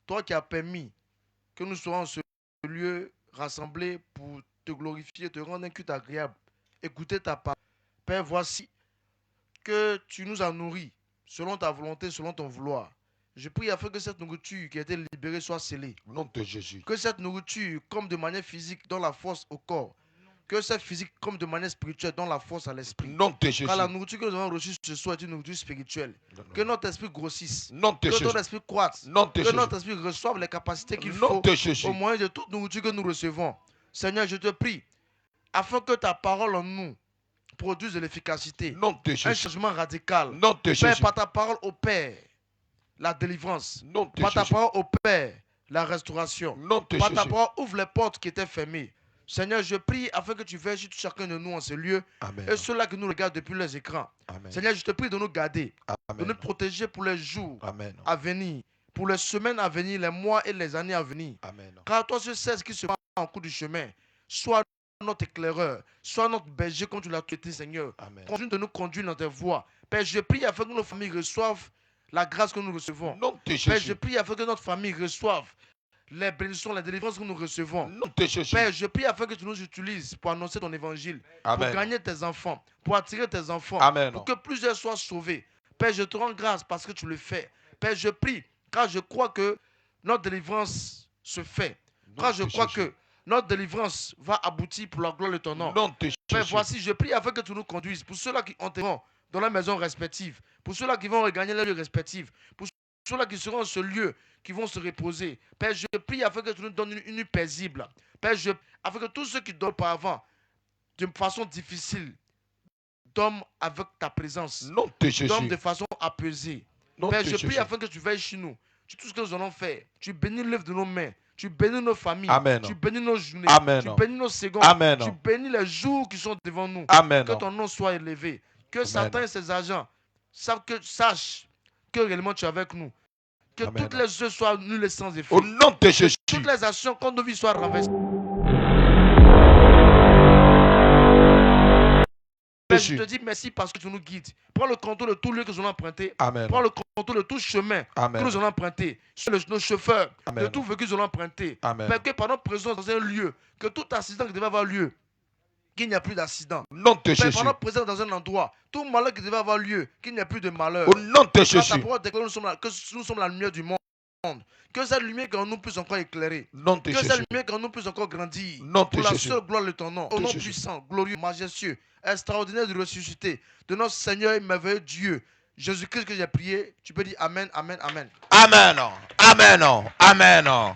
toi qui as permis que nous soyons en ce lieu rassemblés pour te glorifier, te rendre un culte agréable, écouter ta parole. Père, voici que tu nous as nourris selon ta volonté, selon ton vouloir. Je prie afin que cette nourriture qui a été libérée soit scellée. Au nom de Jésus. Que cette nourriture, comme de manière physique, donne la force au corps. Que cette physique, comme de manière spirituelle, donne la force à l'esprit. Au nom de Jésus. Car la nourriture que nous avons reçue ce soir est une nourriture spirituelle. Que notre esprit grossisse. Non de Que Jésus. notre esprit croisse. Non de Que Jésus. notre esprit reçoive les capacités qu'il Non faut de Jésus. au moyen de toute nourriture que nous recevons. Seigneur, je te prie, afin que ta parole en nous produise de l'efficacité. Non de Un Jésus. changement radical. Non de Père, Jésus. par ta parole opère la délivrance. Non de Par ta Jésus. parole opère la restauration. Non de Par ta Jésus. parole ouvre les portes qui étaient fermées. Seigneur, je prie afin que tu veilles sur chacun de nous en ce lieu Amen. et ceux-là qui nous regardent depuis les écrans. Amen. Seigneur, je te prie de nous garder, de Amen. nous protéger pour les jours Amen. à venir, pour les semaines à venir, les mois et les années à venir. Amen. Car toi, je sais ce qui se passe en cours du chemin. Sois notre éclaireur, sois notre berger comme tu l'as traité, Seigneur. Amen. Continue de nous conduire dans tes voies. Père, je prie afin que nos familles reçoivent la grâce que nous recevons. Non de Père, je Jésus. prie afin que notre famille reçoive les bénédictions, la délivrance que nous recevons. Non de Jésus. Père, je prie afin que tu nous utilises pour annoncer ton évangile, Amen. pour gagner tes enfants, pour attirer tes enfants, Amen. pour que plusieurs soient sauvés. Père, je te rends grâce parce que tu le fais. Père, je prie, car je crois que notre délivrance se fait. Car je de crois Jésus. que notre délivrance va aboutir pour la gloire de ton nom. Non de Père, Jésus. voici, je prie afin que tu nous conduises. Pour ceux-là qui entreront dans la maison respective, pour ceux-là qui vont regagner les lieux respectifs, pour ceux-là qui seront en ce lieu, qui vont se reposer. Père, je prie afin que tu nous donnes une nuit paisible. Père, afin que tous ceux qui dorment auparavant, de façon difficile, dorment avec ta présence. Non de Jésus. Dorment de façon apaisée. Non Père, de je prie Jésus. afin que tu veilles chez nous. Sur tout ce que nous allons faire. Tu bénis l'œuvre de nos mains. Tu bénis nos familles. Amen. Tu bénis nos journées. Amen. Tu bénis nos secondes. Amen. Tu bénis les jours qui sont devant nous. Amen. Que ton nom soit élevé. Que Satan et ses agents sachent que réellement tu es avec nous. Que Amen. toutes les œuvres soient nulles et sans effet. Au nom de Que Jésus. toutes les actions contre nos vies soient renversées. Père, je te dis merci parce que tu nous guides. Prends le contrôle de tout lieu que nous allons emprunter. Amen. Prends le contrôle de tout chemin Amen. que nous allons emprunter. Sur nos chauffeurs, Amen. de tout véhicule que nous allons emprunter. Amen. Père, que par notre présence dans un lieu, que tout accident qui devait avoir lieu, qu'il n'y a plus d'accident. Au nom de Père, Jésus. par notre présence dans un endroit, tout malheur qui devait avoir lieu, qu'il n'y ait plus de malheur. Au nom de Car ta Jésus. parole déclare que nous sommes la lumière du monde. Que cette lumière en nous puisse encore éclairer. Au nom de Que cette Jésus. lumière en nous puisse encore grandir. Au nom de Pour la Jésus. seule gloire de ton nom. Au nom Jésus. puissant, glorieux, majestueux, extraordinaire de ressuscité de notre Seigneur et merveilleux Dieu. Jésus-Christ que j'ai prié. Tu peux dire Amen, Amen, Amen. Amen. Amen. Amen.